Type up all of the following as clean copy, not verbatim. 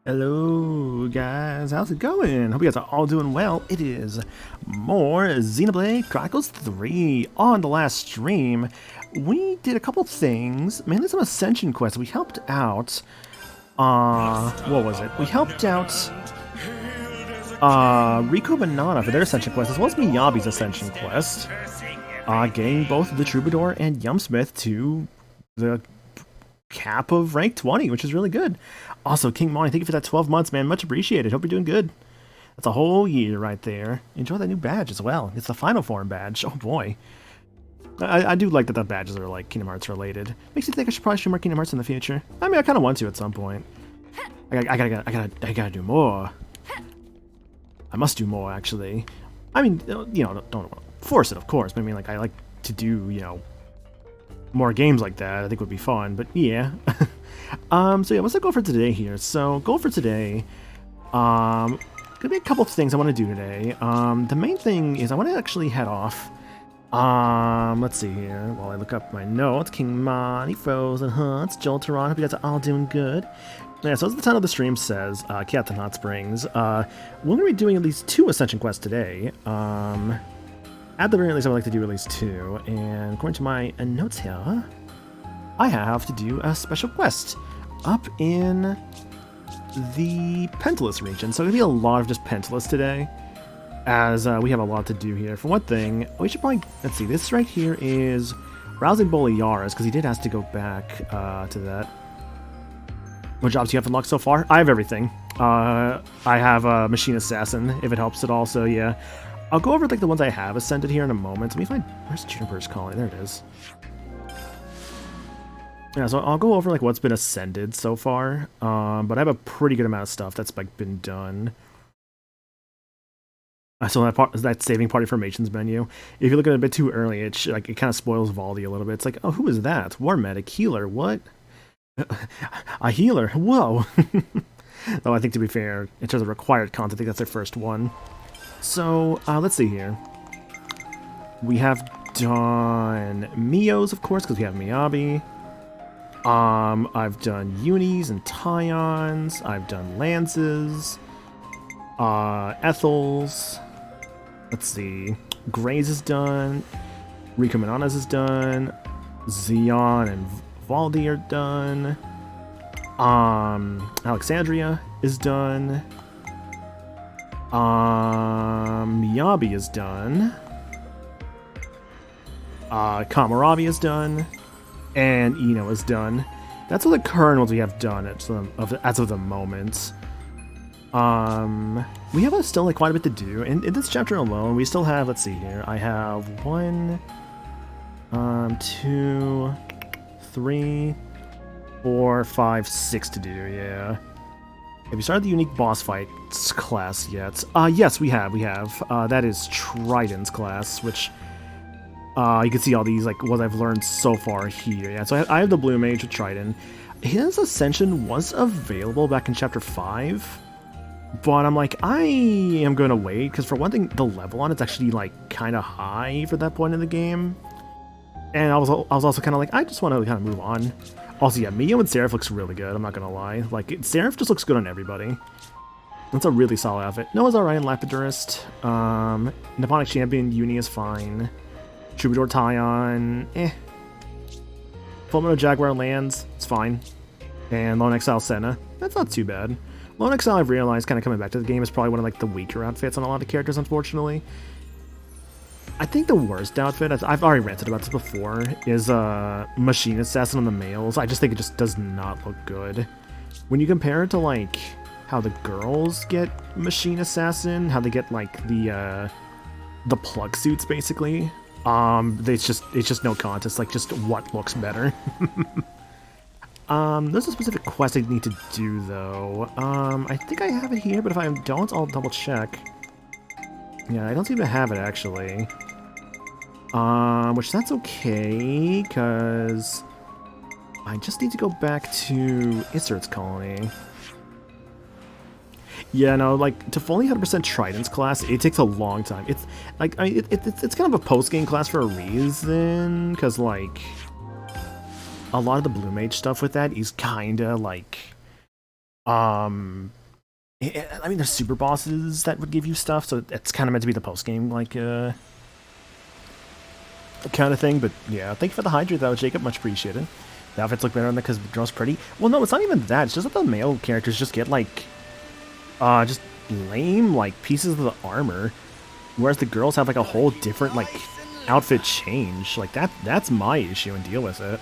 Hello guys, how's it going? Hope you guys are all doing well. It is more Xenoblade Chronicles 3. On the last stream, we did a couple things, mainly some Ascension quests. We helped out, what was it? We helped out, Rico and Nana for their Ascension quest, as well as Miyabi's Ascension quest. Getting both the Troubadour and Yumsmith to the cap of rank 20, which is really good. Also, King Monty, thank you for that 12 months, man. Much appreciated. Hope you're doing good. That's a whole year right there. Enjoy that new badge as well. It's the Final Form badge. Oh boy. I do like that the badges are like Kingdom Hearts related. Makes you think I should probably stream more Kingdom Hearts in the future. I mean, I kind of want to at some point. I gotta do more. I must do more, actually. I mean, you know, don't force it, of course. But I mean, like, I like to do, you know, more games like that. I think would be fun. But yeah. So yeah, what's the goal for today here? So goal for today, gonna be a couple of things I want to do today. The main thing is I want to actually head off. Let's see here. While I look up my notes, King Monty, Frozen Hunts, Joel Tehran. Hope you guys are all doing good. Yeah, so as the title of the stream says, Captain Hot Springs. We're gonna be doing at least 2 Ascension quests today. At the very least, I would like to do at least 2. And according to my notes here, I have to do a special quest up in the Pentalus region. So it'll be a lot of just Pentalus today, as we have a lot to do here. For one thing, we should probably, let's see, this right here is Rousing Boliaris, because he did ask to go back to that. What jobs do you have unlocked so far? I have everything. I have a Machine Assassin, if it helps at all, so yeah. I'll go over like the ones I have ascended here in a moment. Let me find, where's Juniper's Colony? There it is. Yeah, so I'll go over like what's been ascended so far, but I have a pretty good amount of stuff that's like been done. So that saving party formations menu. If you look at it a bit too early, it kind of spoils Valdi a little bit. It's like, oh, who is that? War medic, healer, what? A healer? Whoa! Though I think to be fair, in terms of required content, I think that's their first one. So let's see here. We have done Mios, of course, because we have Miyabi. I've done Unis and Tyons. I've done Lances. Ethels. Let's see. Graze is done. Rico Mananas is done. Xeon and Valdi are done. Alexandria is done. Miyabi is done. Kamaravi is done. And Eno is done. That's all the current ones we have done as of the moment. We have still like quite a bit to do. In this chapter alone, we still have, let's see here, I have 1, 2, 3, 4, 5, 6 to do, yeah. Have you started the unique boss fights class yet? Yes, we have. That is Trident's class, which you can see all these, like, what I've learned so far here. Yeah, so I have the Blue Mage with Trident. His Ascension was available back in Chapter 5, but I'm like, I am going to wait, because for one thing, the level on it's actually, like, kind of high for that point in the game. And I was also kind of like, I just want to kind of move on. Also, yeah, Mio and Seraph looks really good, I'm not going to lie. Like, Seraph just looks good on everybody. That's a really solid outfit. Noah's alright in Lapidurist. Nipponic Champion, Uni is fine. Troubadour Tyon, Fulmino Jaguar lands, it's fine. And Lone Exile Senna, that's not too bad. Lone Exile, I've realized, kind of coming back to the game, is probably one of like the weaker outfits on a lot of characters, unfortunately. I think the worst outfit, as I've already ranted about this before, is Machine Assassin on the males. I just think it just does not look good. When you compare it to like how the girls get Machine Assassin, how they get like the plug suits basically. It's just no contest, like just what looks better. There's a specific quest I need to do though. I think I have it here, but if I don't, I'll double check. Yeah, I don't seem to have it actually. Which that's okay, cause I just need to go back to Isert's Colony. Yeah, no, like, to fully 100% Trident's class, it takes a long time. It's, like, it's kind of a post-game class for a reason, because, like, a lot of the Blue Mage stuff with that is kinda, like, I mean, there's super bosses that would give you stuff, so it's kind of meant to be the post game like kind of thing. But yeah, thank you for the hydrate though, Jacob. Much appreciated. The outfits look better on that because the girl's pretty. Well, no, it's not even that. It's just that the male characters just get like just lame like pieces of the armor, whereas the girls have like a whole different like outfit change. Like that's my issue, and deal with it.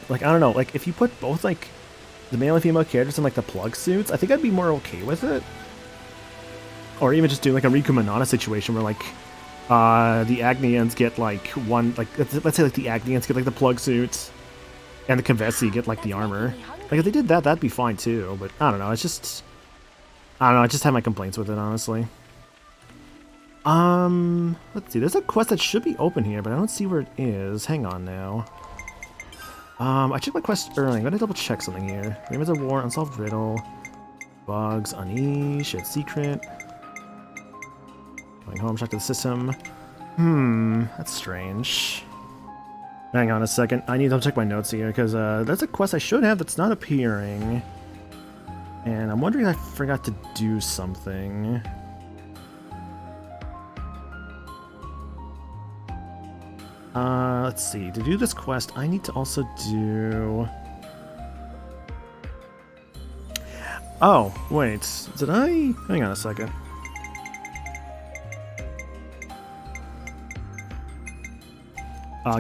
Like I don't know, like if you put both like the male and female characters in like the plug suits, I think I'd be more okay with it. Or even just do like a Riku Manana situation where like the Agnians get like one, like let's say like the Agnians get like the plug suits and the Kavesi get like the armor. Like if they did that, that'd be fine too. But I don't know, it's just, I don't know, I just have my complaints with it, honestly. Let's see, there's a quest that should be open here, but I don't see where it is. Hang on now. I checked my quest earlier. I'm gonna double check something here. Rumors of War, Unsolved Riddle, Bugs, Unease, Shared Secret. Going home, check the system. That's strange. Hang on a second. I need to check my notes here, because there's a quest I should have that's not appearing. And I'm wondering if I forgot to do something. Let's see. To do this quest, I need to also do... Oh, wait. Did I... Hang on a second.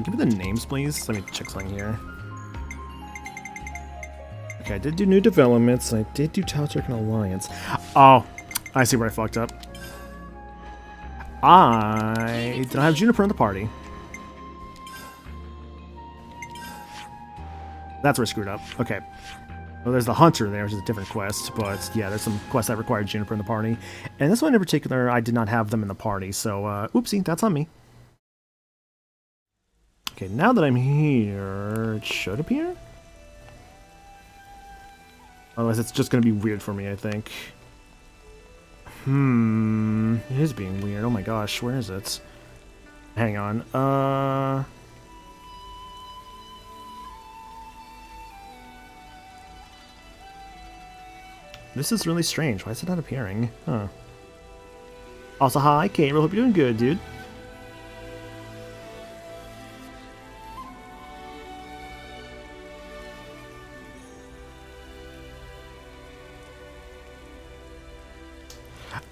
Give me the names, please. Let me check something here. Okay, I did do new developments. I did do Tau Turk and Alliance. Oh, I see where I fucked up. I did not have Juniper in the party. That's where I screwed up. Okay. Well, there's the Hunter there, which is a different quest, but yeah, there's some quests that require Juniper in the party. And this one in particular, I did not have them in the party, so oopsie, that's on me. Okay, now that I'm here, it should appear? Otherwise, it's just going to be weird for me, I think. It is being weird. Oh my gosh, where is it? Hang on. This is really strange. Why is it not appearing? Huh. Also, hi, Kate. Hope you're doing good, dude.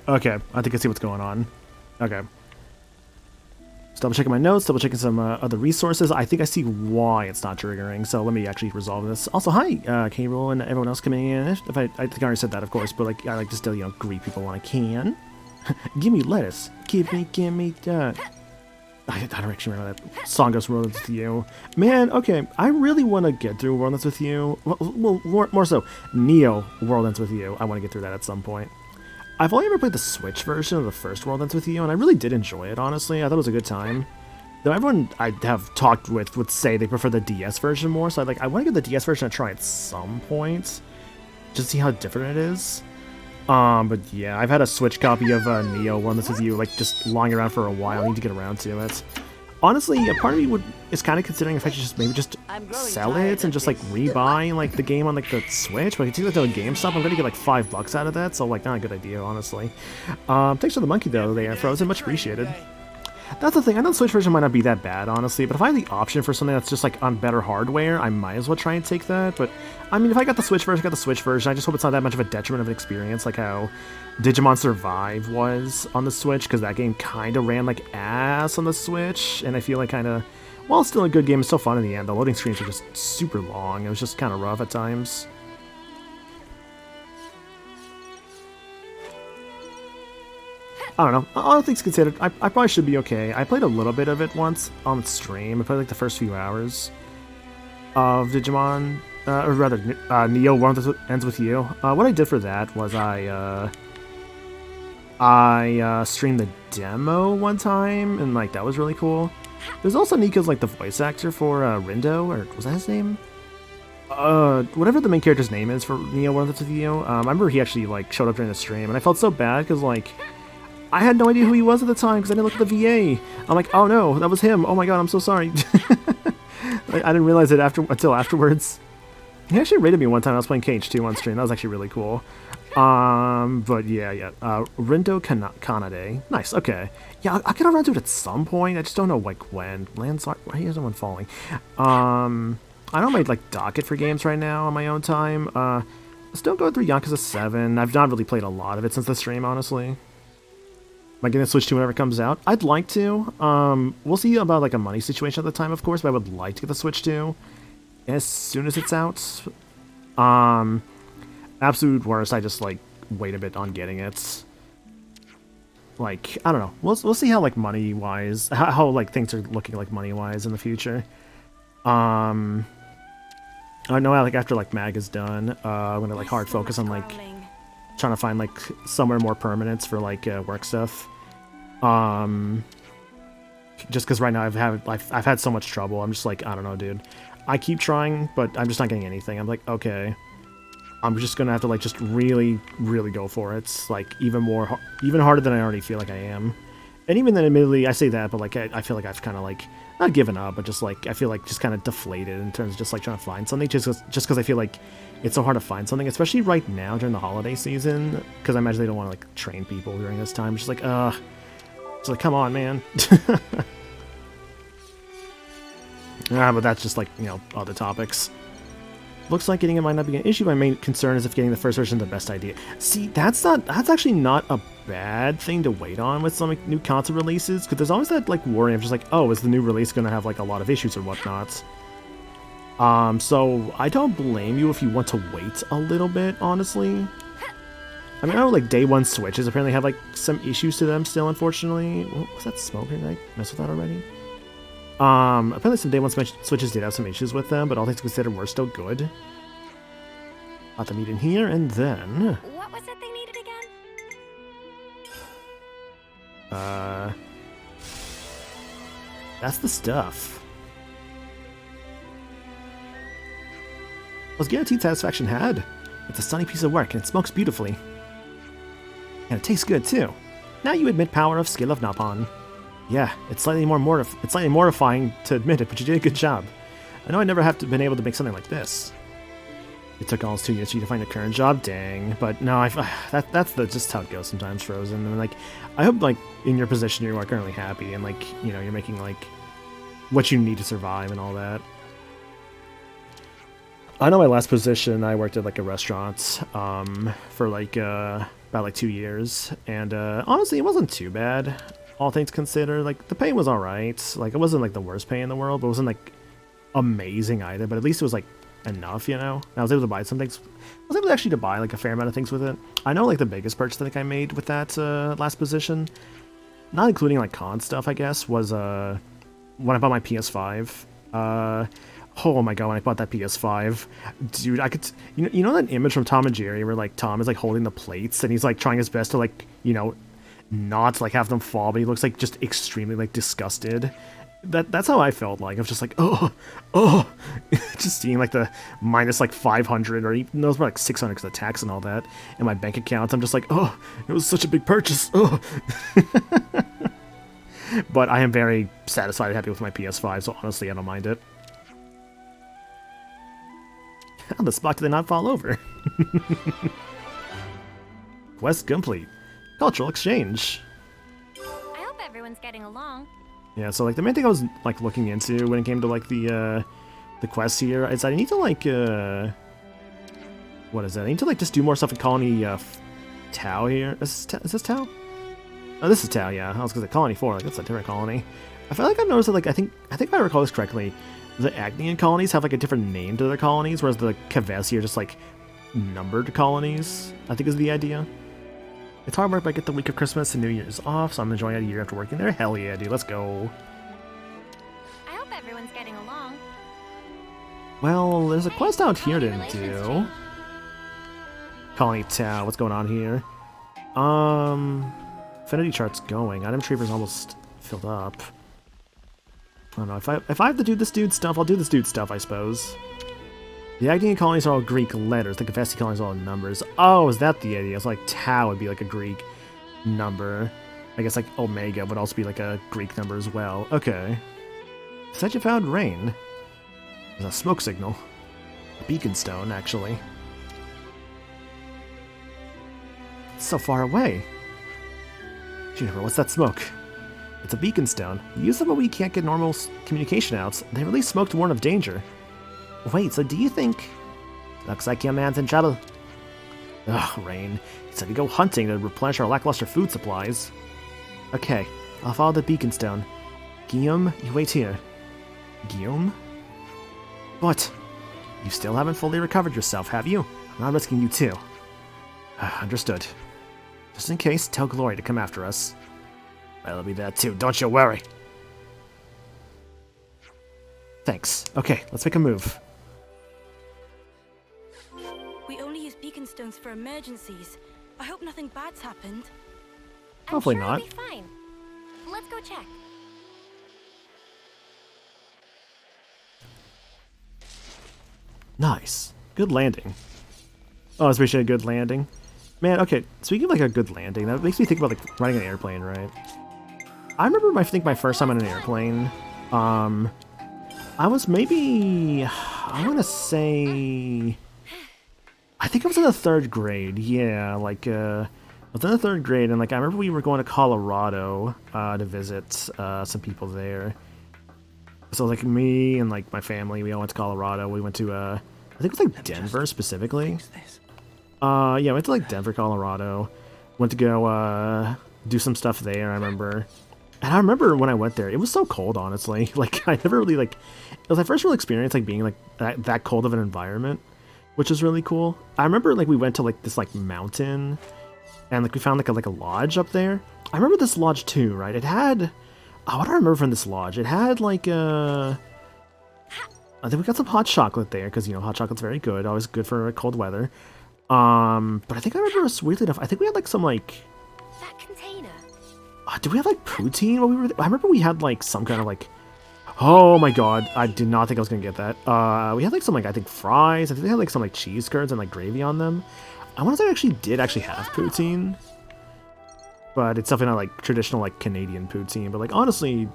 Okay, I think I see what's going on. Okay. Just double checking my notes, double checking some other resources. I think I see why it's not triggering, so let me actually resolve this. Also, hi, K-Roll and everyone else coming in. If I think I already said that, of course, but like I like to still, you know, greet people when I can. Give me lettuce. Give me that. I don't actually remember that song goes World Ends With You. Man, okay, I really want to get through World Ends With You. Well, more so, Neo World Ends With You. I want to get through that at some point. I've only ever played the Switch version of the first World Ends With You, and I really did enjoy it, honestly. I thought it was a good time. Though everyone I have talked with would say they prefer the DS version more, so I want to give the DS version a try at some point. Just see how different it is. But yeah, I've had a Switch copy of Neo World Ends With You, like, just lying around for a while. I need to get around to it. Honestly, a part of me is kind of considering if I should just maybe just sell it and just like rebuy like the game on like the Switch. But I can see that to a GameStop, I'm gonna get like $5 out of that, so like not a good idea, honestly. Thanks for the monkey though, there, Frozen, much appreciated. That's the thing, I know the Switch version might not be that bad, honestly, but if I have the option for something that's just like on better hardware, I might as well try and take that. But I mean, if I got the Switch version, I got the Switch version. I just hope it's not that much of a detriment of an experience, like how Digimon Survive was on the Switch, because that game kind of ran like ass on the Switch, and I feel like kind of, while it's still a good game, it's still fun in the end. The loading screens were just super long. It was just kind of rough at times. I don't know. All things considered, I probably should be okay. I played a little bit of it once on stream. I played like the first few hours of Digimon, or rather, Neo World Ends With You. What I did for that was I streamed the demo one time, and like that was really cool. There's also Nico's like the voice actor for Rindo, or was that his name? Whatever the main character's name is for Neo World Ends With You. I remember he actually like showed up during the stream, and I felt so bad because like I had no idea who he was at the time because I didn't look at the VA. I'm like, oh no, that was him. Oh my god, I'm so sorry. I didn't realize it until afterwards. He actually rated me one time. I was playing KH2 on stream. That was actually really cool. But yeah. Rindo Kanade. Nice, okay. Yeah, I'll get around to it at some point. I just don't know, like, when. Landslide, why isn't one falling? I don't make, like, docket for games right now on my own time. Still going through Yakuza 7. I've not really played a lot of it since the stream, honestly. Am I going to Switch 2 whenever it comes out? I'd like to. We'll see about, like, a money situation at the time, of course, but I would like to get the Switch 2 as soon as it's out. Absolute worst, I just, like, wait a bit on getting it. Like, I don't know. We'll see how, like, money-wise, how like, things are looking, like, money-wise in the future. I know, like, after, like, MAG is done, I'm gonna, like, hard focus on, like, trying to find, like, somewhere more permanence for, like, work stuff. Just because right now I've had so much trouble. I'm just like, I don't know, dude. I keep trying, but I'm just not getting anything. I'm like, okay. I'm just gonna have to, like, just really, really go for it. It's, like, even harder than I already feel like I am. And even then, admittedly, I say that, but, like, I feel like I've kind of, like, not given up, but just, like, I feel like just kind of deflated in terms of just, like, trying to find something, just because I feel like it's so hard to find something, especially right now during the holiday season, because I imagine they don't want to, like, train people during this time. It's just like, it's like, come on, man. But that's just, like, you know, other topics. Looks like getting it might not be an issue. My main concern is if getting the first version is the best idea. See, that's actually not a bad thing to wait on with some, like, new console releases, because there's always that, like, worry of just like, oh, is the new release going to have, like, a lot of issues or whatnot. So I don't blame you if you want to wait a little bit, honestly. I mean, I know, like, day one Switches apparently have, like, some issues to them still, unfortunately. What was that smoke? Did I mess with that already? Apparently some day one Switches did have some issues with them, but all things considered were still good. Got the meat in here, and then... What was it they needed again? That's the stuff. Was guaranteed satisfaction had. It's a stunning piece of work, and it smokes beautifully. And it tastes good, too. Now you admit power of skill of Napon. Yeah, it's slightly mortifying to admit it, but you did a good job. I know I never have been able to make something like this. It took almost 2 years for you to find a current job, dang. But no, that's just how it goes sometimes, Frozen. And, like, I hope, like, in your position you're, like, currently happy and, like, you know, you're making, like, what you need to survive and all that. I know my last position, I worked at, like, a restaurant for, like, about, like, 2 years. And honestly, it wasn't too bad. All things considered, like, the pay was alright. Like, it wasn't, like, the worst pay in the world, but it wasn't, like, amazing either. But at least it was, like, enough, you know? And I was able to buy some things. I was able actually to buy, like, a fair amount of things with it. I know, like, the biggest purchase I think I made with that last position, not including, like, con stuff, I guess, was when I bought my PS5. Oh my god, when I bought that PS5, dude, I could, you know that image from Tom and Jerry where, like, Tom is, like, holding the plates and he's, like, trying his best to, like, you know, not, like, have them fall, but he looks, like, just extremely, like, disgusted. That's how I felt like. I was just like, oh, just seeing, like, the minus, like, 500 or even those were, like, 600 because of tax and all that in my bank account. I'm just like, oh, it was such a big purchase. Oh. But I am very satisfied and happy with my PS5, so honestly, I don't mind it. How the spark did they not fall over? Quest complete. Cultural exchange. I hope everyone's getting along. Yeah, so, like, the main thing I was, like, looking into when it came to, like, the quests here is I need to, like, what is that? I need to, like, just do more stuff in Colony Tau here. Is this Tau? Oh, this is Tau, yeah. I was gonna say Colony 4, like, that's a different colony. I feel like I've noticed that, like, I think if I recall this correctly, the Agnian colonies have, like, a different name to their colonies, whereas the Kavesi are just, like, numbered colonies, I think is the idea. It's hard work, but I get the week of Christmas and New Year's off, so I'm enjoying it a year after working there. Hell yeah, dude, let's go. I hope everyone's getting along. Well, there's a quest out here to do. Colony Tau, what's going on here? Affinity chart's going. Item Retriever's almost filled up. I don't know, if I have to do this dude's stuff, I'll do this dude's stuff, I suppose. The Agnian colonies are all Greek letters, the Kavesi colonies are all numbers. Oh, is that the idea? It's like Tau would be like a Greek number. I guess like Omega would also be like a Greek number as well. Okay. Said you found rain. There's a smoke signal. Beacon stone, actually. It's so far away. Juniper, what's that smoke? It's a beacon stone. We use them when we can't get normal communication out. They release smoke to warn of danger. Wait, so do you think... Looks like your man's in trouble. Ugh, Rain. He said we go hunting to replenish our lackluster food supplies. Okay, I'll follow the beacon stone. Guillaume, you wait here. Guillaume? What? You still haven't fully recovered yourself, have you? I'm not risking you too. Understood. Just in case, tell Glory to come after us. I'll be there too, don't you worry. Thanks. Okay, let's make a move. We only use beacon stones for emergencies. I hope nothing bad's happened. Hopefully I'm sure not. It'll be fine. Let's go check. Nice. Good landing. Oh, especially a good landing. Man, okay, speaking of like a good landing, that makes me think about like riding an airplane, right? I remember I think my first time on an airplane, I was maybe, I want to say, I think I was in the 3rd grade, yeah, like, I was in the 3rd grade, and like, I remember we were going to Colorado, to visit, some people there. So like me and like my family, we all went to Colorado, we went to, I think it was like Denver specifically. Yeah, we went to like Denver, Colorado, went to go, do some stuff there, I remember. And I remember when I went there, it was so cold, honestly. Like, I never really, like... It was my first real experience, like, being, like, that cold of an environment, which is really cool. I remember, like, we went to, like, this, like, mountain, and, like, we found, like, a lodge up there. I remember this lodge, too, right? It had... Oh, what do I remember from this lodge? It had, like, I think we got some hot chocolate there, because, you know, hot chocolate's very good. Always good for cold weather. But I think I remember, weirdly enough, I think we had, like, some, like... That container. Did we have, like, poutine while we were there? I remember we had, like, some kind of, like... Oh, my God. I did not think I was going to get that. We had, like, some, like, I think fries. I think they had, like, some, like, cheese curds and, like, gravy on them. I want to say I actually did have poutine. But it's definitely not, like, traditional, like, Canadian poutine. But, like, honestly,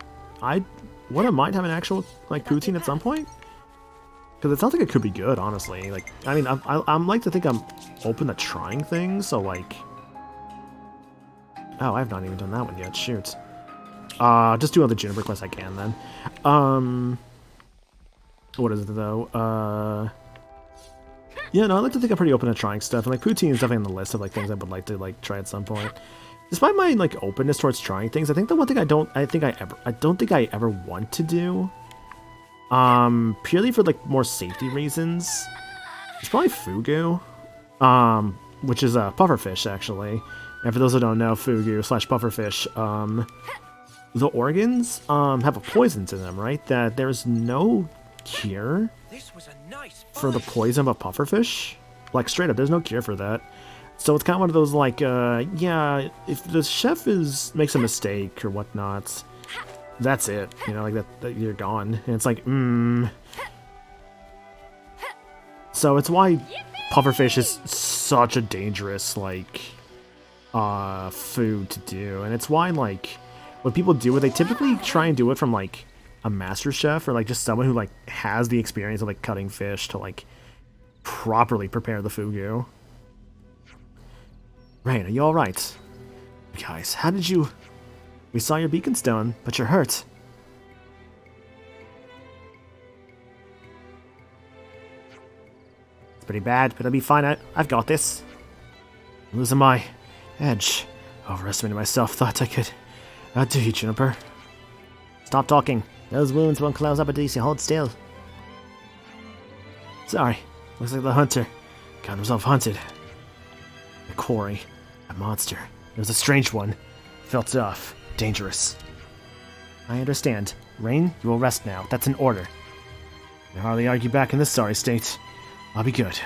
I wouldn't mind having actual, like, poutine at some point. Because it sounds like it could be good, honestly. Like, I mean, I'm like to think I'm open to trying things, so, like... Oh, I've not even done that one yet. Shoot. Just do all the Juniper quests I can, then. What is it, though? Yeah, no, I like to think I'm pretty open to trying stuff, and, like, poutine is definitely on the list of, like, things I would like to, like, try at some point. Despite my, like, openness towards trying things, I think the one thing I don't think I ever want to do, purely for, like, more safety reasons, it's probably fugu, which is, pufferfish, actually. And for those who don't know, fugu / pufferfish, the organs, have a poison to them, right? That there's no cure for the poison of a pufferfish. Like, straight up, there's no cure for that. So it's kind of one of those, like, yeah, if the chef makes a mistake or whatnot, that's it. You know, like, that you're gone. And it's like, So it's why pufferfish is such a dangerous, like... food to do, and it's why, like, what people do, they typically try and do it from, like, a master chef, or, like, just someone who, like, has the experience of, like, cutting fish to, like, properly prepare the fugu. Rain, are you alright? Guys, how did you... We saw your beacon stone, but you're hurt. It's pretty bad, but it'll be fine. I've got this. I'm losing my... edge. Overestimated myself, thought I could outdo you, Juniper. Stop talking. Those wounds won't close up until you hold still. Sorry. Looks like the hunter got himself hunted. A quarry. A monster. It was a strange one. Felt off. Dangerous. I understand. Rain, you will rest now. That's an order. I hardly argue back in this sorry state. I'll be good.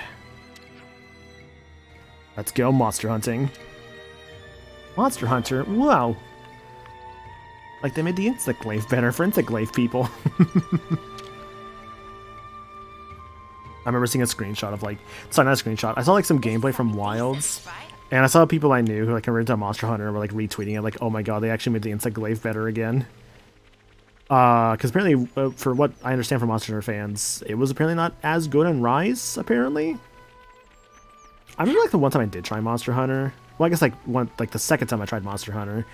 Let's go monster hunting. Monster Hunter, wow. Like, they made the Insect Glaive better for Insect Glaive people. I remember seeing a screenshot of, like, sorry, not a screenshot. I saw, like, some gameplay from Wilds, and I saw people I knew who, like, converted to Monster Hunter and were, like, retweeting it, like, oh my god, they actually made the Insect Glaive better again. Because apparently, for what I understand from Monster Hunter fans, it was apparently not as good on Rise, apparently. I remember, like, the one time I did try Monster Hunter. Well, I guess, like, the second time I tried Monster Hunter.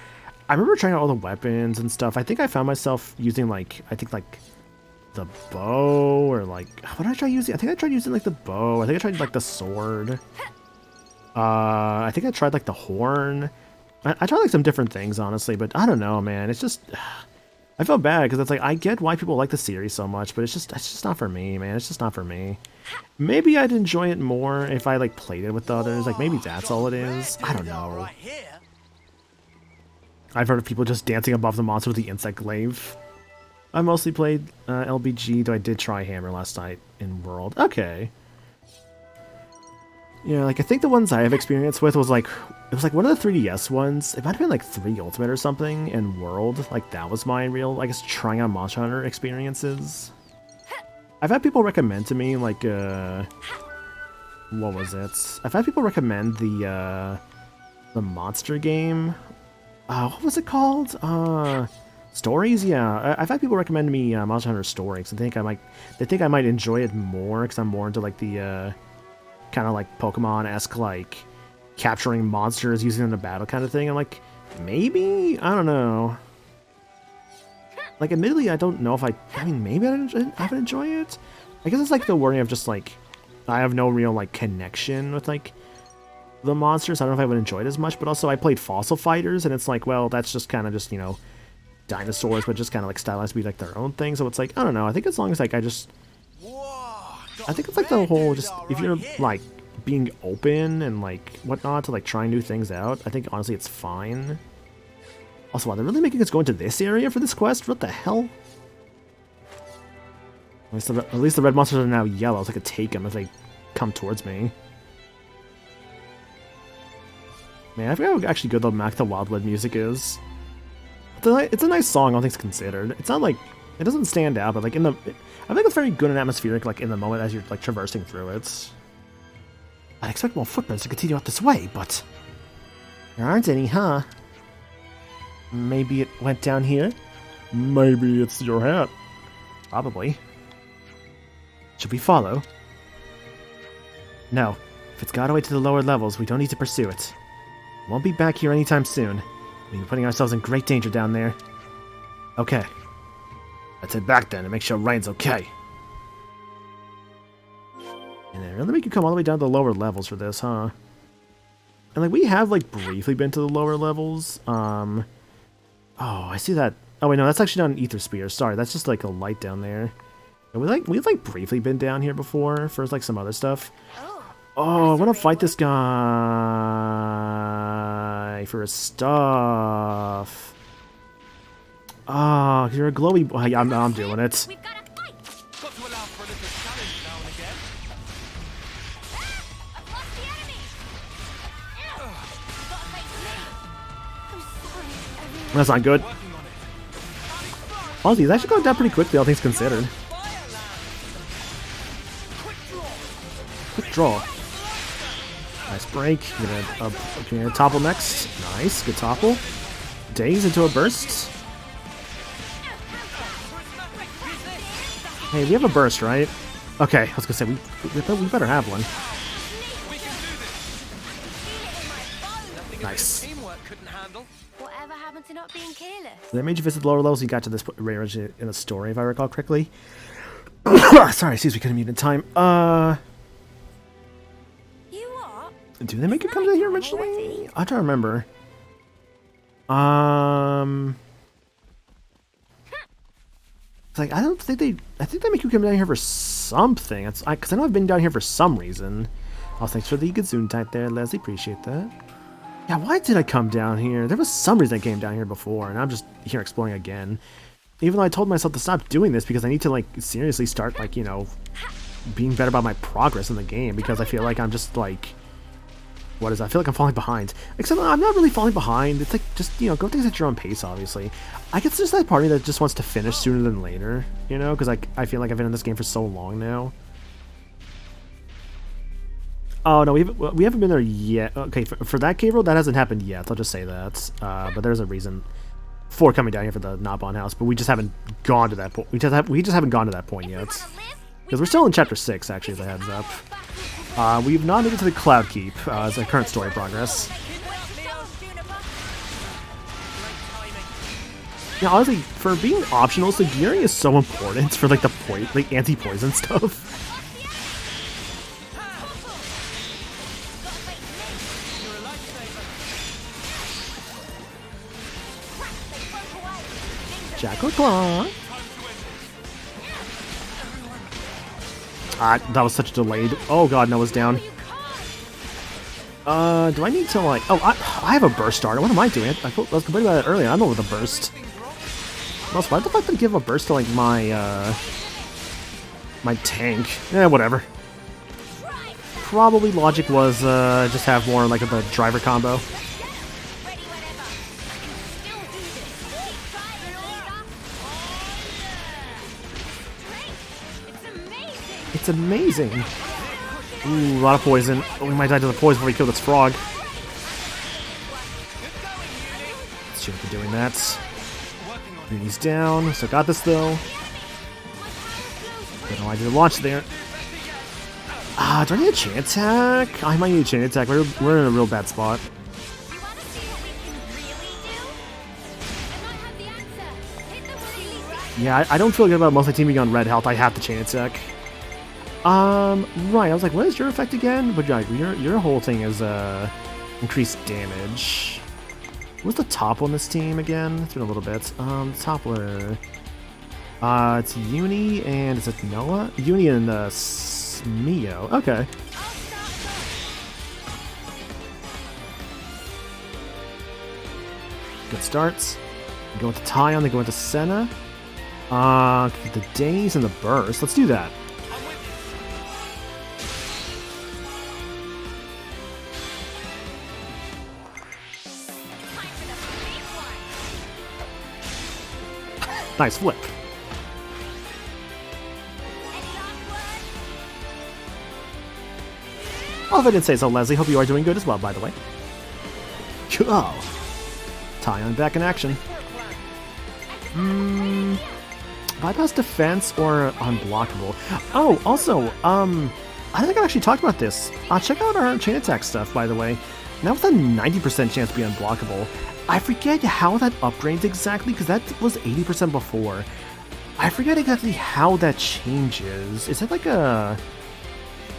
I remember trying out all the weapons and stuff. I think I found myself using, like, the bow, or, like, what did I try using? I think I tried using, like, the bow. I think I tried, like, the sword. I think I tried, like, the horn. I tried, like, some different things, honestly, but I don't know, man. It's just... I felt bad, because it's like, I get why people like the series so much, but it's just not for me, man. It's just not for me. Maybe I'd enjoy it more if I, like, played it with the others. Like, maybe that's all it is. I don't know. I've heard of people just dancing above the monster with the insect glaive. I mostly played LBG, though I did try Hammer last night in World. Okay. Yeah, like, I think the ones I have experience with was, like, it was, like, one of the 3DS ones. It might have been, like, 3 Ultimate or something, and World. Like, that was my real, I guess, trying on Monster Hunter experiences. I've had people recommend to me, like, what was it? I've had people recommend the monster game. What was it called? Stories? Yeah, I've had people recommend to me Monster Hunter Stories, and they think I might enjoy it more, because I'm more into, like, the, kind of like Pokemon-esque, like, capturing monsters, using them in a battle kind of thing. I'm like, maybe? I don't know. Like, admittedly, I don't know if I mean, maybe I would enjoy it? I guess it's, like, the worry of just, like, I have no real, like, connection with, like, the monsters. I don't know if I would enjoy it as much, but also I played Fossil Fighters, and it's like, well, that's just kind of just, you know, dinosaurs, but just kind of, like, stylized to be, like, their own thing. So it's like, I don't know. I think as long as, like, I think it's, like, the whole, just, if you're, like, being open and, like, whatnot to, like, try new things out, I think, honestly, it's fine. Also, wow, they're really making us go into this area for this quest? What the hell? At least the red monsters are now yellow, so I could take them if they come towards me. Man, I forgot how actually good the Mac the Wildwood music is. It's a nice song, all things considered. It's not like... It doesn't stand out, but, like, in the... I think it's very good and atmospheric, like, in the moment as you're, like, traversing through it. I'd expect more footprints to continue out this way, but... There aren't any, huh? Maybe it went down here? Maybe it's your hat. Probably. Should we follow? No. If it's got away to the lower levels, we don't need to pursue it. Won't be back here anytime soon. We'll be putting ourselves in great danger down there. Okay. Let's head back then and make sure Ryan's okay. And they really make you come all the way down to the lower levels for this, huh? And, like, we have, like, briefly been to the lower levels. Oh, I see that. Oh, wait, no, that's actually not an ether spear. Sorry, that's just, like, a light down there. And we've briefly been down here before for, like, some other stuff. Oh, I want to fight this guy for his stuff. Oh, you're a glowy boy. Yeah, I'm doing it. We've got to fight. Got to allow for a little challenge now and again. I've lost the enemy. You've got to face me. I'm sorry, everyone. That's not good. Working on it. Honestly, it's actually going down pretty quickly, all things considered. Quick draw. Nice break. Gonna topple next. Nice, good topple. Daze into a burst. Hey, we have a burst, right? Okay, I was gonna say we better have one. Nice. Teamwork couldn't handle. Whatever happened to not being careless? That made you visit the lower levels. You got to this range in the story, if I recall correctly. Sorry, excuse me, couldn't mute in time. You are? Do they make you come down here originally? I don't remember. It's like, I think they make you come down here for something. It's because I know I've been down here for some reason. Oh, thanks for the Gazoon type there, Leslie. Appreciate that. Yeah, why did I come down here? There was some reason I came down here before, and I'm just here exploring again. Even though I told myself to stop doing this because I need to, like, seriously start, like, you know, being better about my progress in the game, because I feel like I'm just, like... What is that? I feel like I'm falling behind. Except I'm not really falling behind. It's like, just, you know, go things at your own pace, obviously. I guess there's that part of me that just wants to finish sooner than later, you know? Because I feel like I've been in this game for so long now. Oh, no, we haven't been there yet. Okay, for that cave road, that hasn't happened yet. I'll just say that. But there's a reason for coming down here for the Nabon house, but we just haven't gone to that point. We just haven't gone to that point yet. Because we're still in chapter 6, actually, as a heads up. We've not made it to the Cloud Keep as a current story progress. Yeah, honestly, for being optional, Sagiri is so important for like the anti-poison stuff. Jackal Claw. That was such a delayed. Oh god, Noah's down. Do I need to like? Oh, I have a burst starter. What am I doing? I was complaining about it earlier. I'm over the burst. Also, why the fuck did I give a burst to like my my tank? Whatever. Probably logic was just have more like of the driver combo. It's amazing. Ooh, a lot of poison. Oh, we might die to the poison before we kill this frog. Let's see if we're doing that. He's down. So got this though. Don't know why I did a launch there. Do I need a chain attack? I might need a chain attack. We're in a real bad spot. Yeah, I don't feel good about mostly teaming on red health. I have to chain attack. Right, I was like, what is your effect again? But like, your whole thing is, increased damage. What's the top on this team again? It's been a little bit. The top one, it's Uni and, is it Noah? Uni and, Smio. Okay. Good starts. Go into Tyon, then go into Senna. The Days and the Burst. Let's do that. Nice flip. Oh, if I didn't say so, Leslie, hope you are doing good as well, by the way. Oh. Tyon back in action. Bypass defense or unblockable. Oh, also, I think I actually talked about this. Check out our chain attack stuff, by the way. Now with a 90% chance to be unblockable. I forget how that upgrades exactly, because that was 80% before. I forget exactly how that changes. Is it like a...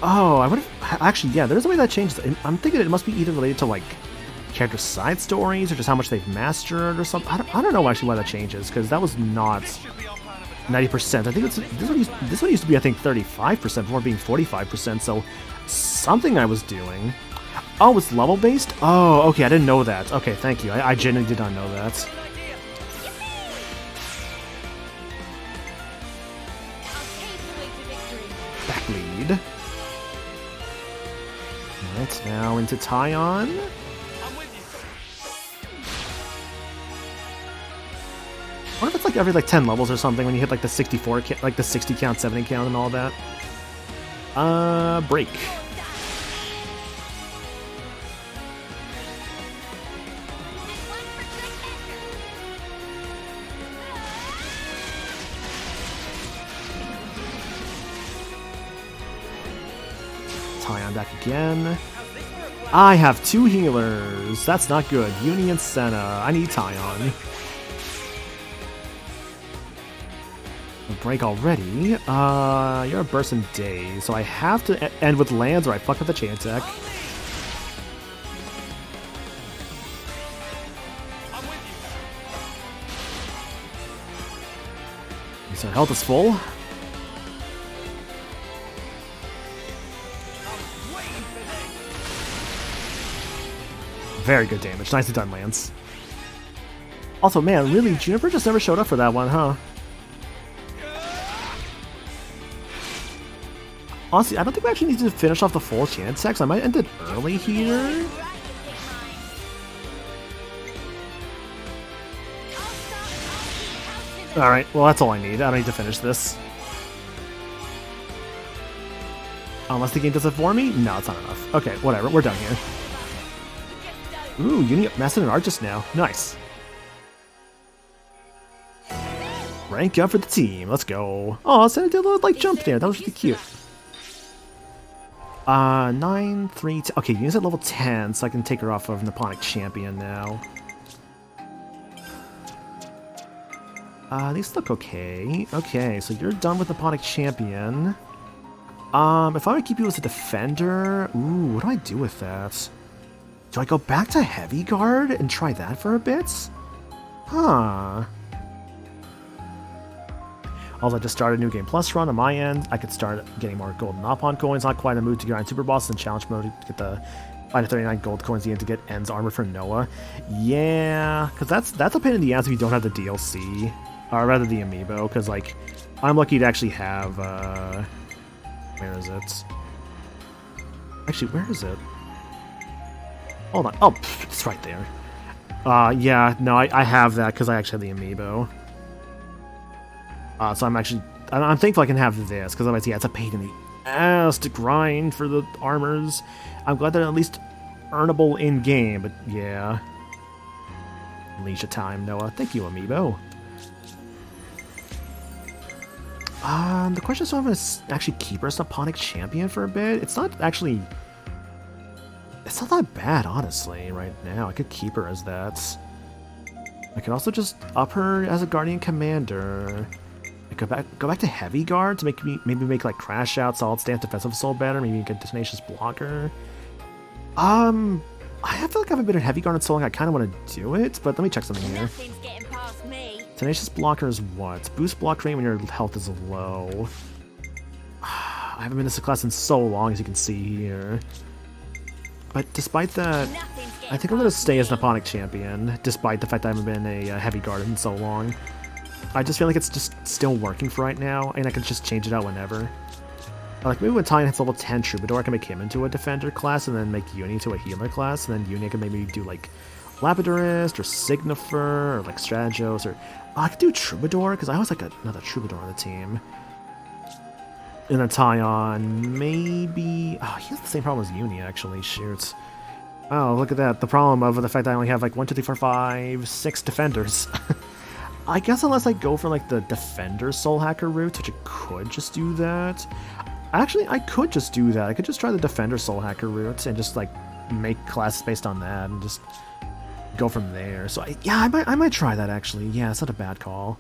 Oh, I would have... Actually, yeah, there's a way that changes. I'm thinking it must be either related to, like, character side stories, or just how much they've mastered, or something. I don't know actually why that changes, because that was not 90%. I think this one used to be, I think, 35% before being 45%, so something I was doing... Oh, it's level-based? Oh, okay, I didn't know that. Okay, thank you. I genuinely did not know that. Back lead. Alright, now into Tyon. What if it's like every like 10 levels or something when you hit like the 64, like the 60 count, 70 count, and all that? Break. Tyon back again. I have 2 healers. That's not good. Uni and Senna. I need Tyon. Break already. You're a burst in days, so I have to end with lands or I fuck up the chain attack. So health is full. Very good damage. Nicely done, Lance. Also, man, really, Juniper just never showed up for that one, huh? Honestly, I don't think we actually need to finish off the full chance sex. I might end it early here. Alright, well that's all I need. I don't need to finish this. Unless the game does it for me? No, it's not enough. Okay, whatever. We're done here. Ooh, Uni mastered an art just now. Nice. Rank up for the team. Let's go. Oh, so I did a little like jump there. That was really cute. 9, 3, 2. Okay, Yuna's at level 10, so I can take her off of Nipponic Champion now. These look okay. Okay, so you're done with Nipponic Champion. If I were to keep you as a defender, ooh, what do I do with that? Do I go back to Heavy Guard and try that for a bit? Huh. Also, I just started a New Game Plus run on my end. I could start getting more golden Noppon coins. Not quite in the mood to grind super bosses in challenge mode to get the 5 to 39 gold coins needed to get En's armor for Noah. Yeah, because that's a pain in the ass if you don't have the DLC. Or rather the amiibo, because like, I'm lucky to actually have, where is it? Actually, where is it? Hold on. Oh, pff, it's right there. Yeah, no, I have that because I actually have the amiibo. So I'm thankful I can have this, because otherwise, yeah, it's a pain in the ass to grind for the armors. I'm glad they're at least earnable in-game, but yeah. Leisure time, Noah. Thank you, amiibo. The question is, so I'm going to actually keep her as Nipponic Champion for a bit. It's not actually... It's not that bad, honestly, right now. I could keep her as that. I could also just up her as a Guardian Commander. I could go back to Heavy Guard to maybe make like Crash Out, Solid Stance, Defensive Assault better. Maybe get Tenacious Blocker. I feel like I haven't been in Heavy Guard in so long. I kind of want to do it, but let me check something here. Nothing's getting past me. Tenacious Blocker is what? Boost block rate when your health is low. I haven't been in this class in so long, as you can see here. But despite that, I think I'm going to stay as Nipponic Champion, despite the fact that I haven't been a Heavy Guard in so long. I just feel like it's just still working for right now, and I can just change it out whenever. Like, maybe when Tyan hits level 10 Troubadour, I can make him into a Defender class, and then make Uni into a Healer class, and then Uni I can maybe do, like, Lapidurist, or Signifer, or, like, Strategos, or... Oh, I could do Troubadour, because I always like another Troubadour on the team. And then Tyon, maybe... Oh, he has the same problem as Uni, actually, shoot. Oh, look at that, the problem of the fact that I only have, like, 1, 2, 3, 4, 5, 6 Defenders. I guess unless I go for, like, the Defender Soul Hacker route, which I could just do that. Actually, I could just do that. I could just try the Defender Soul Hacker route and just, like, make classes based on that and just go from there. So, I might try that, actually. Yeah, it's not a bad call.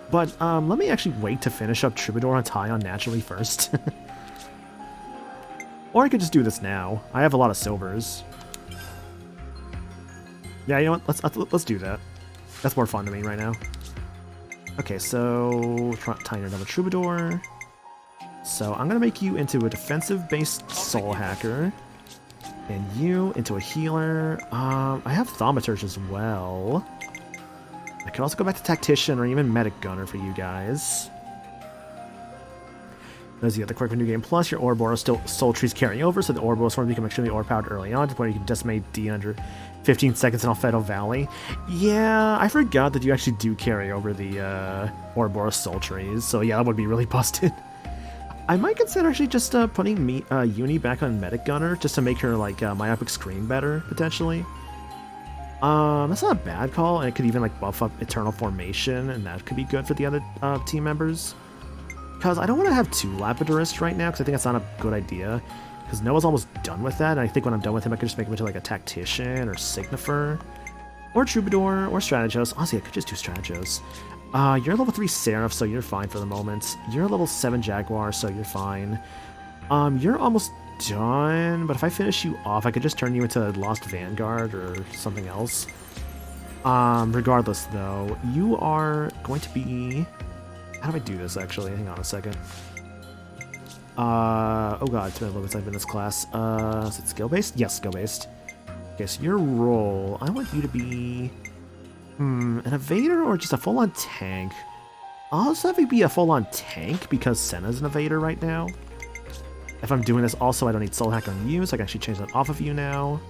But, let me actually wait to finish up Troubadour and Tyon naturally first. Or I could just do this now. I have a lot of silvers. Yeah, you know what? Let's do that. That's more fun to me right now. Okay, so Tiny another Troubadour. So I'm gonna make you into a defensive-based Soul Hacker, and you into a healer. I have Thaumaturge as well. I can also go back to Tactician or even Medic Gunner for you guys. There's the other quirk for New Game Plus. Your Ouroboros still Soul Trees carrying over, so the Ouroboros form become extremely overpowered early on, to the point where you can decimate D under 15 seconds in Alfedo Valley. Yeah, I forgot that you actually do carry over the Ouroboros Soul Trees, so yeah, that would be really busted. I might consider actually just putting Uni back on Medic Gunner, just to make her, like, Myopic Scream better, potentially. That's not a bad call, and it could even, like, buff up Eternal Formation, and that could be good for the other team members. Because I don't want to have 2 Lapidarists right now, because I think that's not a good idea. Because Noah's almost done with that, and I think when I'm done with him, I can just make him into, like, a Tactician, or Signifer, or Troubadour, or Strategos. Honestly, I could just do Strategos. You're level 3 Seraph, so you're fine for the moment. You're level 7 Jaguar, so you're fine. You're almost done, but if I finish you off, I could just turn you into Lost Vanguard, or something else. Regardless, though, you are going to be... How do I do this, actually? Hang on a second. Oh god, it's been a little bit since I've been in this class. Is it skill-based? Yes, skill-based. Okay, so your role, I want you to be... an evader or just a full-on tank? I'll also have you be a full-on tank, because Senna's an evader right now. If I'm doing this also, I don't need Soul Hack on you, so I can actually change that off of you now.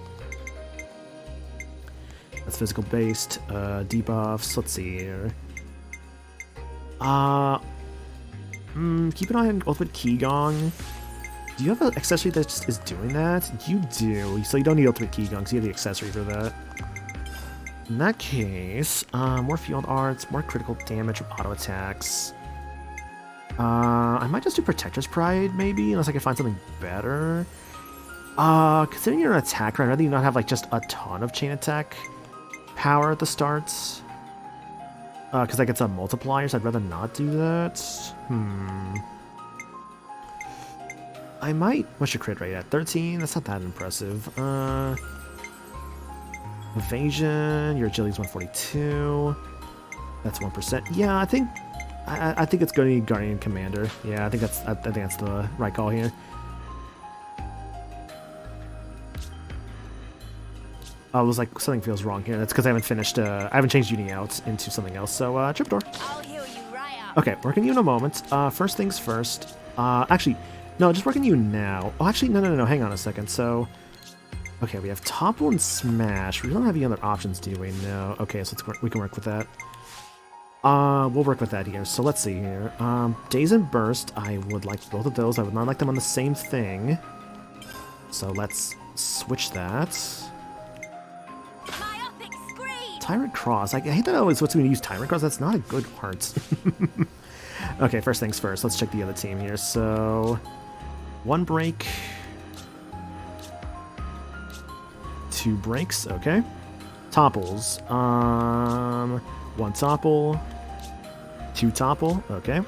That's physical-based. Debuffs, let's see here. Keep an eye on Ultimate Key Gong. Do you have an accessory that just is doing that? You do, so you don't need Ultimate Key Gong, so you have the accessory for that. In that case, more field arts, more critical damage from auto attacks. I might just do Protector's Pride, maybe, unless I can find something better. Considering you're an attacker, I'd rather you not have, like, just a ton of chain attack power at the start. Because that gets a multiplier, so I'd rather not do that. I might... What's your crit rate at? 13? That's not that impressive. Evasion, your agility's 142. That's 1%. Yeah, I think it's going to be Guardian Commander. Yeah, I think that's the right call here. I was like, something feels wrong here. That's because I haven't finished. I haven't changed Uni out into something else. So, Triptor. I'll heal you right up. Okay, working you in a moment. First things first. Actually, no, just working you now. Oh, actually, no. Hang on a second. So, okay, we have Topple and Smash. We don't have any other options, do we? No. Okay, so we can work with that. We'll work with that here. So let's see here. Daze and Burst. I would like both of those. I would not like them on the same thing. So let's switch that. Tyrant Cross. I hate that I always what's going to use Tyrant Cross. That's not a good art. Okay, first things first. Let's check the other team here. So, 1 break. 2 breaks. Okay. Topples. 1 topple. 2 topple. Okay.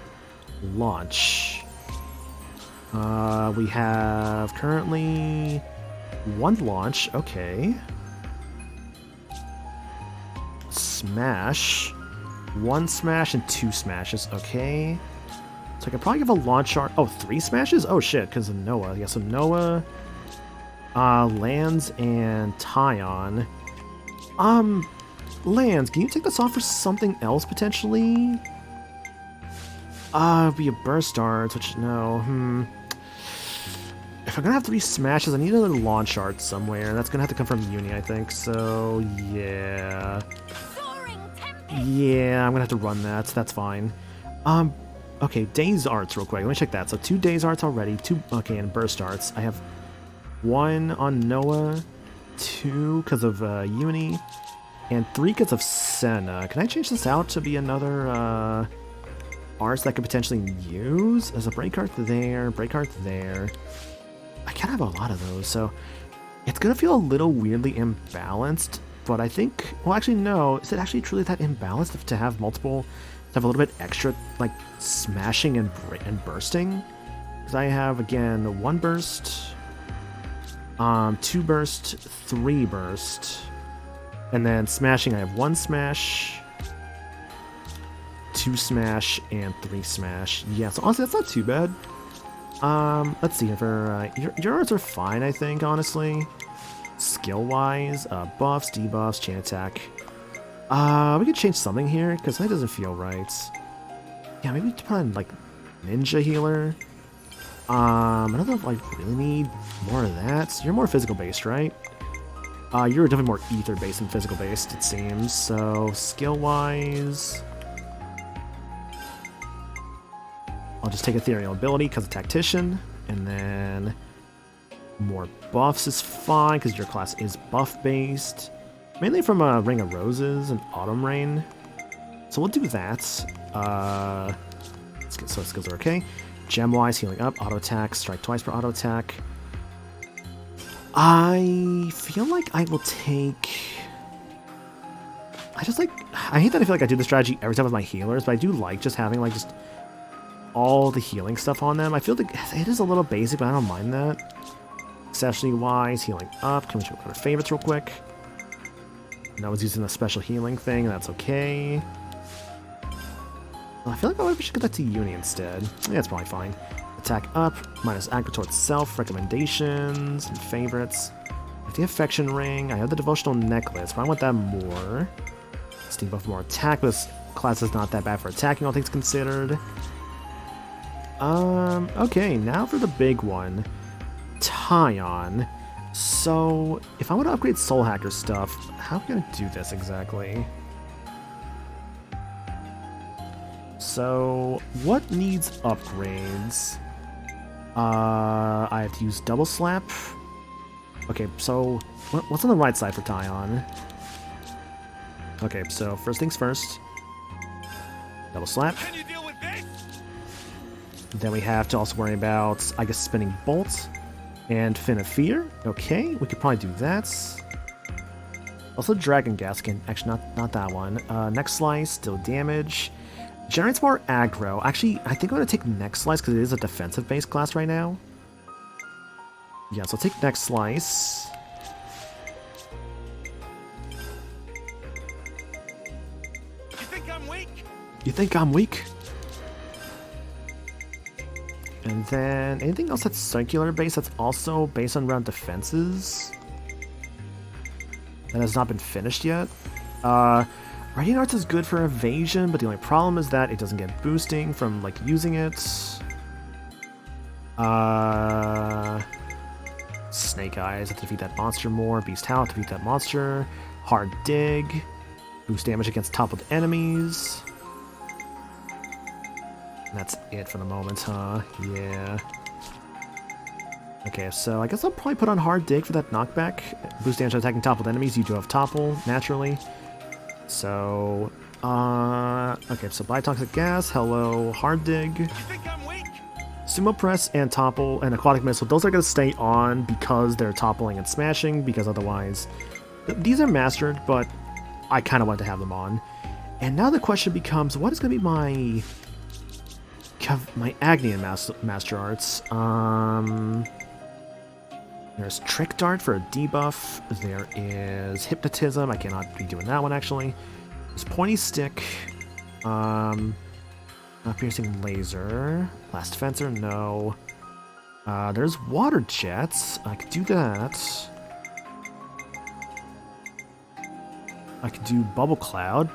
Launch. We have currently 1 launch. Okay. Smash. 1 smash and 2 smashes. Okay. So I could probably give a launch art. Oh, 3 smashes? Oh shit, because of Noah. Yeah, so Noah, Lands, and Tyon. Lands, can you take this off for something else potentially? Be a burst art, which no. If I'm gonna have 3 smashes, I need another launch art somewhere. That's gonna have to come from Uni, I think. So yeah. Yeah, I'm gonna have to run that. So that's fine. Okay, Daze Arts real quick. Let me check that. So 2 Daze Arts already. 2, okay, and Burst Arts. I have 1 on Noah, 2 because of Uni, and 3 because of Senna. Can I change this out to be another arts that I could potentially use? There's a break art there, break art there. I can't have a lot of those, so it's gonna feel a little weirdly imbalanced. But I think, well, actually, no. Is it actually truly that imbalanced to have multiple, to have a little bit extra, like, smashing and bursting? Because I have, again, 1 burst, 2 burst, 3 burst, and then smashing, I have 1 smash, 2 smash, and 3 smash. Yeah, so honestly, that's not too bad. Let's see, for, your arts are fine, I think, honestly. Skill-wise, buffs, debuffs, chain attack. We could change something here, because that doesn't feel right. Yeah, maybe put on, like, Ninja Healer. I don't know if I really need more of that. You're more physical-based, right? You're definitely more ether-based than physical-based, it seems. So, skill-wise... I'll just take Ethereal Ability, because of Tactician, and then... More buffs is fine, because your class is buff-based. Mainly from Ring of Roses and Autumn Rain. So we'll do that. Skills are okay. Gem-wise, healing up, auto attack, strike twice per auto attack. I feel like I will take... I hate that I feel like I do the strategy every time with my healers, but I do like just having, like, just all the healing stuff on them. I feel like it is a little basic, but I don't mind that. Accessory-wise, healing up. Can we check our favorites real quick? No one's using the special healing thing, that's okay. Well, I feel like we should get that to Uni instead. Yeah, that's probably fine. Attack up, minus aggro towards self, recommendations, and favorites. I have the Affection Ring, I have the Devotional Necklace, but I want that more. Steam buff more attack, this class is not that bad for attacking, all things considered. Okay, now for the big one. Tyon. So, if I want to upgrade Soul Hacker stuff, how am I going to do this exactly? So, what needs upgrades? I have to use Double Slap. Okay, so, what's on the right side for Tyon? Okay, so first things first. Double slap. Can you deal with this? Then we have to also worry about, I guess, spinning bolt and fin of fear. Okay, we could probably do that. Also, dragon gaskin. Actually, not that one. Next slice, deal damage. Generates more aggro. Actually, I think I'm gonna take next slice because it is a defensive-based class right now. Yeah, so I'll take next slice. You think I'm weak? You think I'm weak? And then anything else that's circular based that's also based on round defenses that has not been finished yet. Radiant Arts is good for evasion, but the only problem is that it doesn't get boosting from like using it. Snake Eyes have to defeat that monster more. Beast Howl to defeat that monster. Hard Dig. Boost damage against toppled enemies. That's it for the moment, huh? Yeah. Okay, so I guess I'll probably put on Hard Dig for that knockback. Boost damage on attacking toppled enemies. You do have Topple, naturally. So, okay, so Biotoxic Gas, hello, Hard Dig. You think I'm weak? Sumo Press and Topple and Aquatic Missile, those are going to stay on because they're toppling and smashing, because otherwise... These are mastered, but I kind of want to have them on. And now the question becomes, what is going to be my Agni and Master Arts? There's Trick Dart for a debuff. There is Hypnotism. I cannot be doing that one, actually. There's Pointy Stick. Not Piercing Laser. Blast Fencer, no. There's Water Jets. I could do that. I could do Bubble Cloud.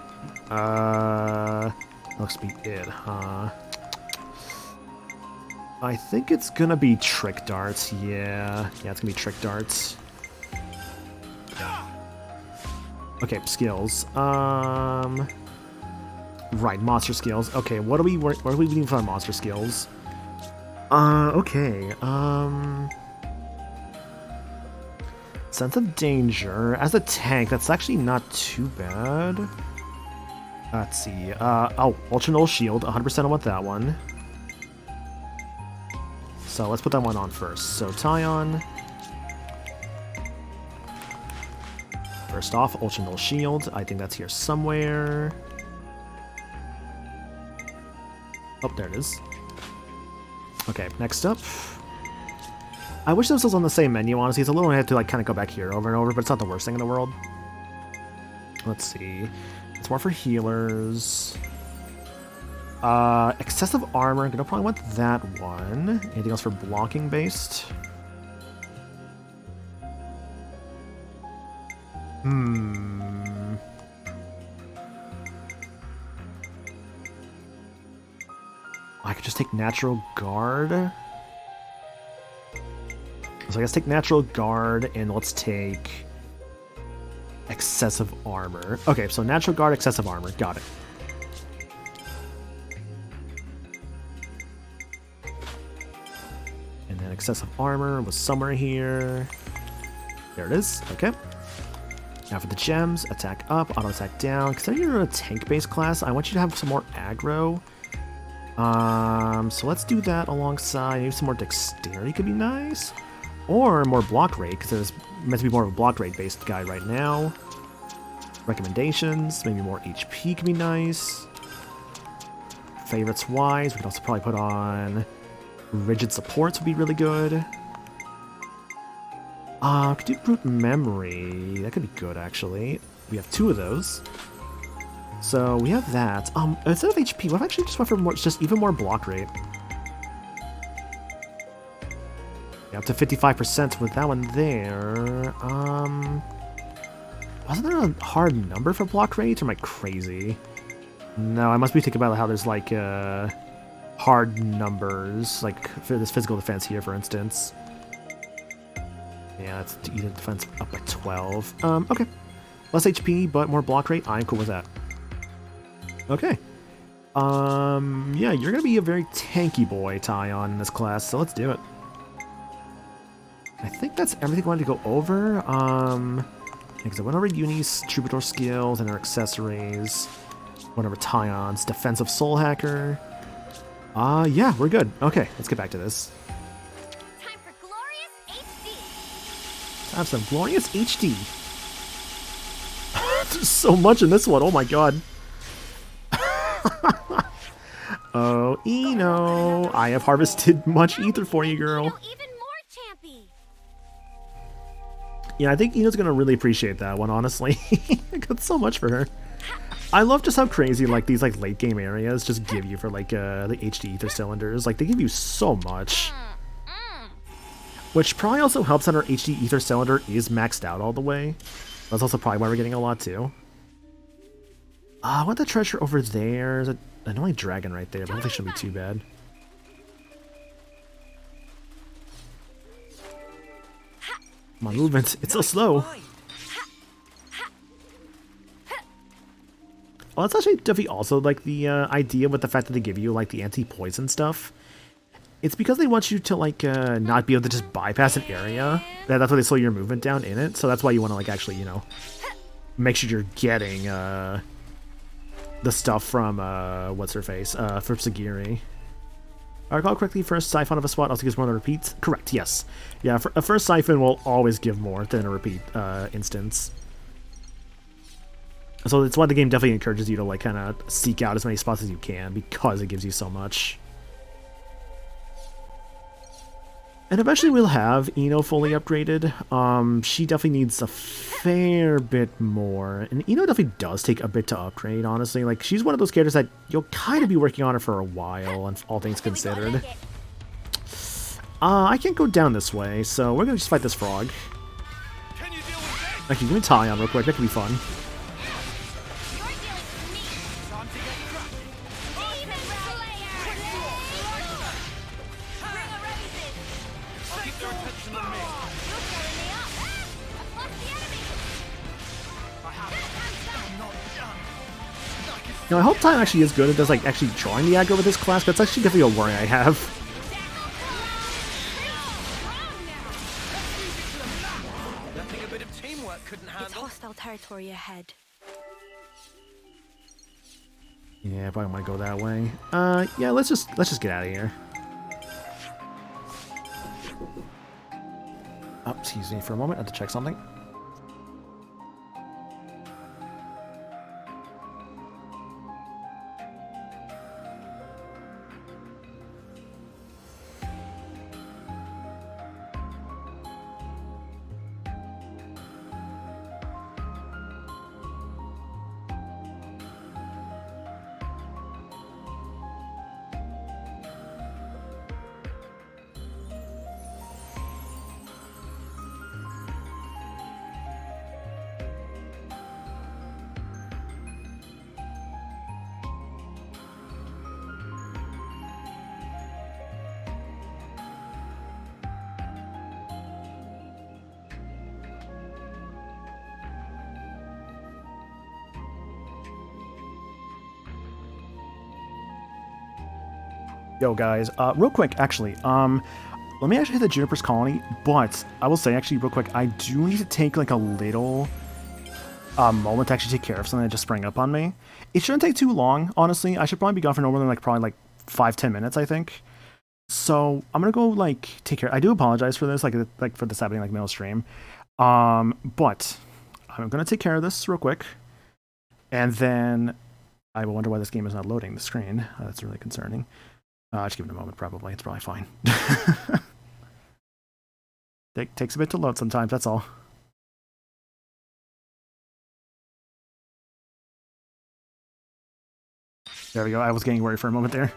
Looks to be it, huh? I think it's gonna be Trick Darts, yeah. Yeah, it's gonna be Trick Darts. Okay, skills. Right, monster skills. Okay, what are we doing for our monster skills? Okay, Sense of Danger. As a tank, that's actually not too bad. Let's see, oh, Ultra Null Shield, 100% I want that one. So let's put that one on first. So Tyon. First off, Ultra Null Shield. I think that's here somewhere. Oh, there it is. Okay, next up. I wish this was on the same menu, honestly. It's a little I have to like kind of go back here over and over, but it's not the worst thing in the world. Let's see. It's more for healers. Excessive armor. Gonna probably want that one. Anything else for blocking based? I could just take Natural Guard. So I guess take Natural Guard and let's take Excessive Armor. Okay, so Natural Guard, Excessive Armor. Got it. And then Excessive Armor was somewhere here. There it is. Okay. Now for the gems, attack up, auto attack down. Considering you're a tank-based class, I want you to have some more aggro. So let's do that alongside. Maybe some more dexterity could be nice. Or more block rate, because there's meant to be more of a block rate based guy right now. Recommendations, maybe more HP could be nice. Favorites wise, we could also probably put on rigid supports would be really good. Could do brute memory. That could be good actually. We have 2 of those. So we have that. Instead of HP, what if I actually just went for more, just even more block rate? Yeah, up to 55% with that one there. Wasn't there a hard number for block rate, or am I crazy? No, I must be thinking about how there's like hard numbers, like for this physical defense here, for instance. Yeah, that's either defense up by 12. Okay. Less HP, but more block rate. I'm cool with that. Okay. Yeah, you're gonna be a very tanky boy, Tyon, in this class, so let's do it. I think that's everything I wanted to go over. Because I went over Uni's Troubadour skills and her accessories. Went over Tyon's Defensive Soul Hacker. Yeah, we're good. Okay, let's get back to this. Time for glorious HD. Have some glorious HD. There's so much in this one. Oh my god. Oh, Eno, I have harvested much ether for you, girl. Even more champy. Yeah, I think Eno's gonna really appreciate that one, honestly. I got so much for her. I love just how crazy like these like late game areas just give you for like the HD ether cylinders. Like they give you so much. Which probably also helps that our HD ether cylinder is maxed out all the way. That's also probably why we're getting a lot too. I want the treasure over there. There's an annoying dragon right there, but I don't think it shouldn't be too bad. My movement, it's so slow. Well, that's actually definitely also like the idea with the fact that they give you like the anti-poison stuff. It's because they want you to like not be able to just bypass an area. That's why they slow your movement down in it. So that's why you want to like actually, you know, make sure you're getting the stuff from what's her face from Sagiri. I recall correctly, first siphon of a spot also gives more than a repeat. Correct. Yes. Yeah. A first siphon will always give more than a repeat instance. So it's why the game definitely encourages you to like kind of seek out as many spots as you can because it gives you so much. And eventually we'll have Eno fully upgraded. She definitely needs a fair bit more. And Eno definitely does take a bit to upgrade, honestly. Like, she's one of those characters that you'll kind of be working on her for a while, and all things considered. I can't go down this way, so we're gonna just fight this frog. Can you deal with this? Actually, give me Talion real quick, that could be fun. Time to get cracking. Keep their attention on me. You know, I hope Time actually is good at just like actually drawing the aggro with this class, but it's actually definitely a worry I have. Nothing a bit of teamwork couldn't It's handle. hostile territory ahead. Yeah, I probably want to go that way. Yeah, let's just get out of here. Oh, excuse me for a moment. I have to check something. Yo guys, real quick, actually, let me actually hit the Juniper's Colony, but I will say actually real quick, I do need to take like a little moment to actually take care of something that just sprang up on me. It shouldn't take too long, honestly. I should probably be gone for no more than like probably like 5-10 minutes, I think. So I'm gonna go like take care. I do apologize for this, like for this happening like middle stream, but I'm gonna take care of this real quick, and then I will wonder why this game is not loading the screen. That's really concerning. Just give it a moment, probably. It's probably fine. Takes a bit to load sometimes, that's all. There we go. I was getting worried for a moment there.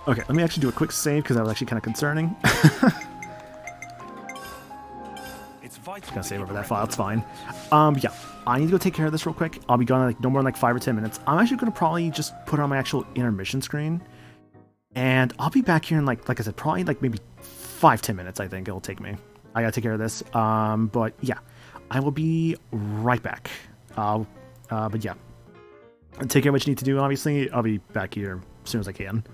Okay, let me actually do a quick save because that was actually kind of concerning. It's vital. Just gonna save over that file, it's fine. Yeah, I need to go take care of this real quick. I'll be gone in like no more than like 5 or 10 minutes. I'm actually gonna probably just put on my actual intermission screen. And I'll be back here in like I said, probably like maybe 5-10 minutes, I think it'll take me. I gotta take care of this. But yeah, I will be right back. But yeah, take care of what you need to do, obviously. I'll be back here as soon as I can.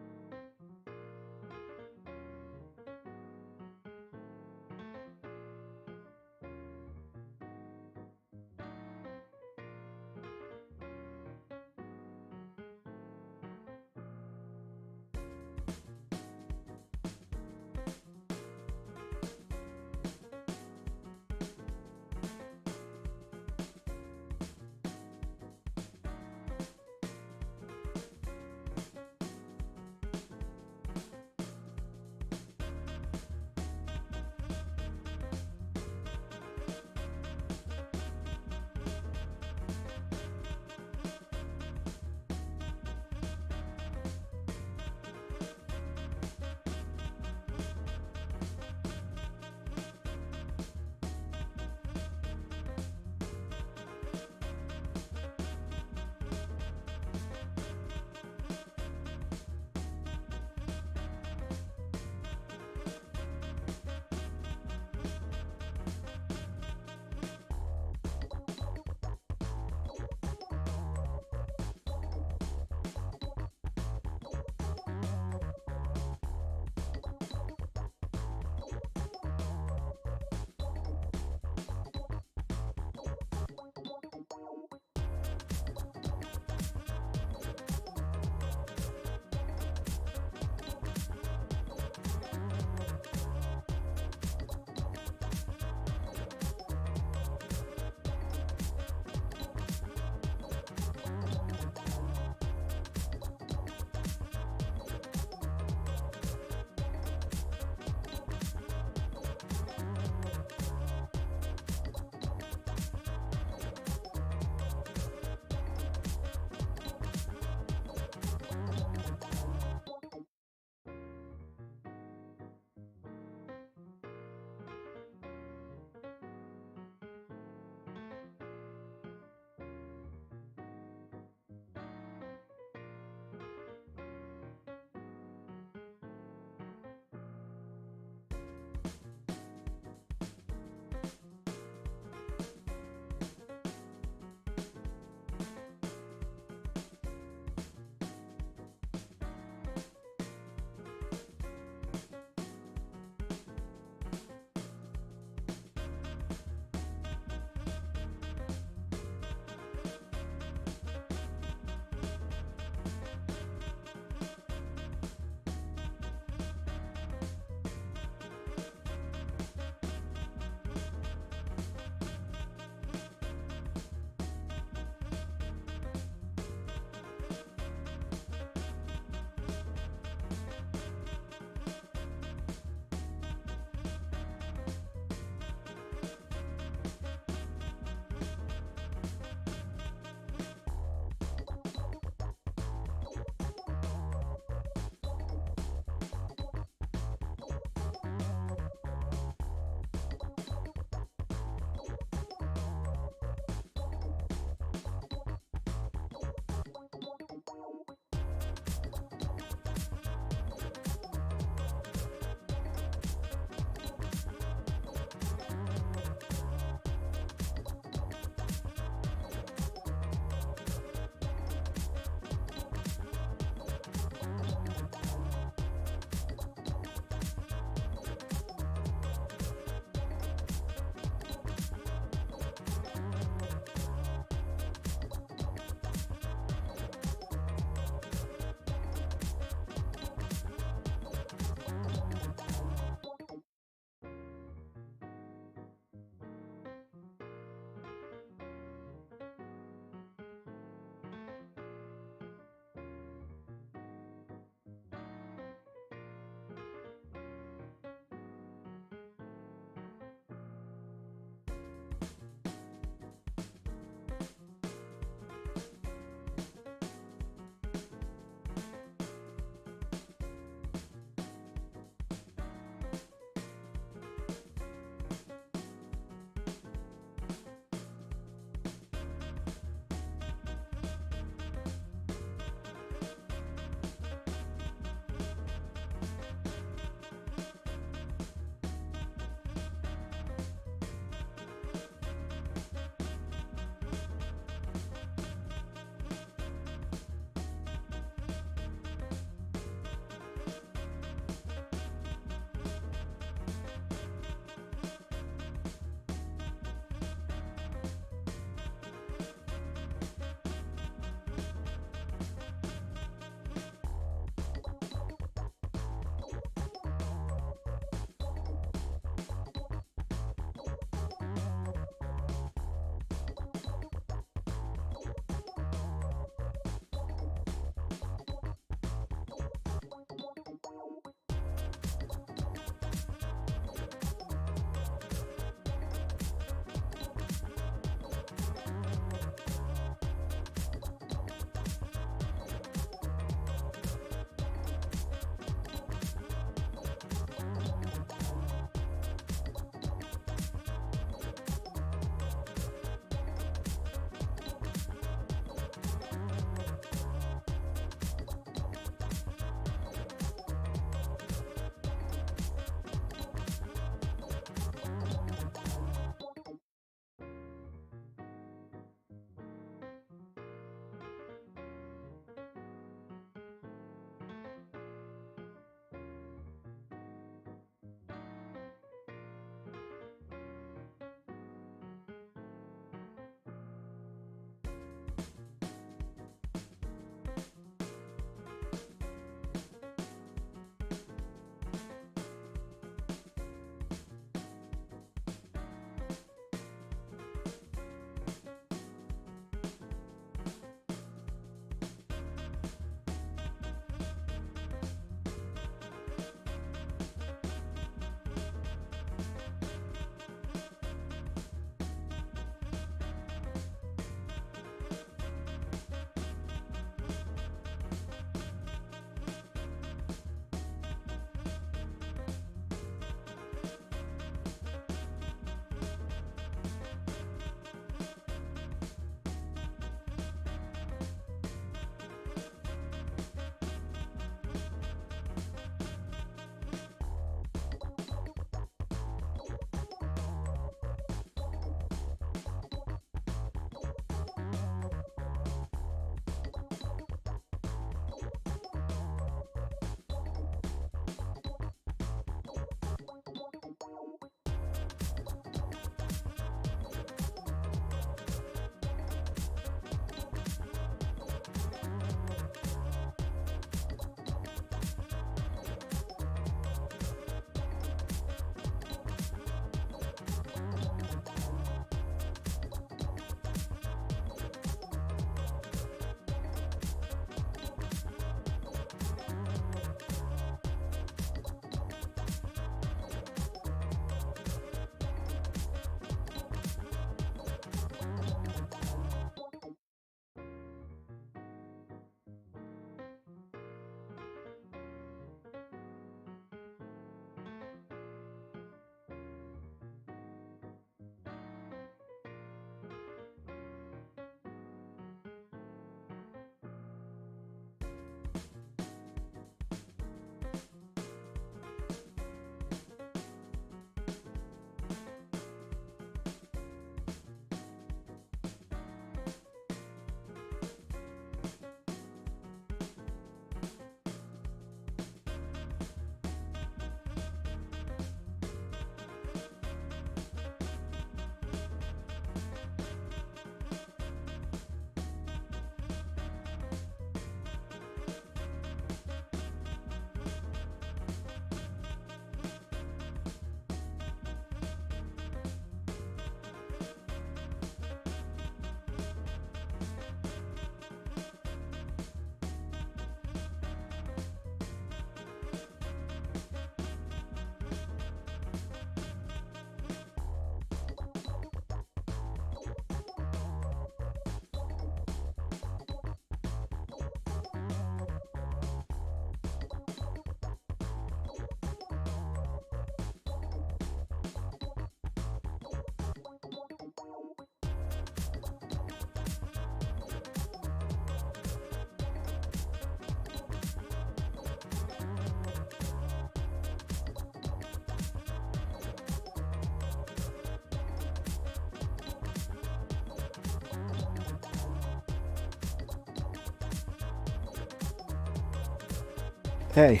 Hey,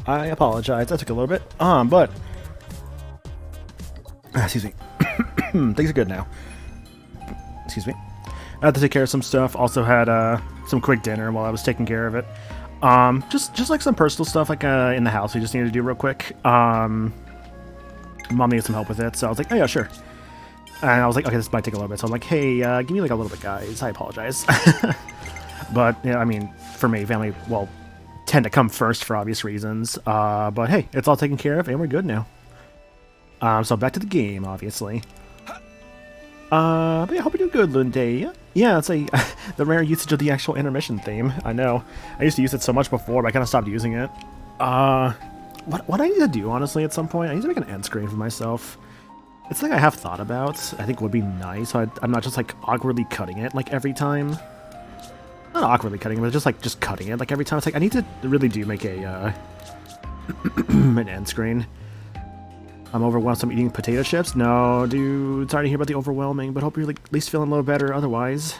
I apologize. That took a little bit. But excuse me. Things are good now. Excuse me. I had to take care of some stuff. Also had some quick dinner while I was taking care of it. Just like some personal stuff, like in the house we just needed to do real quick. Mom needed some help with it, so I was like, oh yeah, sure. And I was like, okay, this might take a little bit. So I'm like, hey, give me like a little bit, guys. I apologize. But yeah, I mean, for me, family, well, tend to come first for obvious reasons. But hey, it's all taken care of, and we're good now. So back to the game, obviously. But yeah, I hope you're doing good, Lunde. Yeah, it's like the rare usage of the actual intermission theme. I know. I used to use it so much before, but I kind of stopped using it. What I need to do, honestly, at some point, I need to make an end screen for myself. It's something I have thought about. I think would be nice. So I'm not just like awkwardly cutting it like every time. Not awkwardly cutting it, but just cutting it like every time. It's like I need to really do make a an end screen. I'm overwhelmed, so I'm eating potato chips. No, dude, sorry to hear about the overwhelming, but hope you're like, at least feeling a little better otherwise.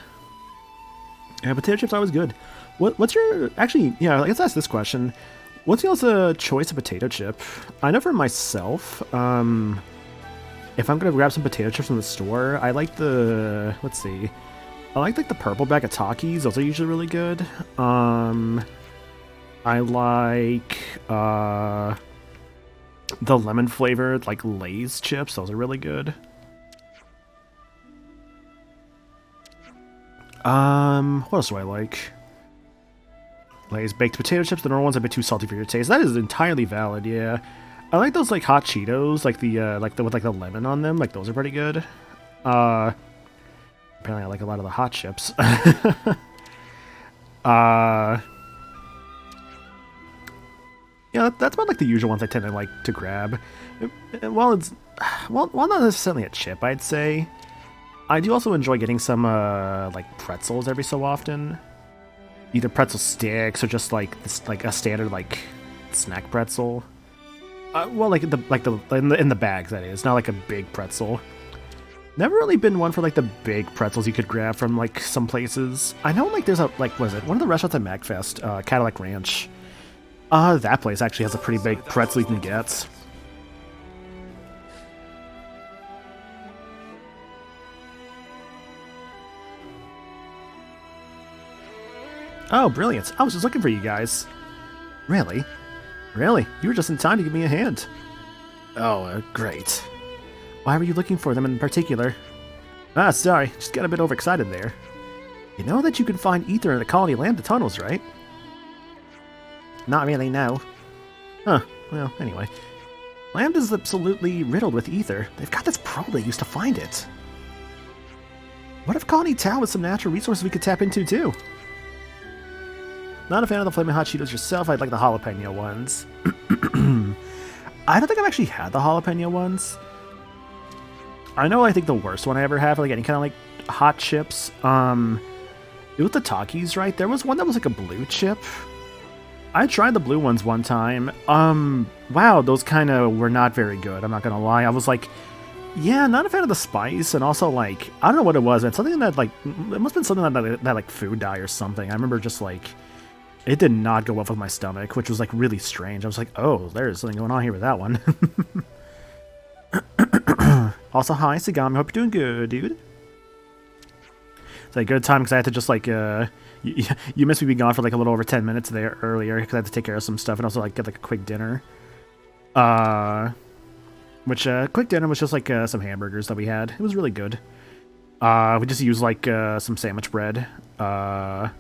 Yeah, potato chips are always good. What's your... Actually, yeah, let's ask this question. What's y'all's choice of potato chip? I know for myself, if I'm gonna grab some potato chips from the store, I like the... Let's see. I like the purple bag of Takis. Those are usually really good. I like... the lemon flavored, like, Lay's chips. Those are really good. What else do I like? Lay's baked potato chips. The normal one's a bit too salty for your taste. That is entirely valid, yeah. I like those, like, hot Cheetos, like the with, like, the lemon on them. Like, those are pretty good. Apparently I like a lot of the hot chips. Yeah, that's about like the usual ones I tend to like to grab. Well, not necessarily a chip, I'd say. I do also enjoy getting some like pretzels every so often, either pretzel sticks or just like a standard like snack pretzel. Well, like in the bags, that is, not like a big pretzel. Never really been one for like the big pretzels you could grab from like some places. I know like there's a like what is it? One of the restaurants at MagFest, Cadillac Ranch. That place actually has a pretty big pretzel you can get. Oh, brilliant. I was just looking for you guys. Really? Really? You were just in time to give me a hand. Oh, great. Why were you looking for them in particular? Ah, sorry. Just got a bit overexcited there. You know that you can find ether in the colony lambda tunnels, right? Not really, no. Huh, well, anyway. Lambda's absolutely riddled with ether. They've got this probe they used to find it. What if Colony Tau has some natural resources we could tap into, too? Not a fan of the Flaming Hot Cheetos yourself, I'd like the jalapeno ones. I don't think I've actually had the jalapeno ones. I know I think the worst one I ever had for like any kind of like hot chips, it was the Takis, right? There was one that was like a blue chip. I tried the blue ones one time. Wow, those kind of were not very good, I'm not gonna lie. I was like, yeah, not a fan of the spice, and also, like, I don't know what it was, but something that, like, it must have been something that like, food dye or something. I remember just, like, it did not go well with my stomach, which was, like, really strange. I was like, oh, there's something going on here with that one. Also, hi, Sagami, hope you're doing good, dude. It's like a good time, because I had to just, like, you missed me being gone for like a little over 10 minutes there earlier because I had to take care of some stuff and also like get like a quick dinner. Quick dinner was just like some hamburgers that we had. It was really good. We just used like some sandwich bread for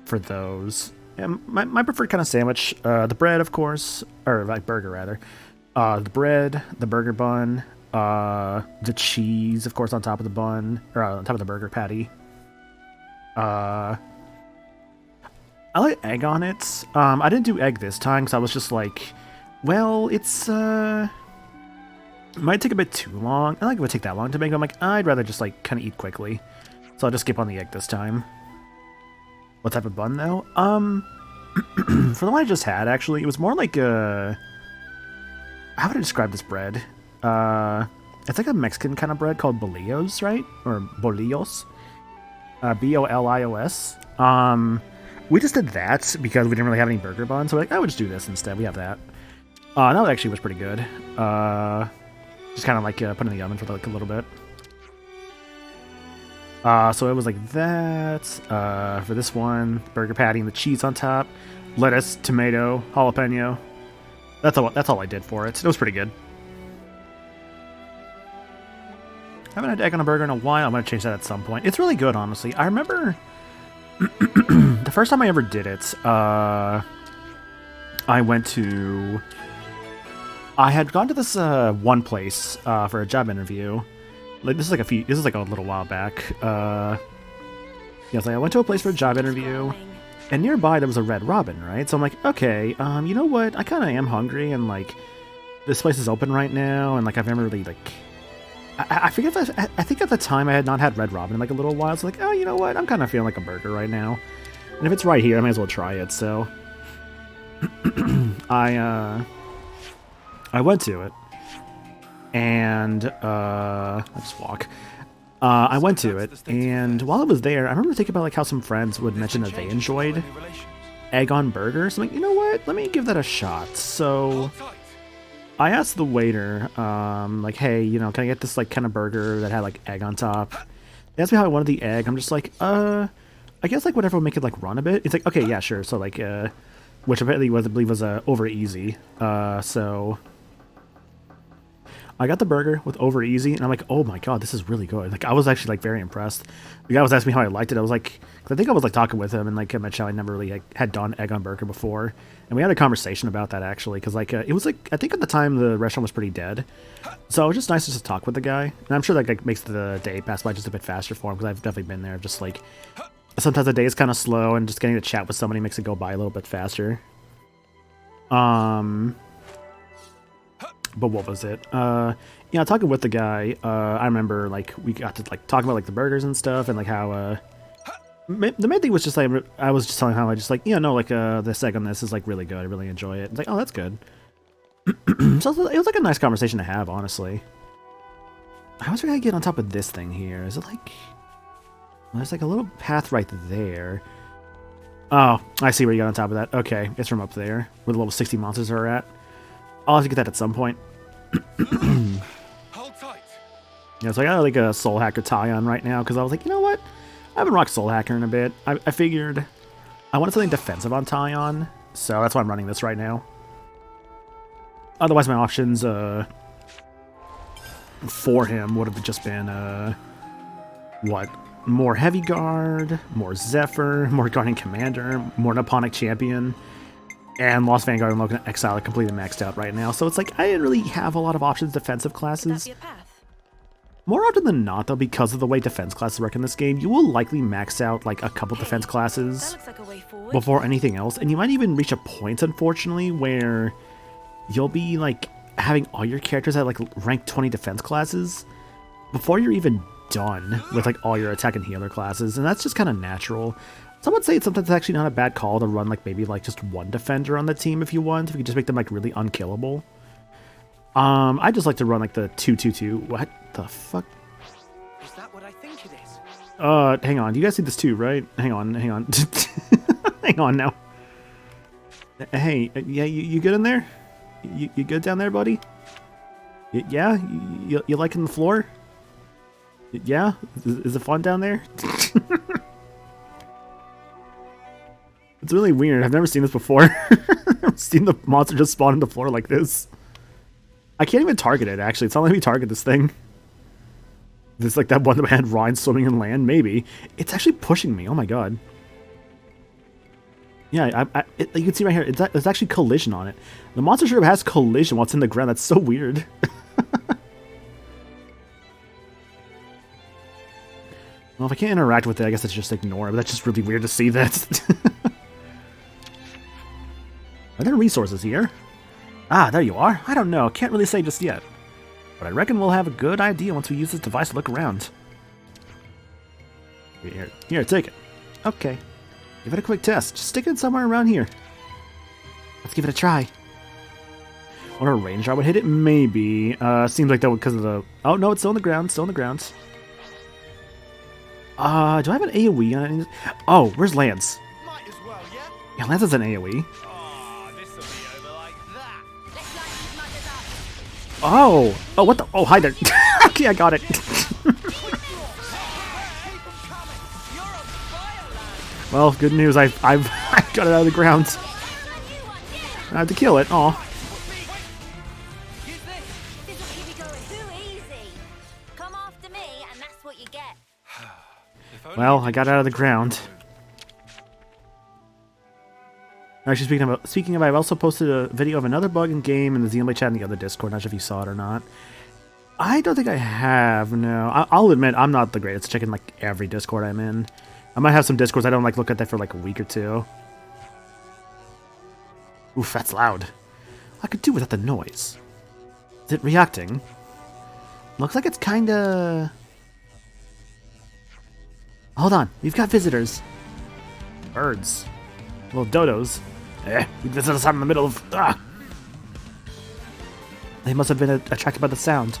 those. And my preferred kind of sandwich, the bread, of course, or like burger rather. The bread, the burger bun, the cheese, of course, on top of the bun or on top of the burger patty. I like egg on it. I didn't do egg this time because I was just like, well, it's, it might take a bit too long. I don't think it would take that long to make, but I'm like, I'd rather just, like, kind of eat quickly. So I'll just skip on the egg this time. What type of bun, though? For the one I just had, actually, it was more like a... How would I describe this bread? It's like a Mexican kind of bread called bolillos, right? Or bolillos. Bolios. We just did that because we didn't really have any burger buns, so we're like, I would just do this instead. We have that. That actually was pretty good. Just kind of like put it in the oven for like a little bit. So it was like that. For this one, burger patty and the cheese on top, lettuce, tomato, jalapeno. That's all I did for it. It was pretty good. Haven't had egg on a burger in a while. I'm gonna change that at some point. It's really good, honestly. I remember the first time I ever did it. I had gone to this one place for a job interview. Like this is like a little while back. Yes, I went to a place for a job interview, and nearby there was a Red Robin, right? So I'm like, okay, you know what? I kind of am hungry, and like this place is open right now, and like I've never really like. I forget that I think at the time I had not had Red Robin in like a little while. So like, oh, you know what? I'm kind of feeling like a burger right now, and if it's right here, I might as well try it. So I went to it, and I just walk. I went to it, and while I was there, I remember thinking about like how some friends would mention that they enjoyed egg on burgers. I'm like, you know what? Let me give that a shot. So I asked the waiter, like, hey, you know, can I get this like kind of burger that had like egg on top? They asked me how I wanted the egg. I'm just like, I guess like whatever would make it like run a bit. It's like, okay, yeah, sure. So like, which apparently I believe was over easy. So I got the burger with over easy, and I'm like, oh my god, this is really good. Like I was actually like very impressed. The guy was asking me how I liked it. I was like, cause I think I was like talking with him, and like I mentioned how I never really like, had done egg on burger before, and we had a conversation about that actually, because like it was like I think at the time the restaurant was pretty dead, so it was just nice just to talk with the guy, and I'm sure that like, makes the day pass by just a bit faster for him because I've definitely been there. Just like sometimes the day is kind of slow, and just getting to chat with somebody makes it go by a little bit faster. But what was it? Yeah, talking with the guy, I remember like we got to like talk about like the burgers and stuff, and like how the main thing was just like I was just telling how I just like, yeah, no, like this egg on this is like really good. I really enjoy it. It's like, oh, that's good. So it was like a nice conversation to have, honestly. How was I gonna get on top of this thing here? Is it like well, there's like a little path right there. Oh, I see where you got on top of that. Okay, it's from up there where the level 60 monsters are at. I'll have to get that at some point. Hold tight. Yeah, so I got like a Soul Hacker tie on right now because I was like, you know what? I haven't rocked Soul Hacker in a bit. I figured I wanted something defensive on tie on, so that's why I'm running this right now. Otherwise, my options for him would have just been what? More Heavy Guard, more Zephyr, more Guardian Commander, more Nipponic Champion, and Lost Vanguard and Logan Exile are completely maxed out right now. So it's like I didn't really have a lot of options defensive classes. More often than not, though, because of the way defense classes work in this game, you will likely max out like a couple defense classes before anything else, and you might even reach a point, unfortunately, where you'll be like having all your characters at like rank 20 defense classes before you're even done with like all your attack and healer classes, and that's just kind of natural. Some would say it's sometimes actually not a bad call to run like maybe like just one defender on the team if you want, if you could just make them like really unkillable. I just like to run like the 2-2-2. What the fuck? Is that what I think it is? Hang on. You guys see this too, right? Hang on. Hang on now. Hey, yeah, you good in there? You good down there, buddy? Yeah? You liking the floor? Yeah? Is it fun down there? It's really weird. I've never seen this before. I've never seen the monster just spawn on the floor like this. I can't even target it, actually. It's not letting me target this thing. This like that one that had Ryan swimming in land? Maybe. It's actually pushing me. Oh my god. Yeah, you can see right here, it's actually collision on it. The monster sure has collision while it's in the ground. That's so weird. Well, if I can't interact with it, I guess it's just ignore it, but that's just really weird to see that. Are there resources here? Ah, there you are. I don't know. Can't really say just yet. But I reckon we'll have a good idea once we use this device to look around. Here, take it. Okay. Give it a quick test. Just stick it somewhere around here. Let's give it a try. Wonder a range I would hit it? Maybe. Seems like that would because of the... Oh, no, it's still on the ground. Still on the ground. Do I have an AoE on it? Oh, where's Lance? Might as well Yeah, Lance is an AoE. Oh, this'll be over like that. Let's light these muggers up. Oh! Oh, what the? Oh, hi there. Okay, I got it. Keep 'em coming. You're on fire, lad. Well, good news. I've I got it out of the ground. Let's light you one, yeah. I had to kill it. Aw. Use this. This will keep you going too easy. Come after me, and that's what you get. If only Well, you I got it out of the ground. Actually, speaking of, I've also posted a video of another bug in game in the Xenoblade chat in the other Discord. Not sure if you saw it or not. I don't think I have. No, I'll admit I'm not the greatest at checking like every Discord I'm in. I might have some Discords I don't like look at that for like a week or two. Oof, that's loud. I could do without the noise. Is it reacting? Looks like it's kinda... Hold on, we've got visitors. Birds. Little dodos. You visit us out in the middle of... Ah! They must have been attracted by the sound.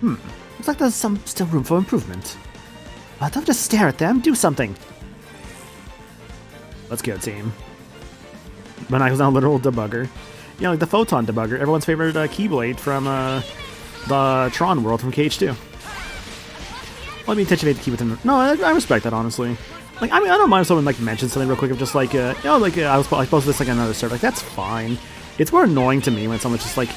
Looks like there's some still room for improvement. Don't just stare at them, do something. Let's go, team. When I was on a literal debugger. Yeah, like the Photon debugger, everyone's favorite Keyblade from the Tron world from KH2. Let me intentionate to keep it in. No, I respect that, honestly. Like, I mean, I don't mind if someone like mentions something real quick of just like, you know, like I posted this like on another server. Like, that's fine. It's more annoying to me when someone's just like,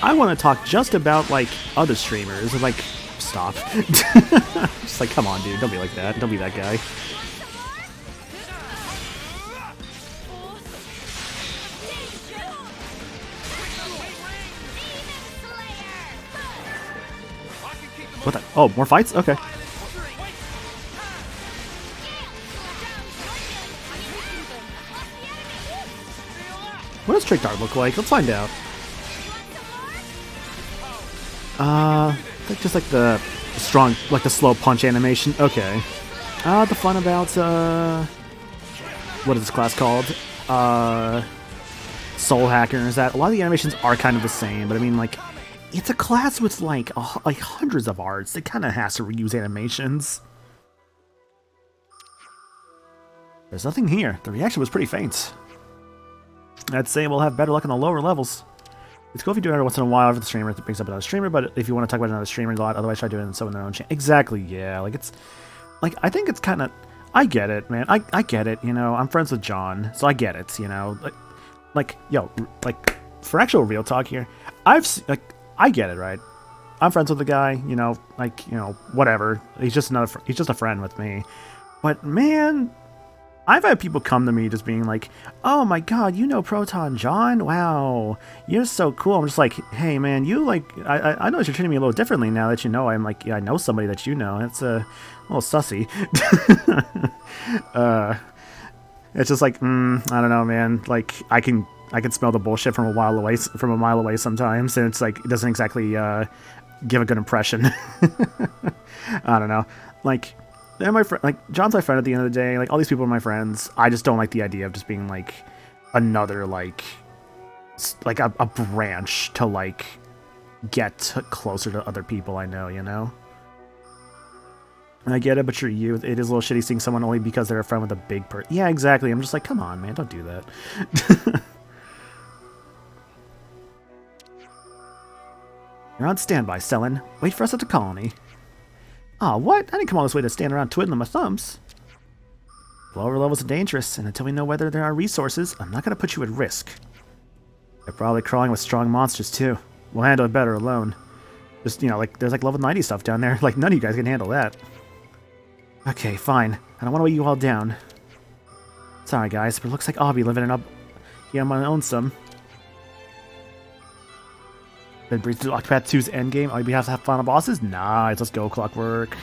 I want to talk just about like other streamers. And, like, stop. Just like, come on, dude, don't be like that. Don't be that guy. What the? Oh, more fights? Okay. What does Trick Dart look like? Let's find out. Like just like the strong, like the slow punch animation. Okay. The fun about what is this class called? Soul Hacker is that a lot of the animations are kind of the same, but I mean like it's a class with like hundreds of arts. It kind of has to reuse animations. There's nothing here. The reaction was pretty faint. I'd say we'll have better luck on the lower levels. It's cool if you do it every once in a while for the streamer, it brings up another streamer, but if you want to talk about another streamer a lot, otherwise try doing it so in their own channel. Exactly, yeah. Like, it's... Like, I think it's kind of... I get it, man. I get it, you know. I'm friends with John, so I get it, you know. Like yo, like, for actual real talk here, I get it, right? I'm friends with the guy, you know, like, you know, whatever. He's just a friend with me. But, man... I've had people come to me just being like, oh my god, you know Proton John? Wow, you're so cool. I'm just like, hey man, you like, I know you're treating me a little differently now that you know I'm like, yeah, I know somebody that you know. It's a little sussy. It's just like, I don't know, man. Like, I can smell the bullshit from a mile away sometimes, and it's like, it doesn't exactly give a good impression. I don't know. Like, they're my friend. Like, John's my friend at the end of the day. Like, all these people are my friends. I just don't like the idea of just being like another like a branch to like get closer to other people I know. You know. I get it, but you're you. It is a little shitty seeing someone only because they're a friend with a big person. Yeah, exactly. I'm just like, come on, man, don't do that. You're on standby, Selen. Wait for us at the colony. Aw, what? I didn't come all this way to stand around twiddling my thumbs. Lower levels are dangerous, and until we know whether there are resources, I'm not going to put you at risk. They're probably crawling with strong monsters, too. We'll handle it better alone. Just, you know, like, there's like level 90 stuff down there. Like, none of you guys can handle that. Okay, fine. I don't want to weigh you all down. Sorry, guys, but it looks like I'll be living it up here on my own some. Then breathe through Octopath 2's endgame. All you have to have final bosses? Nice, let's go, Clockwork.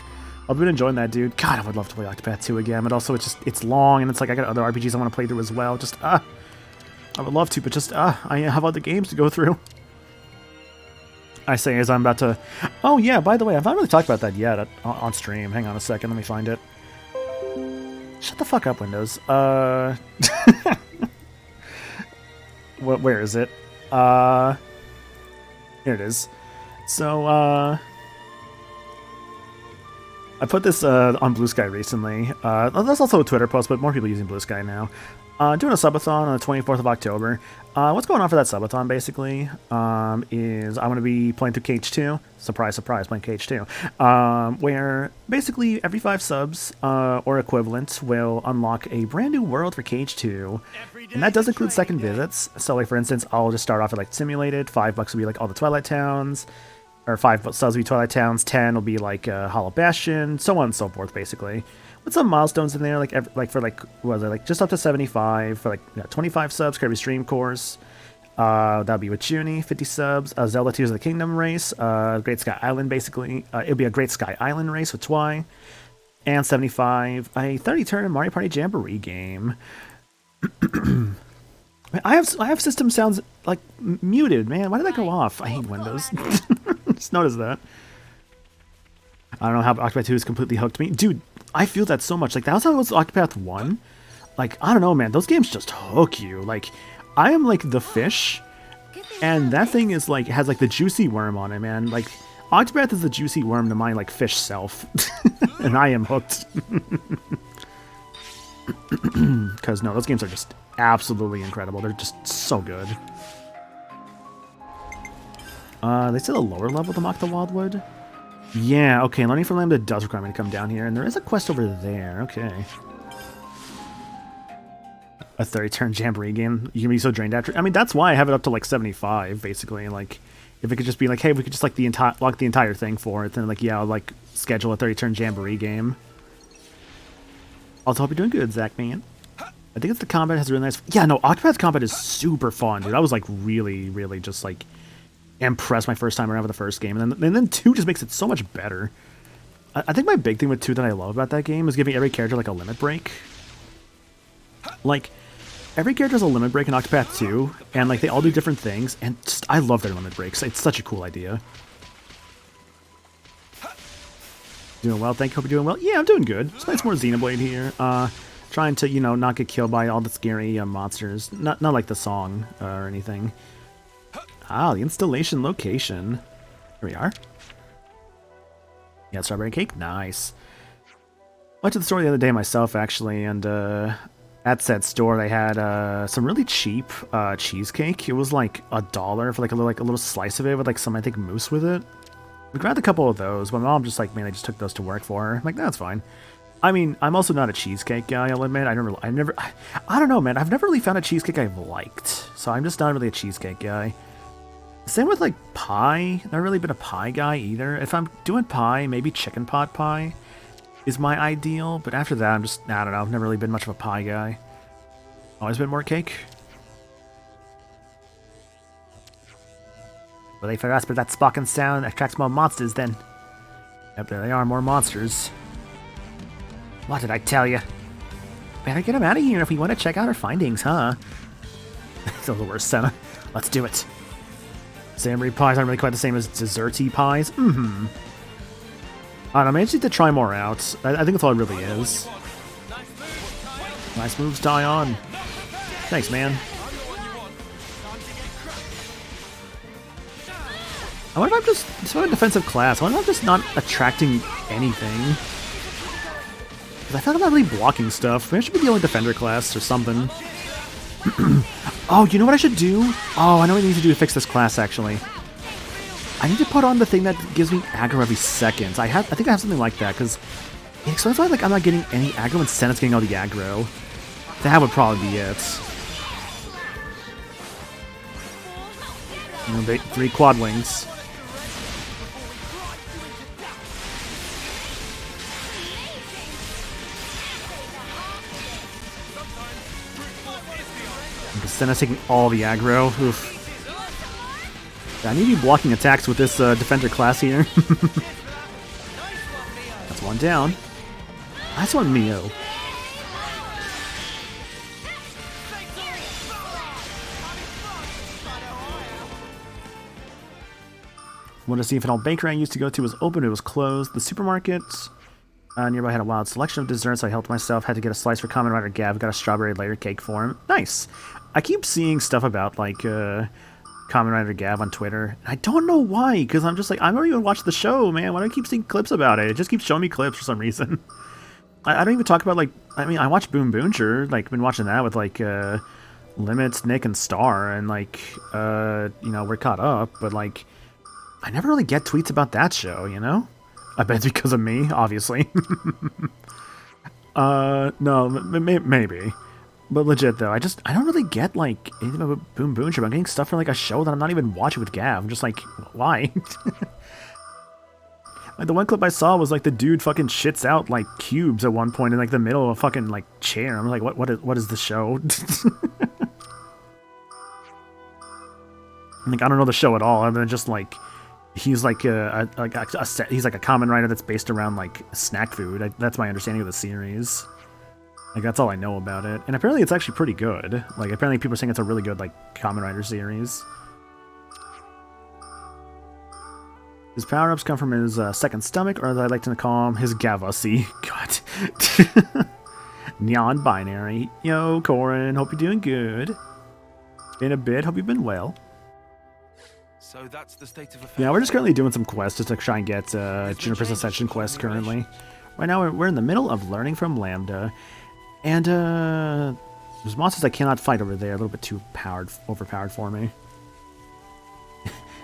I've been enjoying that, dude. God, I would love to play Octopath 2 again, but also it's long, and it's like I got other RPGs I want to play through as well. Just, I would love to, but just, I have other games to go through. I say as I'm about to... Oh, yeah, by the way, I've not really talked about that yet on stream. Hang on a second, let me find it. Shut the fuck up, Windows. Where is it? Here it is. So, I put this on Blue Sky recently. That's also a Twitter post, but more people using Blue Sky now. Doing a subathon on the 24th of October. What's going on for that subathon, basically, is I'm going to be playing through KH2. Surprise, surprise, playing KH2. Where basically every 5 subs, or equivalent, will unlock a brand new world for KH2. And that does include second visits. So, like, for instance, I'll just start off at, like, Simulated. $5 will be, like, all the Twilight Towns. Or 5 subs will be Twilight Towns. 10 will be, like, Hollow Bastion. So on and so forth, basically. With some milestones in there, like what was it, like just up to 75 for like 25 subs, Kirby Stream Course. That'll be with Junie, 50 subs. Zelda Tears of the Kingdom race, Great Sky Island, basically. It'll be a Great Sky Island race with Twy, and 75 a 30-turn Mario Party Jamboree game. I have system sounds like muted, man. Why did that go off? I hate Windows. Just noticed that. I don't know how Octopath 2 has completely hooked me. Dude, I feel that so much. Like, that was how it was Octopath 1. Like, I don't know, man. Those games just hook you. Like, I am, like, the fish, and that thing is, like, has, like, the juicy worm on it, man. Like, Octopath is the juicy worm to my, like, fish self. And I am hooked. Because, no, those games are just absolutely incredible. They're just so good. They said a lower level to mock the Wildwood. Yeah, okay, learning from Lambda does require me to come down here, and there is a quest over there, okay. A 30-turn Jamboree game, you can be so drained after. I mean, that's why I have it up to, like, 75, basically, like, if it could just be like, hey, we could just, like, lock the entire thing for it, then, like, yeah, I'll, like, schedule a 30-turn Jamboree game. Also, hope you're doing good, Zach, man. I think it's the combat has a really nice... Yeah, no, Octopath combat is super fun, dude. I was, like, really, really just, like... impressed my first time around with the first game, and then 2 just makes it so much better. I think my big thing with 2 that I love about that game is giving every character like a limit break. Like, every character has a limit break in Octopath 2, and like they all do different things, and just, I love their limit breaks. It's such a cool idea. Doing well, thank you. Hope you're doing well. Yeah, I'm doing good. Just playing some more Xenoblade here. Trying to, you know, not get killed by all the scary monsters. Not like the song or anything. Ah, the installation location. Here we are. Yeah, strawberry cake. Nice. Went to the store the other day myself, actually, and at said store they had some really cheap cheesecake. It was like $1 for like a little slice of it with like some, I think, mousse with it. We grabbed a couple of those. My mom just like, man, I just took those to work for her. I'm like, that's fine. I mean, I'm also not a cheesecake guy, I'll admit. I don't know, man. I've never really found a cheesecake I've liked. So I'm just not really a cheesecake guy. Same with, like, pie. Never really been a pie guy, either. If I'm doing pie, maybe chicken pot pie is my ideal. But after that, I'm just, I don't know. I've never really been much of a pie guy. Always been more cake. Well, they for us, but that Spocken sound attracts more monsters, then. Yep, there they are, more monsters. What did I tell you? Better get them out of here if we want to check out our findings, huh? Still the worst, Senna. Let's do it. Savory pies aren't really quite the same as desserty pies. I don't know, maybe I just need to try more out. I think that's all it really is. Nice moves, die on. Thanks, man. I wonder if I'm just a defensive class. I wonder if I'm just not attracting anything. Because I feel like I'm not really blocking stuff. Maybe I should be the only defender class or something. Oh, you know what I should do? Oh, I know what I need to do to fix this class, actually. I need to put on the thing that gives me aggro every second. I think I have something like that, because it explains why like, I'm not getting any aggro and Senna's getting all the aggro. That would probably be it. You know, 3 quad wings. Senna's taking all the aggro. Oof. Yeah, I need to be blocking attacks with this defender class here. That's one down. Nice one, Mio. Wanted to see if an old bakery I used to go to was open. It was closed. The supermarket nearby had a wild selection of desserts. I helped myself. Had to get a slice for Kamen Rider Gav. Got a strawberry layer cake for him. Nice. I keep seeing stuff about, like, Kamen Rider Gav on Twitter. I don't know why, because I'm just like, I don't even watch the show, man. Why do I keep seeing clips about it? It just keeps showing me clips for some reason. I don't even talk about, like, I mean, I watched Boom Booncher, like, been watching that with, like, Limits, Nick, and Star, and, like, you know, we're caught up, but, like, I never really get tweets about that show, you know? I bet it's because of me, obviously. No, maybe. But legit, though, I don't really get, like, anything about Boom Booncher, but I'm getting stuff from, like, a show that I'm not even watching with Gav. I'm just like, why? Like, the one clip I saw was, like, the dude fucking shits out, like, cubes at one point in, like, the middle of a fucking, like, chair. I'm like, what is the show? Like, I don't know the show at all, and then just, like, he's, like, he's, like, a common writer that's based around, like, snack food. That's my understanding of the series. Like, that's all I know about it. And apparently it's actually pretty good. Like, apparently people are saying it's a really good, like, Kamen Rider series. His power-ups come from his second stomach, or as I like to call him, his Gavassi. God. Neon Binary. Yo, Corin, hope you're doing good. It's been a bit, hope you've been well. So that's the state of affairs. Yeah, we're just currently doing some quests just to try and get Juniper's Ascension quest currently. Right now, we're in the middle of learning from Lambda. And, there's monsters I cannot fight over there. A little bit too overpowered for me.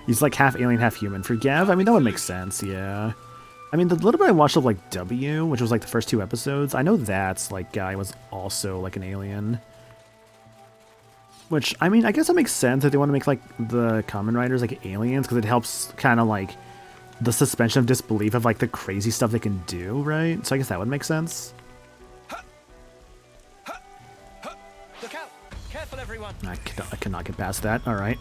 He's like half alien, half human. For Gav, I mean, that would make sense, yeah. I mean, the little bit I watched of, like, W, which was, like, the first 2 episodes, I know that's, like, guy was also, like, an alien. Which, I mean, I guess that makes sense if they want to make, like, the Kamen Riders, like, aliens, because it helps kind of, like, the suspension of disbelief of, like, the crazy stuff they can do, right? So I guess that would make sense. Look out! Careful, everyone! I cannot get past that. All right.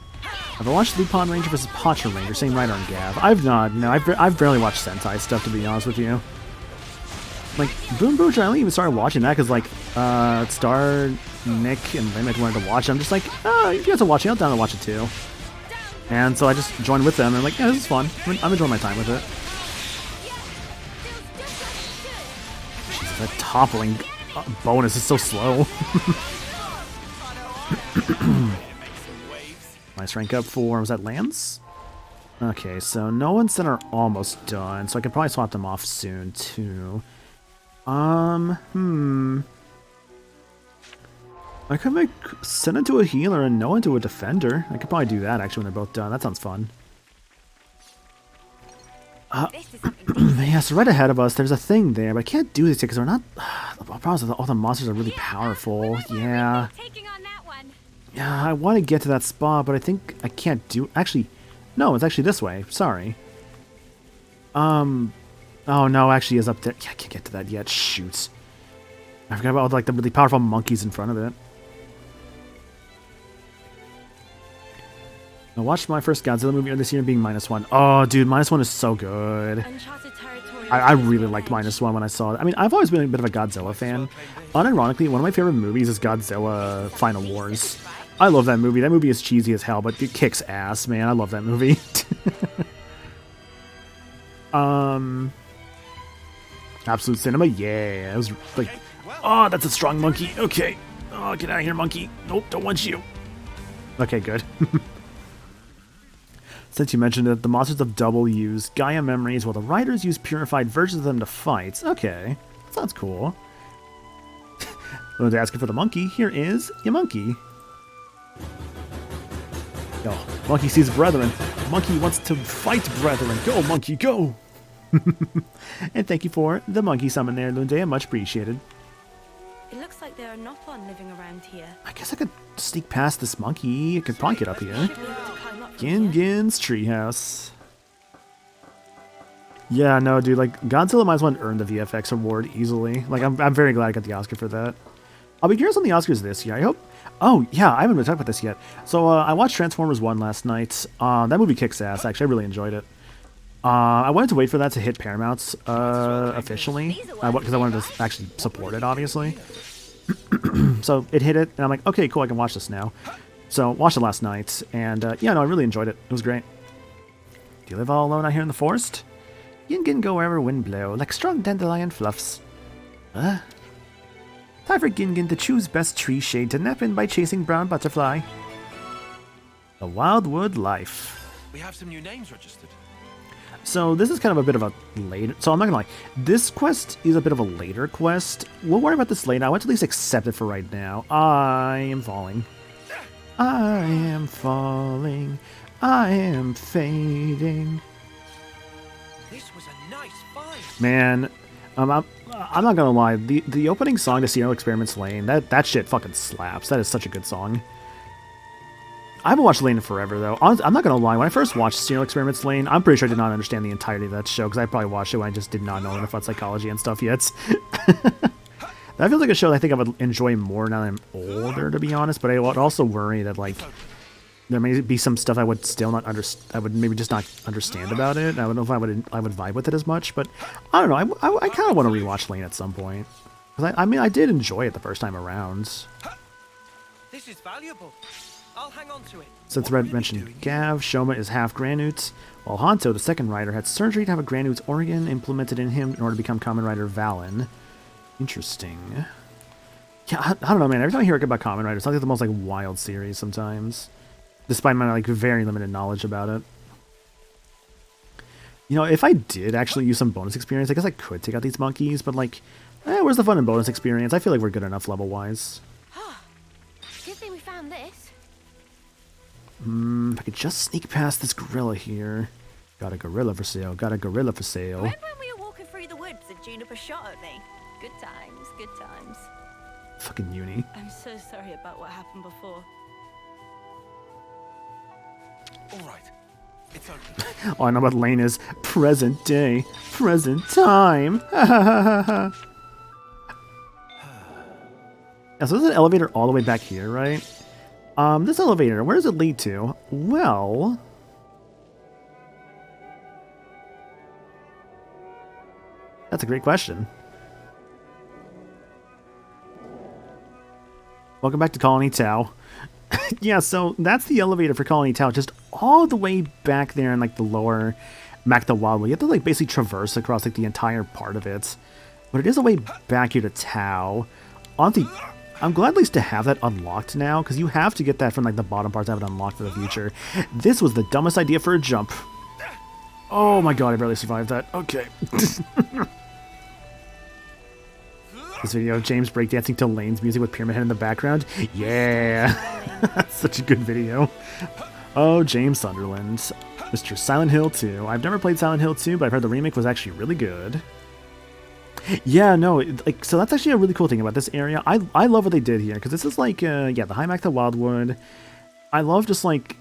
Have I watched Lupin Ranger vs. Pacha Ranger? Same writer on Gav. I've not. No, I've barely watched Sentai stuff, to be honest with you. Like, Boom Boocher, I only even started watching that because, like, Star, Nick, and Limit wanted to watch it. I'm just like, oh, if you guys are watching, I'll down and watch it too. And so I just joined with them, and I'm like, yeah, this is fun. I'm enjoying my time with it. Jesus, that toppling bonus is so slow. Nice rank up for, was that Lance? Okay, so no and Sen are almost done, so I can probably swap them off soon, too. I could make Sen into a healer and Noah into a defender. I could probably do that, actually, when they're both done. That sounds fun. Yeah, so right ahead of us, there's a thing there, but I can't do this yet because we're not... The problem is that all the monsters are really powerful. Yeah. Yeah, I want to get to that spot, but I think I can't do... Actually, no, it's actually this way. Sorry. Oh, no, actually is up there. Yeah, I can't get to that yet. Shoot. I forgot about, like, the really powerful monkeys in front of it. I watched my first Godzilla movie this year being -1. Oh, dude, -1 is so good. I really liked -1 when I saw it. I mean, I've always been a bit of a Godzilla fan. Unironically, one of my favorite movies is Godzilla Final Wars. I love that movie. That movie is cheesy as hell, but it kicks ass, man. I love that movie. Absolute Cinema, yeah. It was like, oh, that's a strong monkey. Okay. Oh, get out of here, monkey. Nope, don't want you. Okay, good. Since you mentioned it, the monsters of Double use Gaia memories, while the riders use purified versions of them to fight. Okay, sounds cool. Wanted to ask you for the monkey. Here is your monkey. Yo, monkey sees brethren. Monkey wants to fight brethren. Go, monkey, go! And thank you for the monkey summon there, Lundea. Much appreciated. It looks like there are Nopon living around here. I guess I could sneak past this monkey. I could probably get up here. Should be able to climb up from here. Gingin's treehouse. Yeah, no, dude, like, Godzilla might as well earn the VFX award easily. Like, I'm very glad I got the Oscar for that. I'll be curious on the Oscars this year. I hope... Oh, yeah, I haven't really talked about this yet. So, I watched Transformers 1 last night. That movie kicks ass, actually. I really enjoyed it. I wanted to wait for that to hit Paramount's officially, because I wanted to actually support it, obviously. So it hit it, and I'm like, okay, cool, I can watch this now. So watched it last night, and yeah, no, I really enjoyed it. It was great. Do you live all alone out here in the forest? You can go wherever wind blow, like strong dandelion fluffs. Huh? Time for Gingin to choose best tree shade to nap in by chasing brown butterfly. The Wildwood Life. We have some new names registered. So this is kind of a bit of a later... So I'm not gonna lie. This quest is a bit of a later quest. We'll worry about this later. I want to at least accept it for right now. I am falling. I am falling. I am fading. This was a nice fight. Man, I'm not gonna lie. The opening song to Serial Experiments Lane, that shit fucking slaps. That is such a good song. I haven't watched Lane in forever, though. I'm not going to lie. When I first watched Serial Experiments Lane, I'm pretty sure I did not understand the entirety of that show, because I probably watched it when I just did not know enough about psychology and stuff yet. That feels like a show that I think I would enjoy more now that I'm older, to be honest, but I would also worry that, like, there may be some stuff I would still not understand. I would maybe just not understand about it. I don't know if I would vibe with it as much, but I don't know. I kind of want to rewatch Lane at some point. Because I mean, I did enjoy it the first time around. This is valuable. I'll hang on to it. Since Red mentioned Gav, Shoma is half Granute, while Hanto, the second rider, had surgery to have a Granute's organ implemented in him in order to become Kamen Rider Valen. Interesting. Yeah, I don't know, man. Every time I hear about Kamen Rider, it's like the most like wild series sometimes, despite my like very limited knowledge about it. You know, if I did actually use some bonus experience, I guess I could take out these monkeys, but like, where's the fun in bonus experience? I feel like we're good enough level-wise. Good thing we found this. If I could just sneak past this gorilla here. Got a gorilla for sale. Got a gorilla for sale. Remember when we were walking through the woods and Juniper shot at me? Good times, good times. Fucking uni. I'm so sorry about what happened before. All right. It's okay. All I know about Lane is present day, present time. Yeah, so there's an elevator all the way back here, right? This elevator, where does it lead to? Well... That's a great question. Welcome back to Colony Tau. Yeah, so that's the elevator for Colony Tau, just all the way back there in like the lower Mac the Wildwood. You have to like basically traverse across like the entire part of it. But it is a way back here to Tau. Honestly, I'm glad at least to have that unlocked now, because you have to get that from like the bottom part to have it unlocked for the future. This was the dumbest idea for a jump. Oh my god, I barely survived that. Okay. This video of James breakdancing to Lane's music with Pyramid Head in the background. Yeah. That's such a good video. Oh, James Sunderland. Mr. Silent Hill 2. I've never played Silent Hill 2, but I've heard the remake was actually really good. Yeah, no, like, so that's actually a really cool thing about this area. I love what they did here, because this is like, yeah, the High Mac to Wildwood. I love just, like,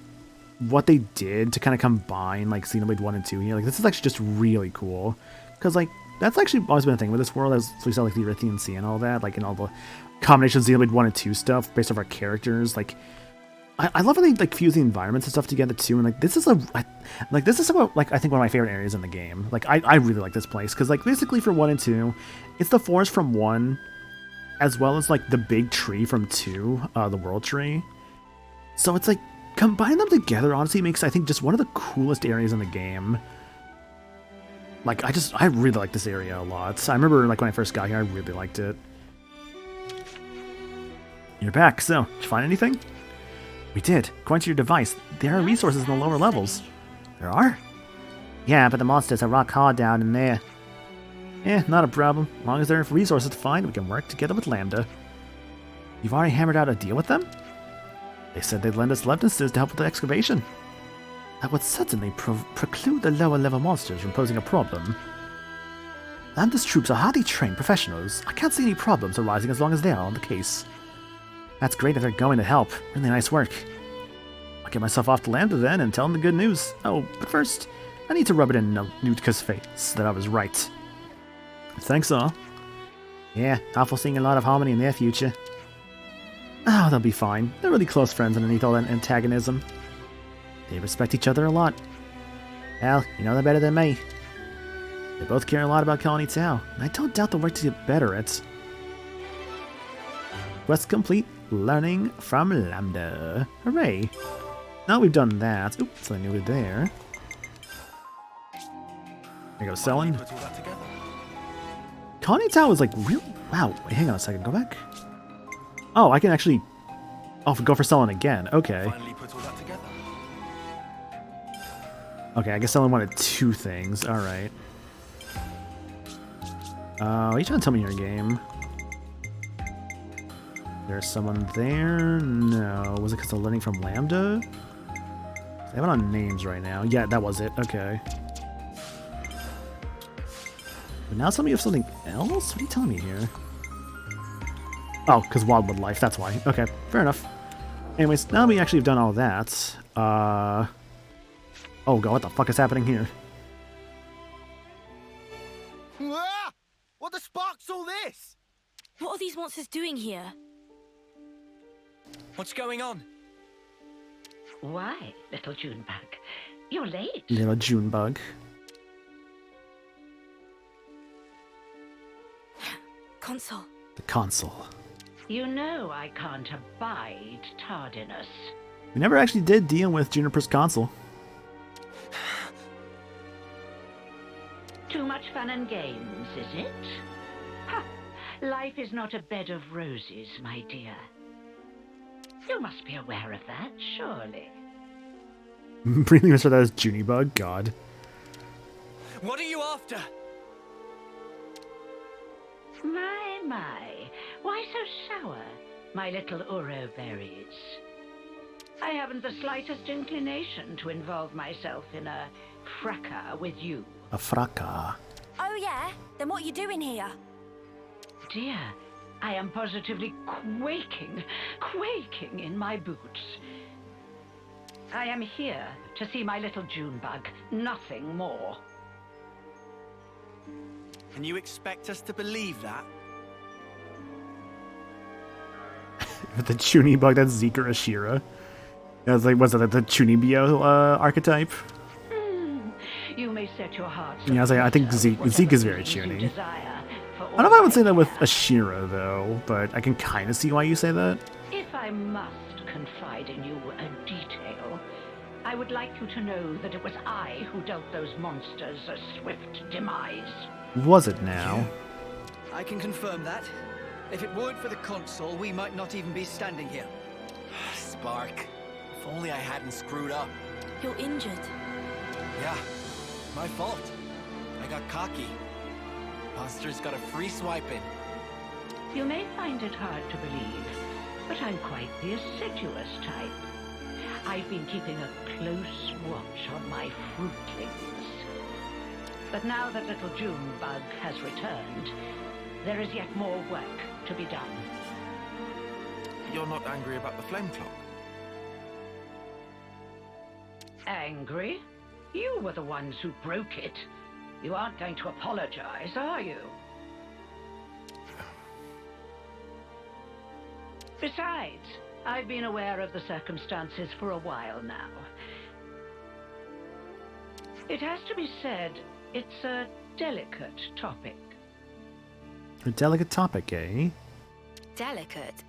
what they did to kind of combine, like, Xenoblade 1 and 2 here. Like, this is actually just really cool, because, like, that's actually always been a thing with this world, as we saw, like, the Erythian Sea and all that, like, and all the combination of Xenoblade 1 and 2 stuff based off our characters. Like, I love how they, like, fuse the environments and stuff together, too, and, like, this is about, like, I think one of my favorite areas in the game. Like, I really like this place, because, like, basically for 1 and 2, it's the forest from 1, as well as, like, the big tree from 2, the World Tree. So it's, like, combine them together, honestly, makes, I think, just one of the coolest areas in the game. Like, I really like this area a lot. I remember, like, when I first got here, I really liked it. You're back, so, did you find anything? We did. According to your device, there are resources in the lower levels. There are? Yeah, but the monsters are rock hard down in there. Eh, not a problem. As long as there are resources to find, we can work together with Lambda. You've already hammered out a deal with them? They said they'd lend us leftises to help with the excavation. That would certainly preclude the lower-level monsters from posing a problem. Lambda's troops are highly trained professionals. I can't see any problems arising as long as they are on the case. That's great if they're going to help. Really nice work. I'll get myself off to Lambda then and tell them the good news. Oh, but first, I need to rub it in Nutka's face that I was right. Thanks all. Yeah, awful seeing a lot of harmony in their future. Oh, they'll be fine. They're really close friends underneath all that antagonism. They respect each other a lot. Well, you know they're better than me. They both care a lot about Colony Tau, and I don't doubt they'll work to get better at. Quest complete. Learning from Lambda. Hooray. Now we've done that. Oops, something new there. There you go, selling. Colony Tau is like real. Wow, wait, hang on a second. Go back. Oh, I can actually. Oh, go for selling again. Okay. Okay, I guess I only wanted 2 things. Alright. What are you trying to tell me in your game? There's someone there? No. Was it because of learning from Lambda? I have it on names right now. Yeah, that was it. Okay. But now tell me of something else? What are you telling me here? Oh, because Wildwood Life. That's why. Okay, fair enough. Anyways, now we actually have done all that. Oh god, what the fuck is happening here? Ah! What the spark's all this? What are these monsters doing here? What's going on? Why, little Junebug? You're late. Little Junebug. Console. The console. You know I can't abide tardiness. We never actually did deal with Juniper's console. Too much fun and games, is it? Ha! Life is not a bed of roses, my dear. You must be aware of that, surely. Really misread that as Junibug? God. What are you after? My. Why so sour, my little Uro berries? I haven't the slightest inclination to involve myself in a fracas with you. A fracas. Oh yeah? Then what are you doing here? Dear, I am positively quaking in my boots. I am here to see my little Junebug, nothing more. And you expect us to believe that? The Chunibug, that's Zeke or Ashira. That was like, was it the Chunibyo archetype? You may set your heart. Yeah, I think Zeke is very Chuny. I don't know if I would say that with Ashira, though, but I can kind of see why you say that. If I must confide in you a detail, I would like you to know that it was I who dealt those monsters a swift demise. Was it now? I can confirm that. If it weren't for the console, we might not even be standing here. Spark. If only I hadn't screwed up. You're injured. Yeah, my fault. I got cocky. Monsters got a free swipe in. You may find it hard to believe, but I'm quite the assiduous type. I've been keeping a close watch on my fruitlings. But now that little Junebug has returned, there is yet more work to be done. You're not angry about the flame clock? Angry? You were the ones who broke it. You aren't going to apologize, are you? Besides, I've been aware of the circumstances for a while now. It has to be said, it's a delicate topic. A delicate topic, eh? Delicate.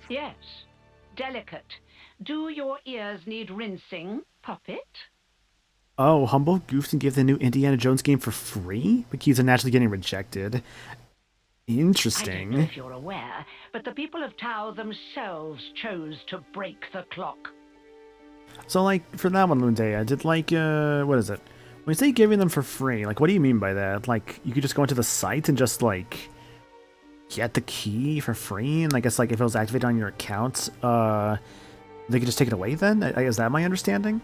Yes, delicate. Do your ears need rinsing, Poppet? Oh, Humble goofed and gave the new Indiana Jones game for free? But keys are naturally getting rejected. I don't know Interesting. if you're aware, but the people of Tau themselves chose to break the clock. So, like, for that one, Lundea, did, like, what is it? When you say giving them for free, like, what do you mean by that? Like, you could just go into the site and just, like, get the key for free? And I guess, like, if it was activated on your account, they could just take it away then? Is that my understanding?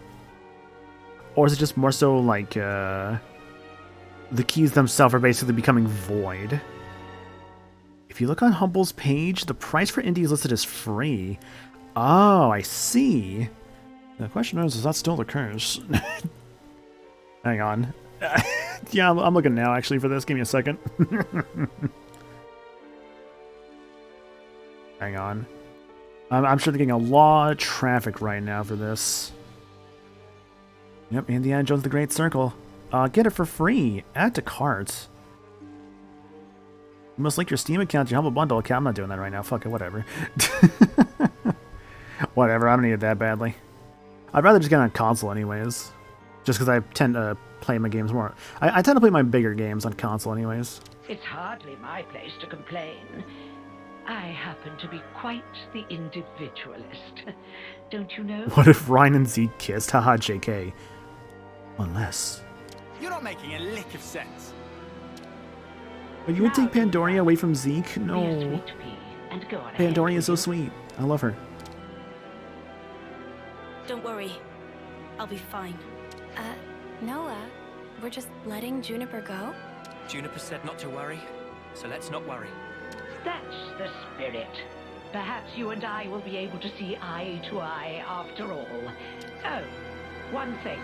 Or is it just more so, like, the keys themselves are basically becoming void? If you look on Humble's page, the price for indie is listed as free. Oh, I see. The question is that still the curse? Hang on. Yeah, I'm looking now, actually, for this. Give me a second. Hang on. I'm sure they're getting a lot of traffic right now for this. Yep, Indiana Jones The Great Circle. Get it for free. Add to cart. You must link your Steam account to your Humble Bundle account. I'm not doing that right now. Fuck it, whatever. Whatever, I don't need it that badly. I'd rather just get on console anyways. Just because I tend to play my games more. I tend to play my bigger games on console anyways. It's hardly my place to complain. I happen to be quite the individualist. Don't you know? What if Ryan and Zeke kissed? Haha, JK. Unless. You're not making a lick of sense. But you would take Pandoria away from Zeke? Be a No. sweet pea and go on ahead, Pandoria is so will you? sweet. I love her. Don't worry. I'll be fine. Noah, we're just letting Juniper go? Juniper said not to worry, so let's not worry. That's the spirit. Perhaps you and I will be able to see eye to eye after all. Oh, one thing.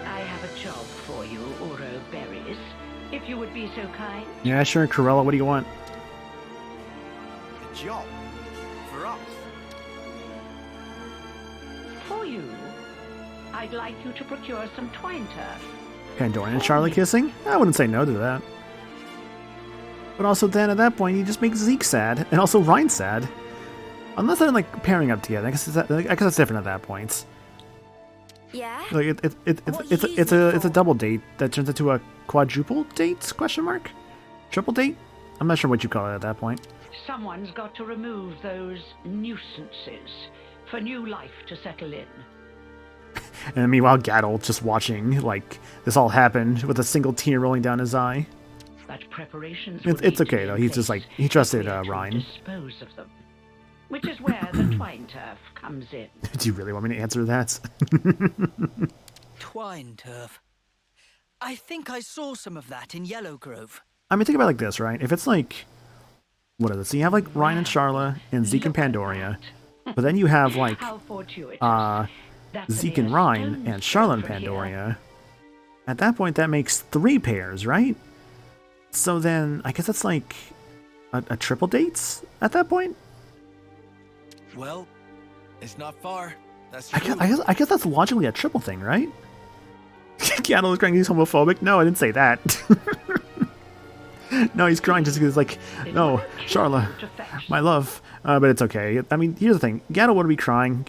I have a job for you, Uro Berries. If you would be so kind. Yeah, sure, Corella, what do you want? A job? For us? For you, I'd like you to procure some twine turf. Pandora and Charlotte kissing? I wouldn't say no to that. But also then, at that point, you just make Zeke sad, and also Ryan sad. Unless they're, like, pairing up together. I guess that's different at that point. Yeah? Like, What it's you a using for? double date that turns into a quadruple date? Question mark? Triple date? I'm not sure what you call it at that point. Someone's got to remove those nuisances for new life to settle in. And meanwhile, Gaddle just watching, like, this all happen with a single tear rolling down his eye. But preparations It's will need okay, to be though. in He's just place like, he trusted, if we are to Ryan. dispose of them. Which is where the twine turf comes in. Do you really want me to answer that? Twine turf. I think I saw some of that in Yellow Grove. I mean, think about it like this, right? If it's like, what is it? So you have like Ryan and Charla and Zeke and Look at Pandoria, but then you have like How fortuitous. That's a Zeke and mere Ryan stone's and throw Charla and from here. Pandoria. At that point, that makes 3 pairs, right? So then, I guess that's like a triple dates at that point. Well, it's not far. That's I true. guess that's logically a triple thing, right? Gaddle is crying he's homophobic. No, I didn't say that. No, he's crying just because, like, no, Charla, my love. But it's okay. I mean, here's the thing. Gaddle would be crying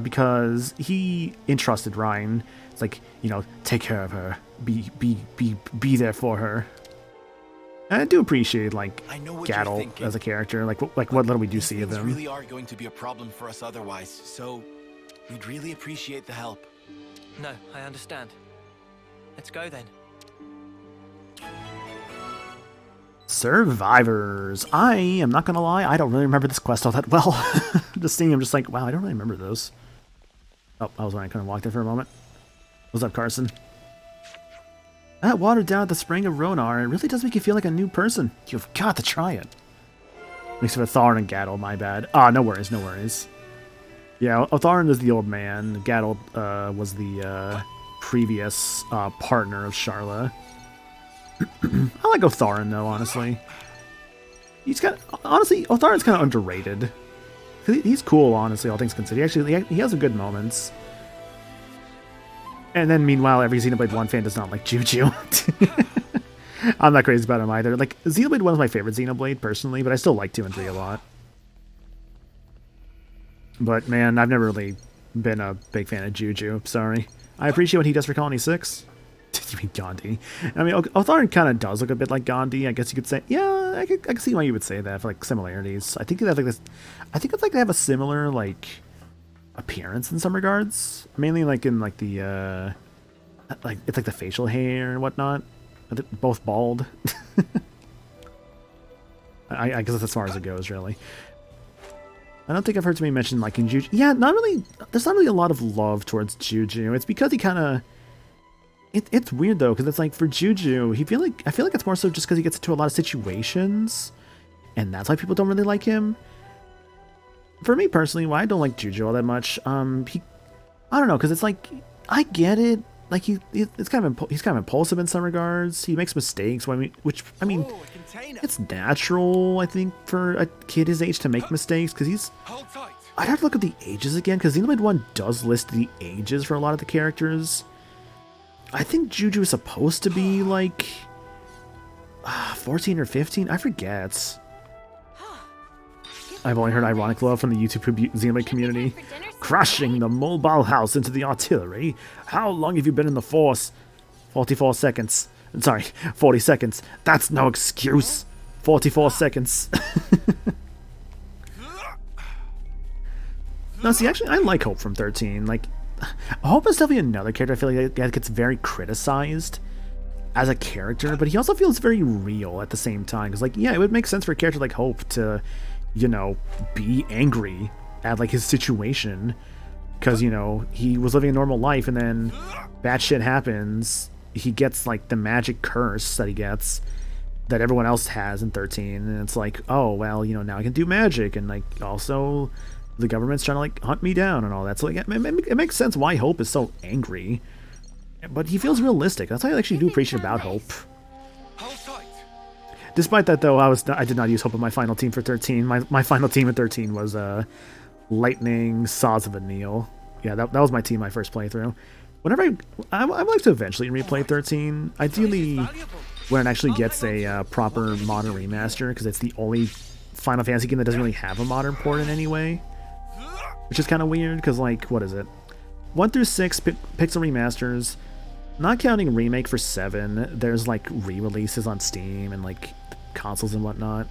because he entrusted Ryan. It's like, you know, take care of her. Be there for her. And I do appreciate, like, I know what you're Gaddle thinking. as a character. Like what little we do These see of things him. really are going to be a problem for us otherwise, so we'd really appreciate the help. No, I understand. Let's go then. Survivors. I am not gonna lie, I don't really remember this quest all that well. Just seeing him, just like, wow, I don't really remember those. Oh, I was when I kind of walked in for a moment. What's up, Carson? That water down at the spring of Ronar, it really does make you feel like a new person. You've got to try it. Mixed with Otharin and Gaddle, my bad. No worries, no worries. Yeah, Otharin is the old man. Gaddle was the previous partner of Charla. I like Otharin though, honestly. Otharin's kind of underrated. He's cool, honestly, all things considered. He has some good moments. And then, meanwhile, every Xenoblade 1 fan does not like Juju. I'm not crazy about him either. Like, Xenoblade 1 is my favorite Xenoblade, personally, but I still like 2 and 3 a lot. But, man, I've never really been a big fan of Juju. Sorry. I appreciate what he does for Colony 6. You mean Gandhi? I mean, Otharin kind of does look a bit like Gandhi, I guess you could say. Yeah, I can see why you would say that, for, like, similarities. I think they have, like, this... I think it's like they have a similar, like... appearance in some regards, mainly like in like the like it's like the facial hair and whatnot. They're both bald. I guess that's as far as it goes, really. I don't think I've heard too many mention liking Juju. Yeah, not really. There's not really a lot of love towards Juju. It's because he kind of. It's weird though, because it's like for Juju, I feel like it's more so just because he gets into a lot of situations, and that's why people don't really like him. For me personally, why I don't like Juju all that much, I don't know, because it's like, I get it, like, he's kind of impulsive in some regards, he makes mistakes, which, I mean, Oh, a container. it's natural, I think, for a kid his age to make mistakes, because Hold tight. I'd have to look at the ages again, because Xenoblade 1 does list the ages for a lot of the characters. I think Juju is supposed to be, like, 14 or 15, I forget. I've only heard ironic love from the YouTube Xenoblade community. Crushing the mobile house into the artillery. How long have you been in the force? 44 seconds. Sorry, 40 seconds. That's no excuse. 44 seconds. No, see, actually, I like Hope from 13. Like, Hope is definitely another character I feel like that gets very criticized as a character, but he also feels very real at the same time. Because, like, yeah, it would make sense for a character like Hope to, you know, be angry at, like, his situation. Because, you know, he was living a normal life, and then bad shit happens. He gets, like, the magic curse that he gets that everyone else has in 13. And it's like, oh, well, you know, now I can do magic. And, like, also the government's trying to, like, hunt me down and all that. So, like, it makes sense why Hope is so angry. But he feels realistic. That's what I actually do appreciate about Hope. Despite that, though, I did not use Hope in my final team for 13. My final team in 13 was Lightning, Saws of Anil. Yeah, that was my team my first playthrough. Whenever I'd like to eventually replay 13, ideally when it actually gets a proper modern remaster, because it's the only Final Fantasy game that doesn't really have a modern port in any way. Which is kind of weird, because, like, what is it? 1 through 6 pixel remasters. Not counting Remake for 7, there's, like, re-releases on Steam and, like, consoles and whatnot.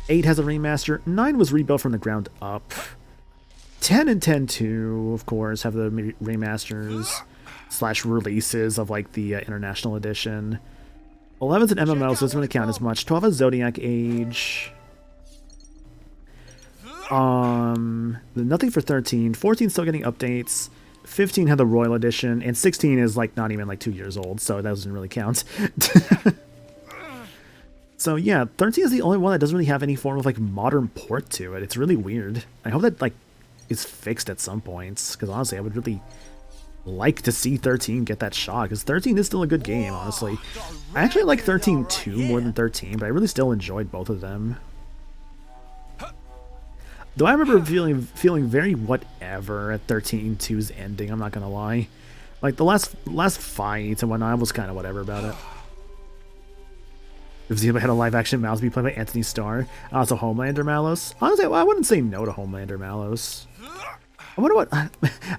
8 has a remaster. 9 was rebuilt from the ground up. 10 and 10-2, of course, have the remasters / releases of, like, the International Edition. 11's an MMO, so it doesn't really count as much. 12 has Zodiac Age. Nothing for 13. 14 still getting updates. 15 had the Royal Edition, and 16 is, like, not even, like, 2 years old, so that doesn't really count. So, yeah, 13 is the only one that doesn't really have any form of, like, modern port to it. It's really weird. I hope that, like, is fixed at some points, because honestly, I would really like to see 13 get that shot, because 13 is still a good game, honestly. I actually like 13-2 more than 13, but I really still enjoyed both of them. Though I remember feeling very whatever at 13-2's ending, I'm not gonna lie. Like, the last fight and whatnot, I was kind of whatever about it. If Xenoblade had a live-action Malus be played by Anthony Starr, also Homelander Malus. Honestly, I wouldn't say no to Homelander Malus. I wonder what... I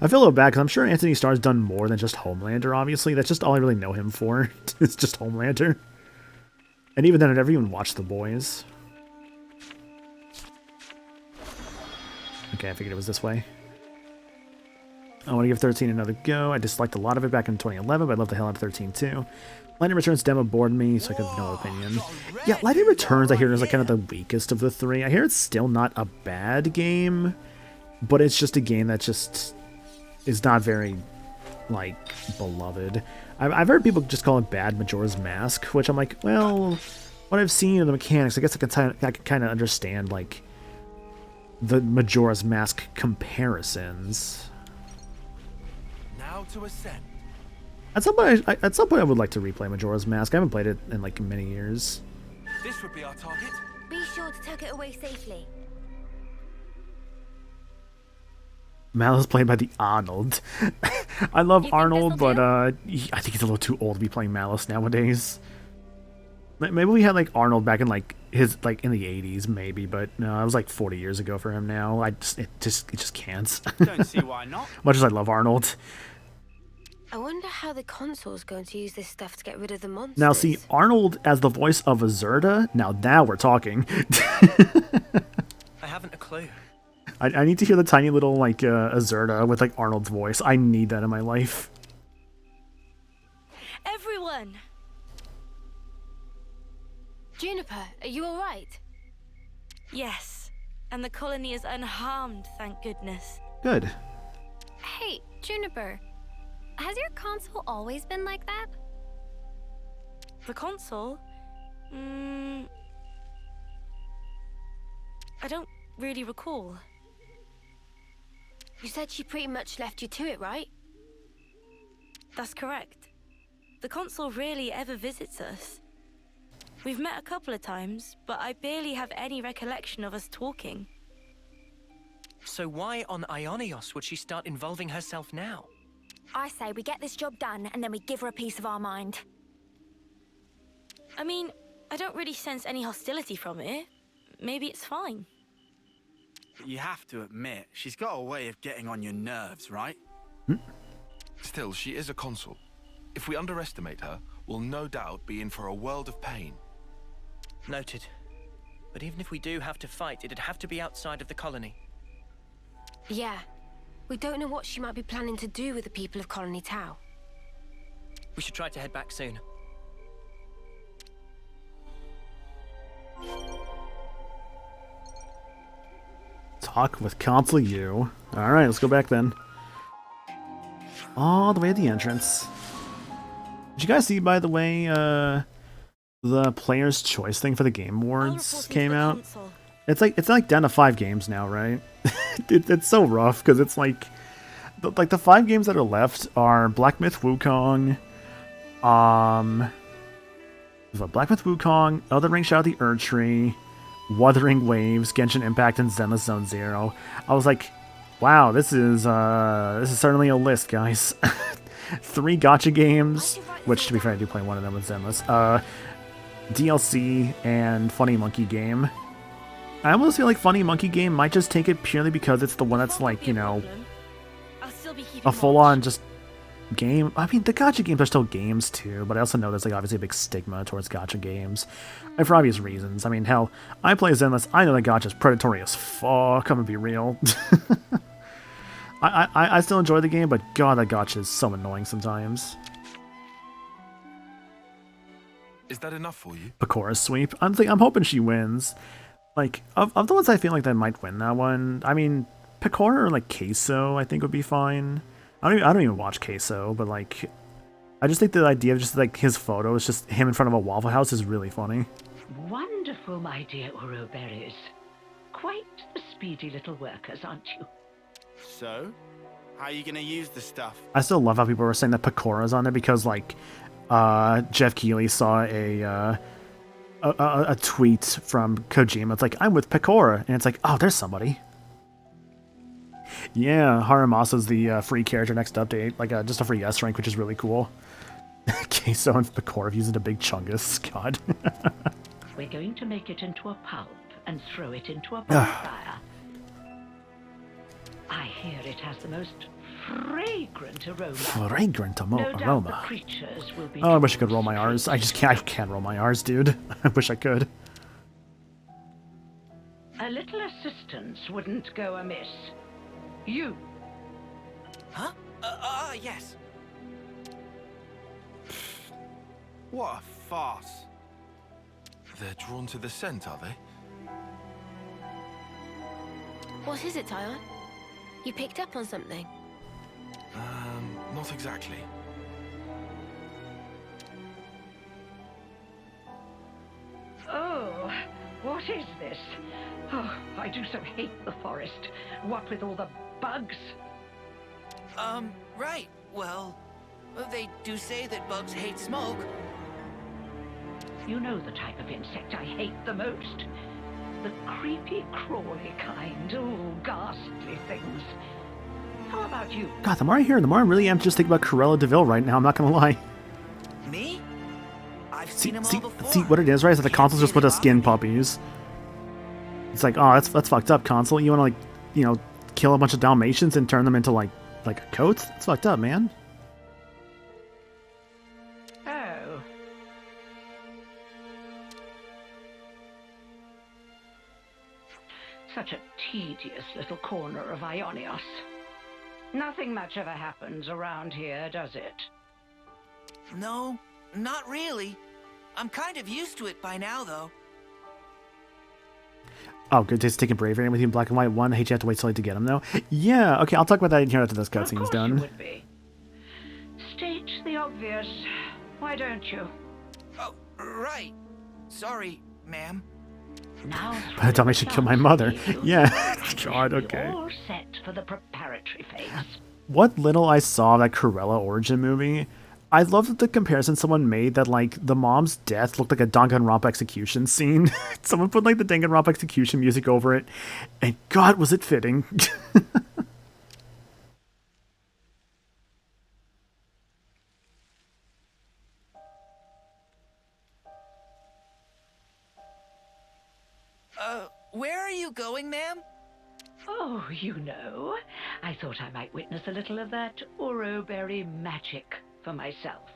feel a little bad, because I'm sure Anthony Starr's done more than just Homelander, obviously. That's just all I really know him for. It's just Homelander. And even then, I never even watched The Boys. Okay, I figured it was this way. I want to give 13 another go. I disliked a lot of it back in 2011, but I love the hell out of 13 too. Lightning Returns demo bored me, so I have no opinion. Yeah, Lightning Returns I hear is like kind of the weakest of the three. I hear it's still not a bad game, but it's just a game that just is not very, like, beloved. I've heard people just call it bad Majora's Mask, which I'm like, well, what I've seen of the mechanics, I guess I can kind of understand, like, the Majora's Mask comparisons. Now to ascend. At some point, I would like to replay Majora's Mask. I haven't played it in like many years. This would be our target. Be sure to tuck it away safely. Mal is played by the Arnold. I love think Arnold, this'll but I think he's a little too old to be playing Malice nowadays. Maybe we had like Arnold back in like his like in the 80s, maybe, but no, it was like 40 years ago for him now. It just can't. Don't see why not. Much as I love Arnold. I wonder how the console's going to use this stuff to get rid of the monsters. Now see, Arnold as the voice of Azurda, now we're talking. I haven't a clue. I need to hear the tiny little like Azurda with like Arnold's voice. I need that in my life. Everyone! Juniper, are you alright? Yes, and the colony is unharmed, thank goodness. Good. Hey, Juniper. Has your console always been like that? The console? I don't really recall. You said she pretty much left you to it, right? That's correct. The console rarely ever visits us. We've met a couple of times, but I barely have any recollection of us talking. So why on Ionios would she start involving herself now? I say we get this job done and then we give her a piece of our mind. I mean, I don't really sense any hostility from it. Maybe it's fine. But you have to admit, she's got a way of getting on your nerves, right? Still, she is a consul. If we underestimate her, we'll no doubt be in for a world of pain. Noted. But even if we do have to fight, it'd have to be outside of the colony. Yeah. We don't know what she might be planning to do with the people of Colony Tau. We should try to head back soon. Talk with Consul U. Alright, let's go back then. All the way at the entrance. Did you guys see, by the way, the Player's Choice thing for the Game Awards came out? It's like down to 5 games now, right? It's so rough because it's like the 5 games that are left are Black Myth Wukong, Black Myth Wukong, Elden Ring Shadow of the Erdtree, Wuthering Waves, Genshin Impact, and Zenless Zone Zero. I was like, wow, this is certainly a list, guys. 3 gacha games, which to be fair, I do play one of them with Zenless. DLC and Funny Monkey Game. I almost feel like Funny Monkey Game might just take it purely because it's the one that's like, you know, a full-on just game. I mean, the gacha games are still games too, but I also know there's like obviously a big stigma towards gacha games, and for obvious reasons. I mean, hell, I play Zenless. I know that gacha is predatory as fuck. I'm gonna be real. I still enjoy the game, but god, that gacha is so annoying sometimes. Is that enough for you? Pakora's sweep. I'm hoping she wins. Like, of the ones I feel like that might win that one, I mean, Picora or like Queso I think would be fine. I don't even watch Queso, but like, I just think the idea of just like his photo is just him in front of a Waffle House is really funny. Wonderful, my dear Uroberries. Quite the speedy little workers, aren't you? So, how are you gonna use the stuff? I still love how people were saying that Pikora's on there because like, Jeff Keighley saw a tweet from Kojima. It's like, I'm with Picora, and it's like, oh, there's somebody. Yeah, Haramasa's the free character next update, like just a free S rank, which is really cool. Queso and Picora using a big chungus. God. We're going to make it into a pulp and throw it into a bonfire. I hear it has the most fragrant aroma. Fragrant No doubt aroma. the creatures will be Oh, I wish I could roll my R's. I can't roll my R's, dude. I wish I could. A little assistance wouldn't go amiss. You. Huh? Yes. What a farce. They're drawn to the scent, are they? What is it, Tyon? You picked up on something? Not exactly. Oh, what is this? Oh, I do so hate the forest. What with all the bugs? Right. Well, they do say that bugs hate smoke. You know the type of insect I hate the most. The creepy, crawly kind. Oh, ghastly things. How about you? God, the more I hear, the more I really am just thinking about Cruella de Vil right now. I'm not gonna lie. Me? I've seen them all before. See what it is, right? Is that the console's just put a skin puppies. It's like, oh, that's fucked up, console. You want to like, you know, kill a bunch of Dalmatians and turn them into like a coat? That's fucked up, man. Oh. Such a tedious little corner of Ionios. Nothing much ever happens around here, does it? No, not really. I'm kind of used to it by now, though. Oh, good. Just taking Bravery with you in black and white. One, I hate you have to wait so late to get them, though. Yeah, okay, I'll talk about that in here after this cutscene's Of course done. you would be. State the obvious. Why don't you? Oh, right. Sorry, ma'am. Now, By the time I should kill my mother. Yeah. God, We're okay. all set for the preparatory phase. What little I saw of that Cruella origin movie, I love that the comparison someone made that, like, the mom's death looked like a Danganronpa execution scene. Someone put, like, the Danganronpa execution music over it, and God, was it fitting. Where are you going, ma'am? Oh, you know, I thought I might witness a little of that Uroberry magic for myself.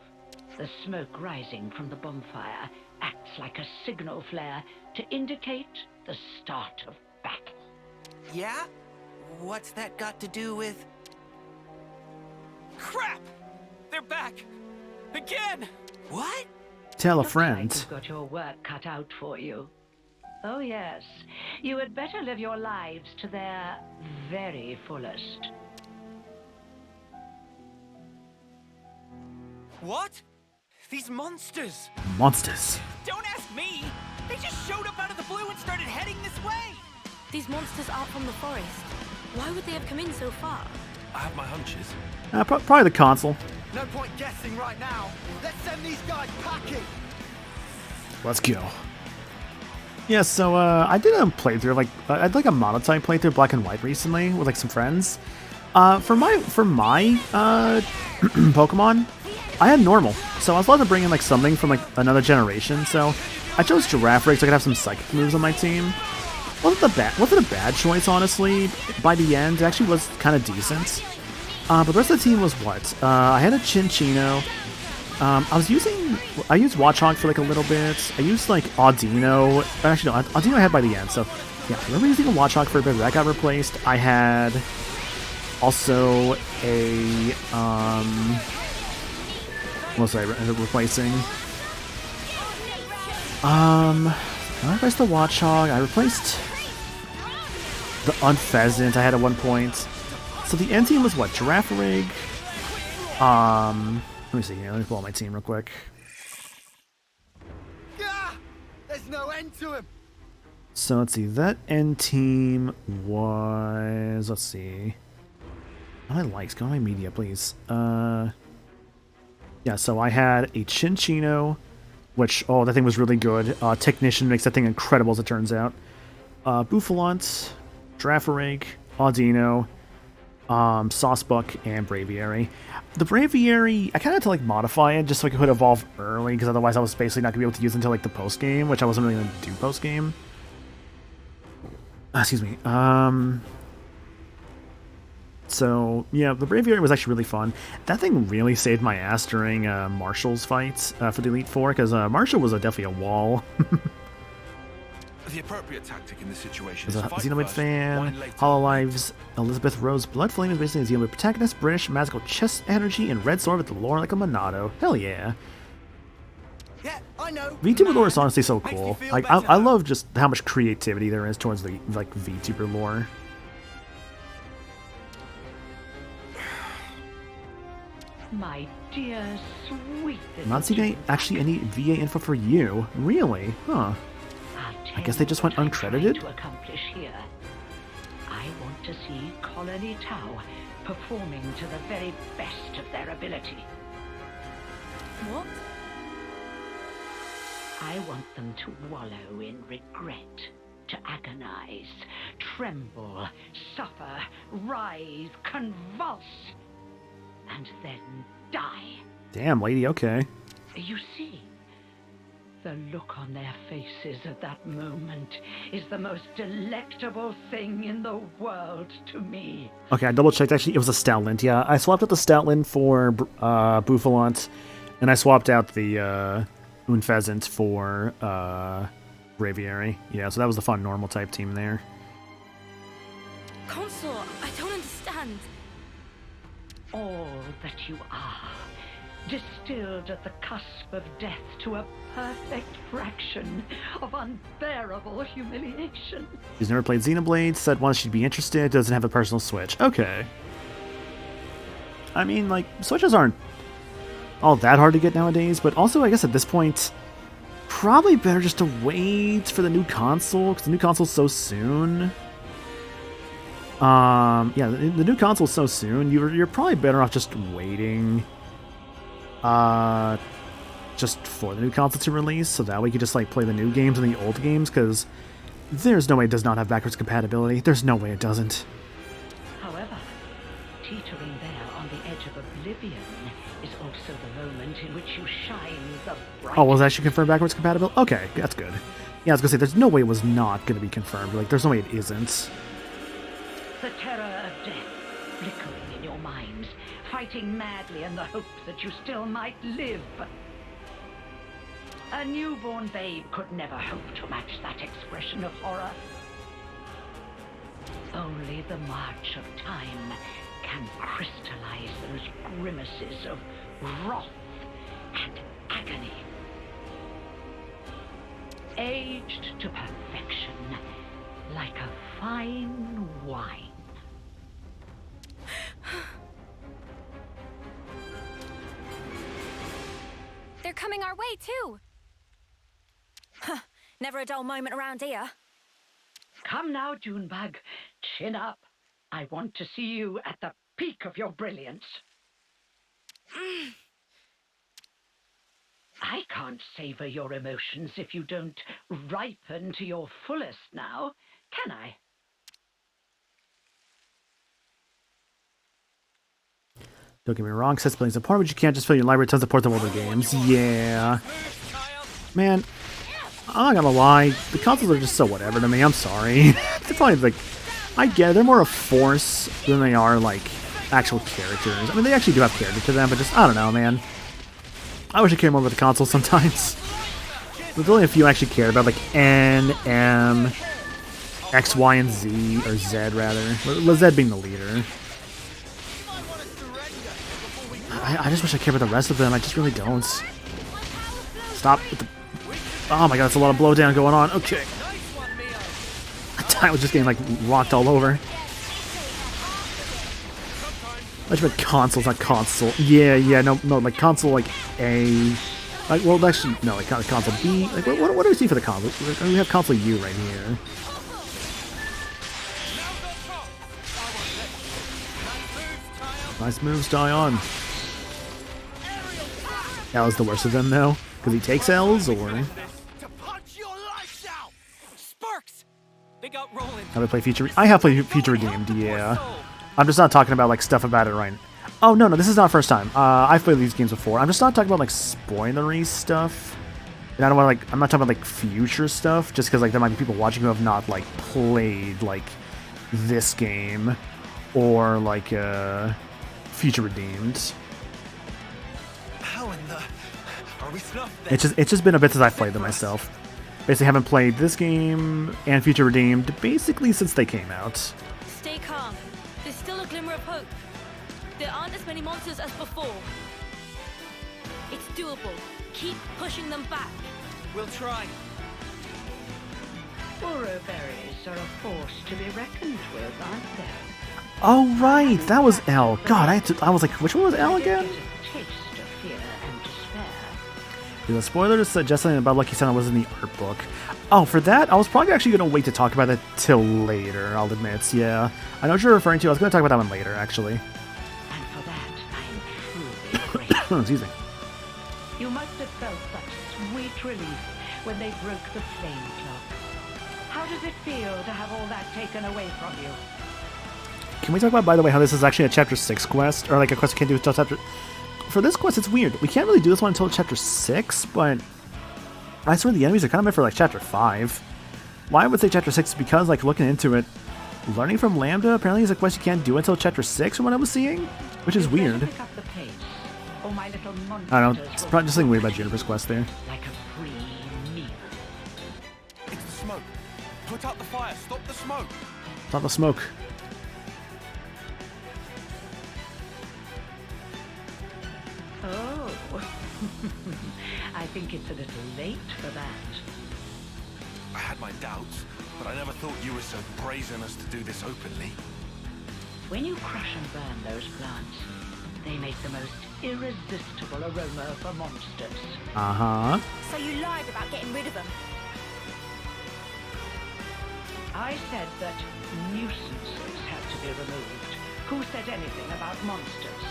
The smoke rising from the bonfire acts like a signal flare to indicate the start of battle. Yeah? What's that got to do with... Crap! They're back! Again! What? Tell a Looks like friend. you've got your work cut out for you. Oh yes, you had better live your lives to their very fullest. What? These monsters! Monsters. Don't ask me! They just showed up out of the blue and started heading this way! These monsters aren't from the forest. Why would they have come in so far? I have my hunches. Probably the console. No point guessing right now. Let's send these guys packing! Let's go. Yeah, so I did a playthrough, like I did like a monotype playthrough, Black and White, recently with like some friends. For my Pokemon, I had normal, so I was allowed to bring in like something from like another generation. So I chose Girafarig so I could have some psychic moves on my team. Wasn't a bad choice, honestly. By the end, it actually was kind of decent. But the rest of the team was what? I had a Chinchino. I used Watchog for like a little bit. I used like Audino. Actually, no, Audino I had by the end. So yeah, I remember using a Watchog for a bit. That got replaced. I had also a what was I ended up replacing? I replaced the Watchog. I replaced the Unpheasant. I had at one point. So the end team was what? Girafarig. Let me see here. Let me pull out my team real quick. Ah! There's no end to him! So let's see. That end team was. Let's see. What I likes. Go to my media, please. Yeah. So I had a Chinchino, which that thing was really good. Technician makes that thing incredible, as it turns out. Buffalant, Girafarig, Audino, Saucebuck, and Braviary. The Braviary, I kind of had to like modify it just so I could evolve early, because otherwise I was basically not going to be able to use it until like the post game, which I wasn't really going to do post game. Excuse me. So yeah, the Braviary was actually really fun. That thing really saved my ass during Marshall's fights for the Elite Four, because Marshall was definitely a wall. The appropriate tactic in this situation As is a fight Xenoblade first, fan, wine later. Hololive's Elizabeth Rose Bloodflame is basically a Xenoblade protagonist, British, magical chest energy, and red sword with the lore like a Monado. Hell yeah. Yeah, I know. VTuber lore is honestly so Makes me cool. feel Like better. I love just how much creativity there is towards the like VTuber lore. My dear, sweet little Not seeing actually any VA info for you. Really? Huh. I guess they just went uncredited? To accomplish here. I want to see Colony Tau performing to the very best of their ability. What? I want them to wallow in regret, to agonize, tremble, suffer, rise, convulse, and then die. Damn, lady, okay. You see, the look on their faces at that moment is the most delectable thing in the world to me. Okay, I double checked. Actually, it was a Stoutland. Yeah, I swapped out the Stoutland for Buffalant, and I swapped out the Unpheasant for Braviary. Yeah, so that was the fun normal type team there. Consort, I don't understand. All that you are, distilled at the cusp of death to a perfect fraction of unbearable humiliation. She's never played Xenoblade, said once she'd be interested, doesn't have a personal Switch. Okay. I mean, like, Switches aren't all that hard to get nowadays, but also, I guess at this point, probably better just to wait for the new console, because the new console's so soon. Yeah, the new console's so soon, you're probably better off just waiting, just for the new console to release, so that way you can just, like, play the new games and the old games, because there's no way it does not have backwards compatibility. There's no way it doesn't. However, teetering there on the edge of oblivion is also the moment in which you shine the brightest. Oh, was it actually confirmed backwards compatible? Okay, that's good. Yeah, I was gonna say, there's no way it was not gonna be confirmed. Like, there's no way it isn't. The terror of death flickering in your minds, fighting madly in the hope that you still might live. A newborn babe could never hope to match that expression of horror. Only the march of time can crystallize those grimaces of wrath and agony. Aged to perfection, like a fine wine. They're coming our way, too. Huh. Never a dull moment around here. Come now, Junebug. Chin up. I want to see you at the peak of your brilliance. I can't savor your emotions if you don't ripen to your fullest now, can I? Don't get me wrong, accessibility is important, but you can't just fill your library with tons of portable older games. Yeah. Man, I'm not gonna lie, the consoles are just so whatever to me, I'm sorry. They're probably like, I get it, they're more a force than they are like actual characters. I mean, they actually do have character to them, but just, I don't know, man. I wish I cared more about the console sometimes. There's only a few I actually cared about, like N, M, X, Y, and Z, or Z rather. Z being the leader. I just wish I cared about the rest of them. I just really don't. Stop with the... Oh my god, that's a lot of blowdown going on. Okay. I was just getting, like, rocked all over. I just meant consoles, not console. Yeah, no, like, console, like, A... Like, well, actually, no, like, console B. Like, what do we see for the console? We have console U right here. Nice moves, die on. That was the worst of them, though, because he takes L's, or how do I play Future? I have played Future Redeemed, yeah. I'm just not talking about like stuff about it right now. Oh no, this is not first time. I've played these games before. I'm just not talking about like spoilery stuff. And I don't want to like. I'm not talking about like future stuff, just because like there might be people watching who have not like played like this game or like Future Redeemed. It's just been a bit since I've played them myself. Basically haven't played this game and Future Redeemed basically since they came out. Stay calm. There's still a glimmer of hope. There aren't as many monsters as before. It's doable. Keep pushing them back. We'll try. Burrow berries are a force to be reckoned with, aren't they? Oh right, that was L. God, I was like, which one was L again? The spoiler suggests something about Lucky Santa was in the art book. Oh, for that, I was probably actually going to wait to talk about that till later, I'll admit. Yeah, I know what you're referring to. I was going to talk about that one later, actually. And for that, I am truly grateful. Excuse me. You must have felt such sweet relief when they broke the flame clock. How does it feel to have all that taken away from you? Can we talk about, by the way, how this is actually a Chapter 6 quest? Or like a quest we can't do until Chapter... For this quest, it's weird. We can't really do this one until Chapter 6, but I swear the enemies are kind of meant for like Chapter 5. Why I would say Chapter 6 is because, like, looking into it, learning from Lambda apparently is a quest you can't do until Chapter 6 from what I was seeing, which is weird. I don't know, it's probably just something weird about Juniper's quest there. Like a free meal. It's the smoke. Put out the fire. Stop the smoke. Stop the smoke. Oh, I think it's a little late for that. I had my doubts, but I never thought you were so brazen as to do this openly. When you crush and burn those plants, they make the most irresistible aroma for monsters. Uh-huh. So you lied about getting rid of them. I said that nuisances had to be removed. Who said anything about monsters?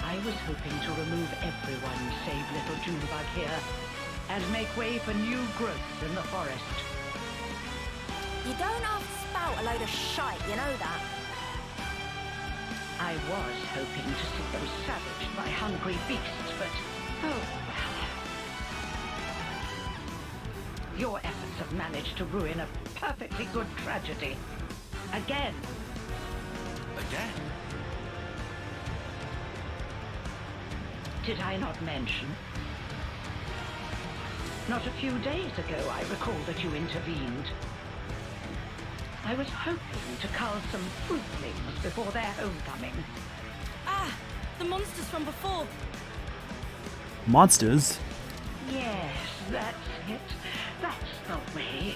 I was hoping to remove everyone save little Junebug here, and make way for new growth in the forest. You don't have to spout a load of shite, you know that. I was hoping to see them savaged by hungry beasts, but oh well. Your efforts have managed to ruin a perfectly good tragedy. Again. Again? Did I not mention? Not a few days ago, I recall that you intervened. I was hoping to cull some fruitlings before their homecoming. Ah, the monsters from before. Monsters? Yes, that's it. That's the way.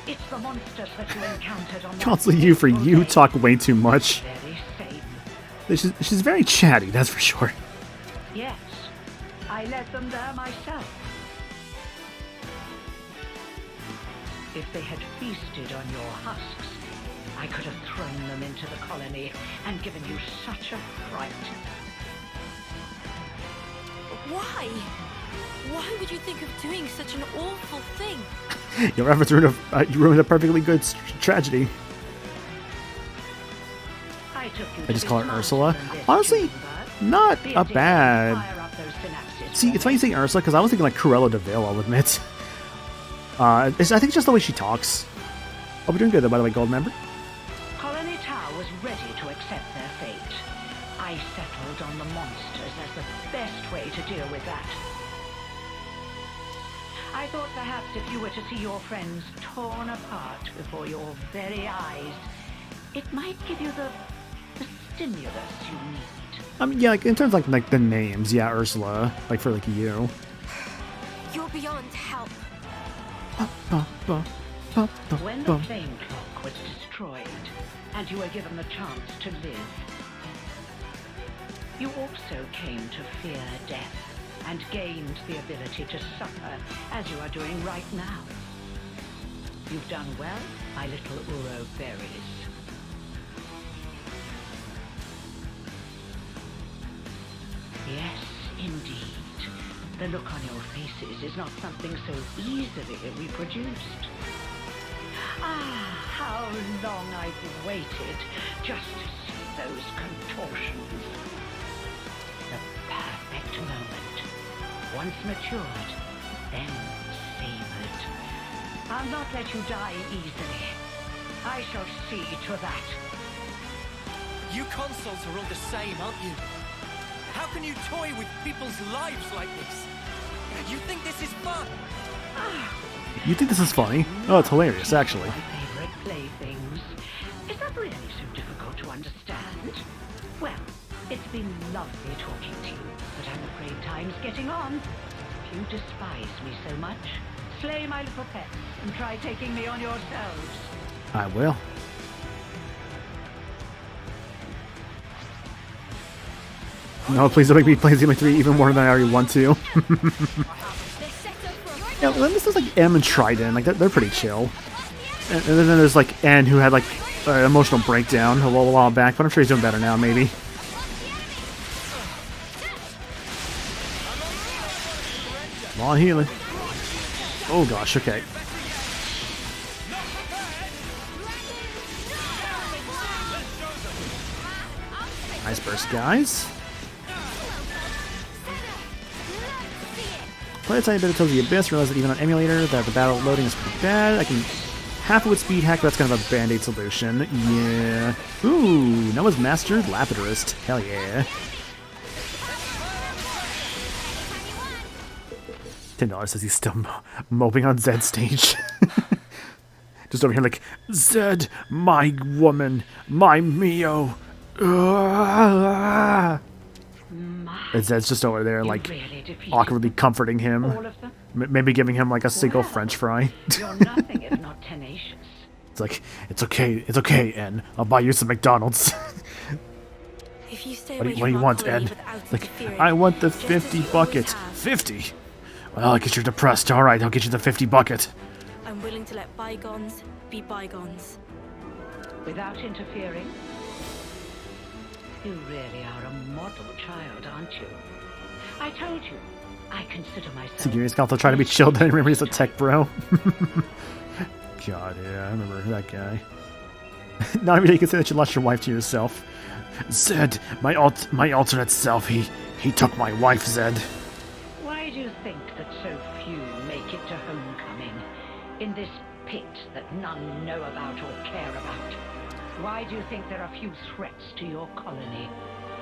It's the monsters that you encountered on that Constantly you for fateful you day. talk way too much. Very same. She's very chatty, that's for sure. Yes, I led them there myself. If they had feasted on your husks, I could have thrown them into the colony and given you such a fright. Why? Why would you think of doing such an awful thing? Your efforts you ruined a perfectly good tragedy. I took you I to just be call her smarter Ursula. than this, Honestly, Junebug. not Be a dick and bad. fire up those synapses See, for it's funny me. you saying Ursula because I was thinking like Cruella de Vil, I'll admit. I think it's just the way she talks. Oh, we're doing good though, by the way, gold member. Colony Tower was ready to accept their fate. I settled on the monsters as the best way to deal with that. I thought perhaps if you were to see your friends torn apart before your very eyes, it might give you the stimulus you need. I mean, yeah, like in terms of like the names, yeah, Ursula, like for like you. You're beyond help. When the flame clock was destroyed, and you were given the chance to live, you also came to fear death, and gained the ability to suffer, as you are doing right now. You've done well, my little Uro berries. Yes, indeed. The look on your faces is not something so easily reproduced. Ah, how long I've waited just to see those contortions. The perfect moment. Once matured, then savored. I'll not let you die easily. I shall see to that. You consoles are all the same, aren't you? How can you toy with people's lives like this? You think this is fun? You think this is funny? Oh, it's hilarious, actually. My favorite playthings. Is that really so difficult to understand? Well, it's been lovely talking to you, but I'm afraid time's getting on. If you despise me so much, slay my little pets and try taking me on yourselves. I will. No, please don't make me play Xenoblade 3 even more than I already want to. Yeah, well, this is like M and Trident, like they're pretty chill. And then there's like N, who had like an emotional breakdown a little while back, but I'm sure he's doing better now, maybe. Law healing. Oh gosh, okay. Nice burst, guys. Play a tiny bit of Tales of the Abyss, realize that even on emulator that the battle loading is pretty bad. I can half it with speed hack, but that's kind of a band-aid solution. Yeah. Ooh, Noah's Mastered Lapidurist. Hell yeah. $10 says he's still moping on Zed's stage. Just over here like, Zed, my woman, my Mio. And Zed's just over there, like, awkwardly comforting him. All of them? Maybe giving him, like, a single Well, French fry. You're nothing if not tenacious. It's like, it's okay, En. I'll buy you some McDonald's. If you stay What do away you, what do you from want, our colony Ed? without Like, interfering, I want the just as 50 you always bucket. have, 50? Well, I guess you're depressed. Alright, I'll get you the 50 bucket. I'm willing to let bygones be bygones. Without interfering? You really are a model child, aren't you? I told you, I consider myself... Sigirius Council trying to be chill, then remember he's a tech bro. God, yeah, I remember that guy. Not every day you can say that you lost your wife to yourself. Zed, my alternate self, he took my wife, Zed. Why do you think that so few make it to homecoming? In this pit that none know about or care about? Why do you think there are few threats to your colony?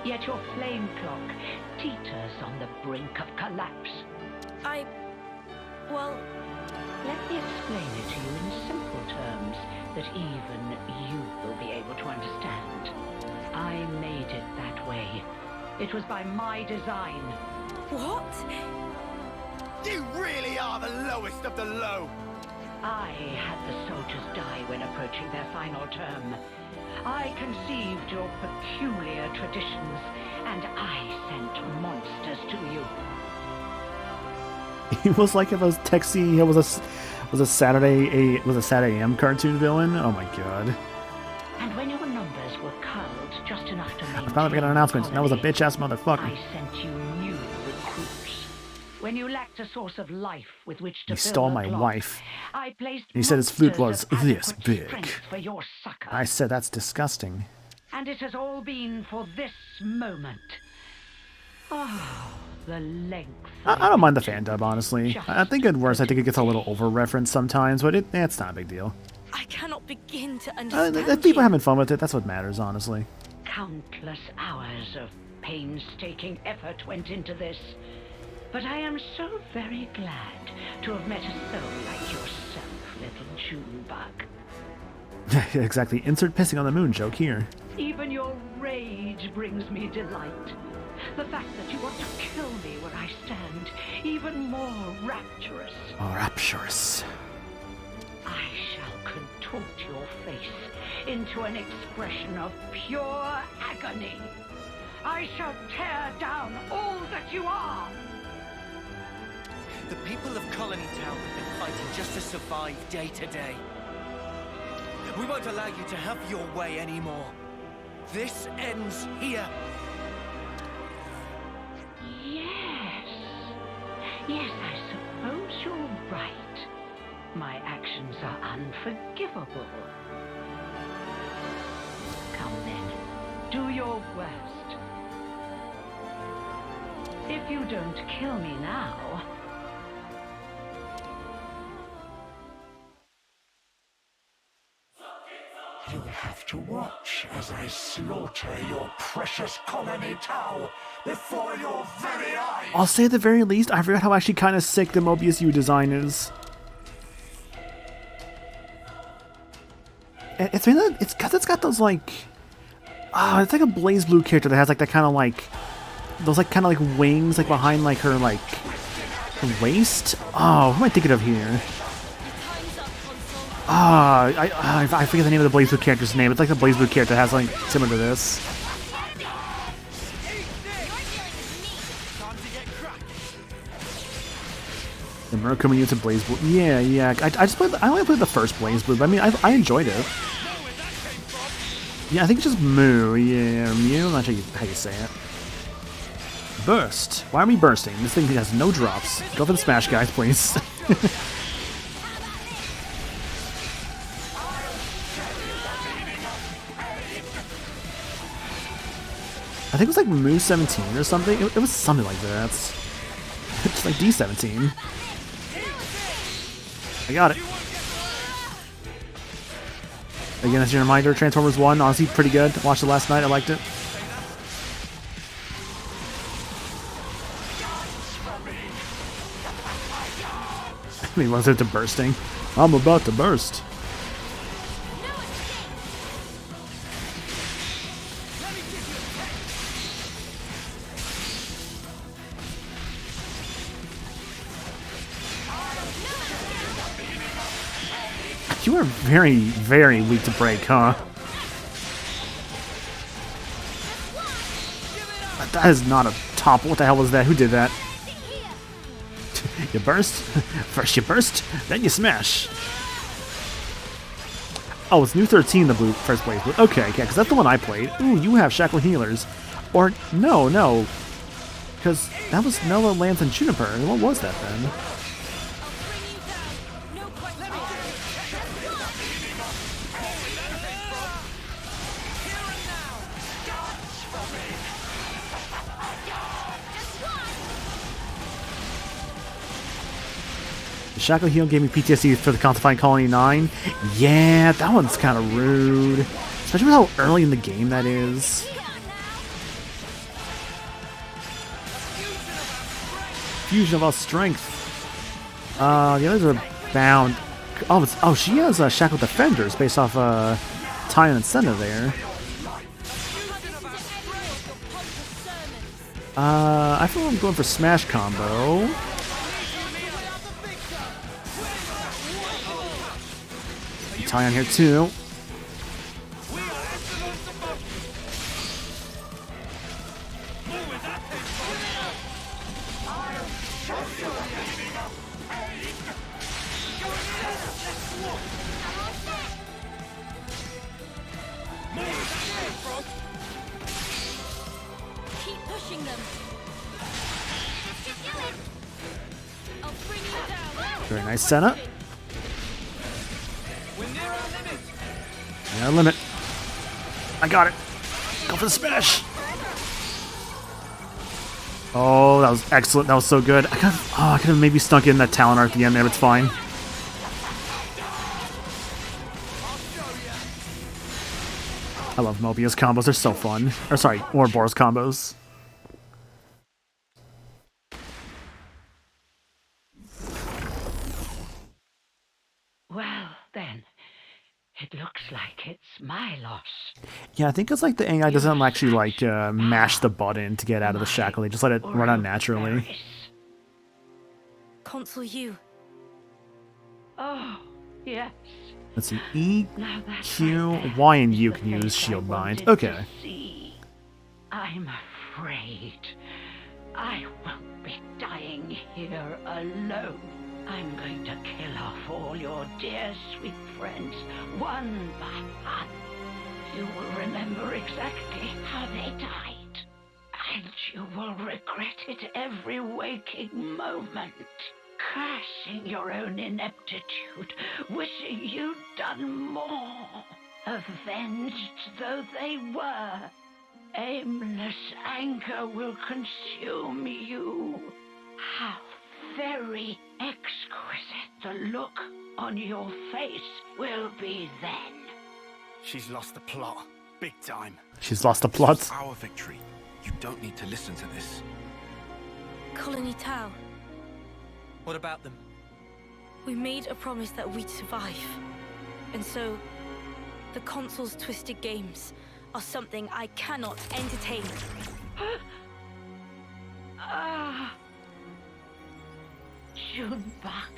Yet your flame clock teeters on the brink of collapse. Well, Let me explain it to you in simple terms that even you will be able to understand. I made it that way. It was by my design. What? You really are the lowest of the low! I had the soldiers die when approaching their final term. I conceived your peculiar traditions, and I sent monsters to you. He was like if I was texting. He was a Saturday AM cartoon villain. Oh my god! And when your numbers were culled just enough to maintain I found out we got an announcement. That was a bitch ass motherfucker. I sent you new recruits. When you lacked a source of life with which to He fill stole the my clock, wife. I placed He said his flute monsters was of this adequate big. strength for your succor. I said that's disgusting. And it has all been for this moment. Oh, the length. I don't mind the fan dub, honestly. I think at worst, I think it gets a little over-referenced sometimes, but it's not a big deal. I cannot begin to understand If people are you. having fun with it, that's what matters, honestly. Countless hours of painstaking effort went into this. But I am so very glad to have met a soul like yourself, little Junebug. Exactly. Insert pissing on the moon joke here. Even your rage brings me delight. The fact that you want to kill me where I stand, even more rapturous. Oh, rapturous. I shall contort your face into an expression of pure agony. I shall tear down all that you are. The people of Colony Town have been fighting just to survive day to day. We won't allow you to have your way anymore. This ends here. Yes. Yes, I suppose you're right. My actions are unforgivable. Come then, do your worst. If you don't kill me now... You have to watch as I slaughter your precious colony Tau before your very eyes. I'll say at the very least, I forgot how actually kind of sick the Mobius U design is. It's because it's got those like, it's like a Blaze Blue character that has like that kind of like, those like kind of like wings like behind like her like her waist. Oh, who am I thinking of here? I forget the name of the Blaze Blue character's name. It's like the Blaze Blue character that has like similar to this. The Murakami used a Blaze Blue. Yeah. I only played the first Blaze Blue, but I mean, I enjoyed it. Yeah, I think it's just Moo. Yeah, Mew. I'm not sure how you say it. Burst. Why are we bursting? This thing has no drops. Go for the smash, guys, please. I think it was like Moo 17 or something. It was something like that. It's like D17. I got it. Again, as your reminder, Transformers 1, honestly, pretty good. Watched it last night, I liked it. I mean, was it to bursting? I'm about to burst. You are very, very weak to break, huh? That is not a top. What the hell was that? Who did that? You burst? First you burst, then you smash. Oh, it's New 13, the blue first Blaze Blue. Okay, because that's the one I played. Ooh, you have Shackle Healers. Or, no. Because that was Nella, Lance, and Juniper. What was that then? Shackle Heal gave me PTSD for the Confined Colony 9. Yeah, that one's kind of rude. Especially with how early in the game that is. Fusion of our strength. The others are Bound. Oh, she has Shackle Defenders based off Tyon and Senna there. I feel I'm going for Smash Combo. Tyon here too. Keep pushing them. I'll bring you down. Very nice Senna. We're near our limit. Yeah, limit. I got it. Go for the smash. Oh, that was excellent. That was so good. I could have maybe snuck in that Talon Art at the end there, but it's fine. I love Mobius combos. They're so fun. Or sorry, Ouroboros combos. Well, then, it looks like it's my loss. Yeah, I think it's like the AI doesn't actually like mash the button to get out of the shackle. They just let it run out naturally. Consul you. Oh, yes. Let's see. E, Now that Q, I'm Y, and U the can use face I Shield Bind. wanted to Okay. see. I'm afraid I won't be dying here alone. I'm going to kill off all your dear sweet friends, one by one. You will remember exactly how they died, and you will regret it every waking moment. Cursing your own ineptitude, wishing you'd done more. Avenged though they were, aimless anger will consume you. How very exquisite the look on your face will be then. She's lost the plot. Big time. She's lost the plot. It's our victory. You don't need to listen to this. Colony Tau, What about them? we made a promise that we'd survive. And so, the Consul's twisted games are something I cannot entertain. Junebug.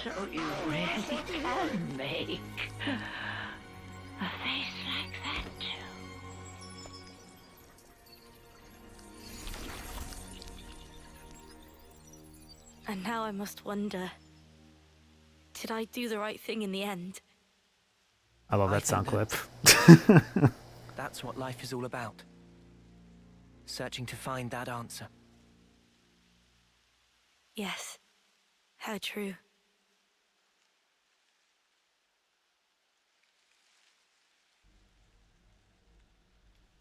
So you really can make a face like that too. And now I must wonder, did I do the right thing in the end? I love I that sound think clip. That's what life is all about. Searching to find that answer. Yes, how true.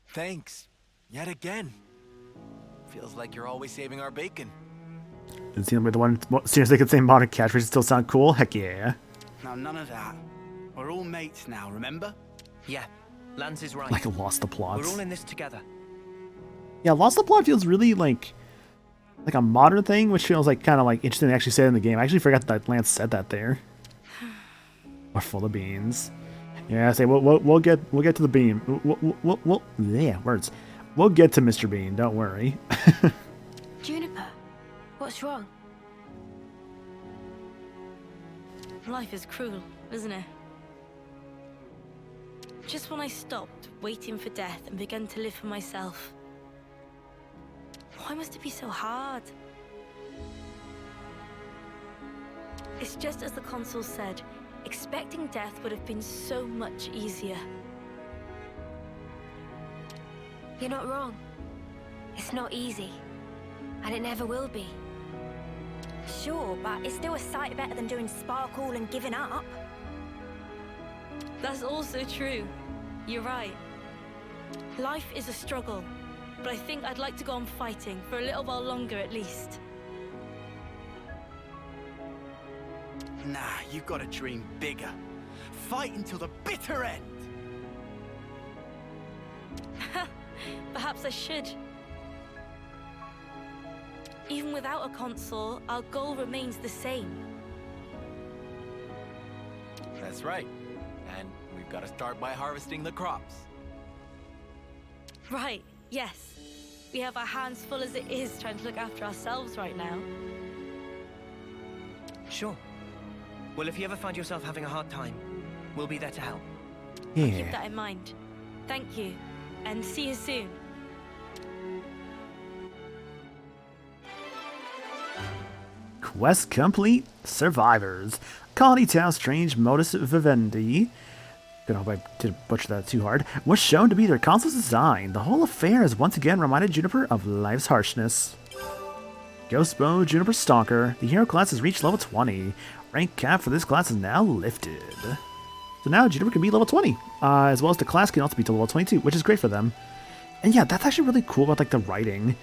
Thanks. Yet again. Feels like you're always saving our bacon. And Xenoblade the one seriously could say modern catchphrases still sound cool? Heck yeah. Now, none of that. We're all mates now, remember? Yeah, Lance is right. Like Lost the Plot. We're all in this together. Yeah, Lost the Plot feels really like a modern thing, which feels like kind of like interesting to actually say it in the game. I actually forgot that Lance said that there. We're full of beans. Yeah, I say we'll get to the bean. Yeah, words. We'll get to Mr. Bean. Don't worry. Juniper, what's wrong? Life is cruel, isn't it? Just when I stopped waiting for death and began to live for myself, why must it be so hard? It's just as the Consul said, expecting death would have been so much easier. You're not wrong. It's not easy. And it never will be. Sure, but it's still a sight better than doing sparkle and giving up. That's also true. You're right. Life is a struggle, but I think I'd like to go on fighting for a little while longer at least. Nah, you've got to dream bigger. Fight until the bitter end. Perhaps I should. Even without a Consul, our goal remains the same. That's right. And we've got to start by harvesting the crops. Right, yes. We have our hands full as it is trying to look after ourselves right now. Sure. Well, if you ever find yourself having a hard time, we'll be there to help. Keep Yeah. that in mind. Thank you, and see you soon. Quest complete. Survivors. Colony Town Strange Modus Vivendi. Good, I hope I didn't butcher that too hard. Was shown to be their console's design. The whole affair has once again reminded Juniper of life's harshness. Ghost Mode Juniper Stalker. The hero class has reached level 20. Rank cap for this class is now lifted. So now Juniper can be level 20. As well as the class can also be to level 22, which is great for them. And yeah, that's actually really cool about like the writing.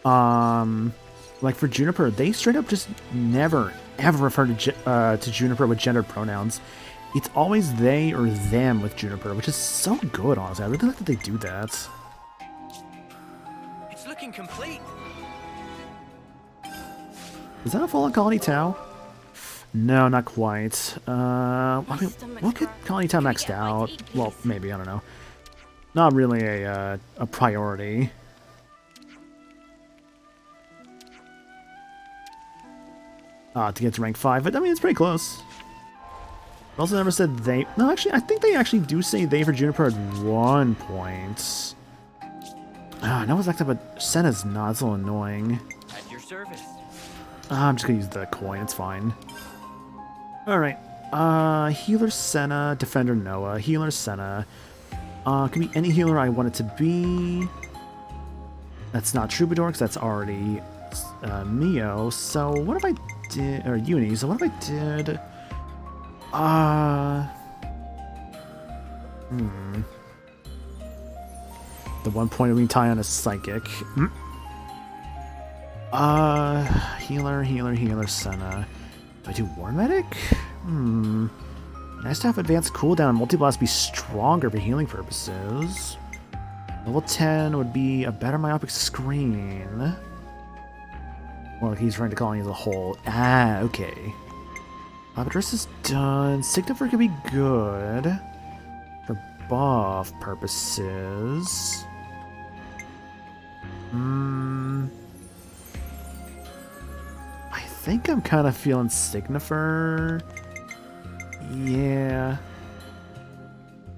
Like for Juniper, they straight up just never ever refer to Juniper with gendered pronouns. It's always they or them with Juniper, which is so good, honestly. I really like that they do that. It's looking complete. Is that a full-on Colony Tau? No, not quite. I mean, we'll get Colony Tau maxed out. Well, maybe, I don't know. Not really a priority. To get to rank 5, but I mean, it's pretty close. Also never said they... No, actually, I think they actually do say they for Juniper at 1 point. No one's active, but Senna's not. It's a little annoying. At your service. I'm just gonna use the coin, it's fine. Alright. Healer Senna, Defender Noah, Healer Senna. Could be any healer I want it to be. That's not Troubadour, because that's already Mio. So what if I did... Or Uni, so what if I did... The 1 point we can tie on a Psychic. Healer, Senna. Do I do War Medic? Nice to have advanced cooldown and multi-blast be stronger for healing purposes. Level 10 would be a better myopic screen. Well, he's trying to call me as a whole. Okay. Address is done. Signifer could be good for buff purposes. I think I'm kind of feeling Signifer. Yeah.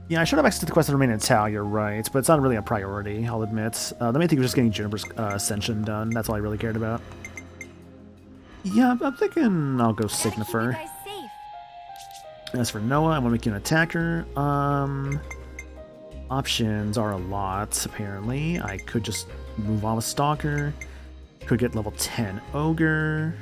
Yeah, I should have exited the quest to remain in Tau, you're right, but it's not really a priority, I'll admit. The main thing was just getting Juniper's Ascension done. That's all I really cared about. Yeah, I'm thinking I'll go Signifer. As for Noah, I want to make you an attacker. Options are a lot, apparently. I could just move on with Stalker. Could get level 10 Ogre.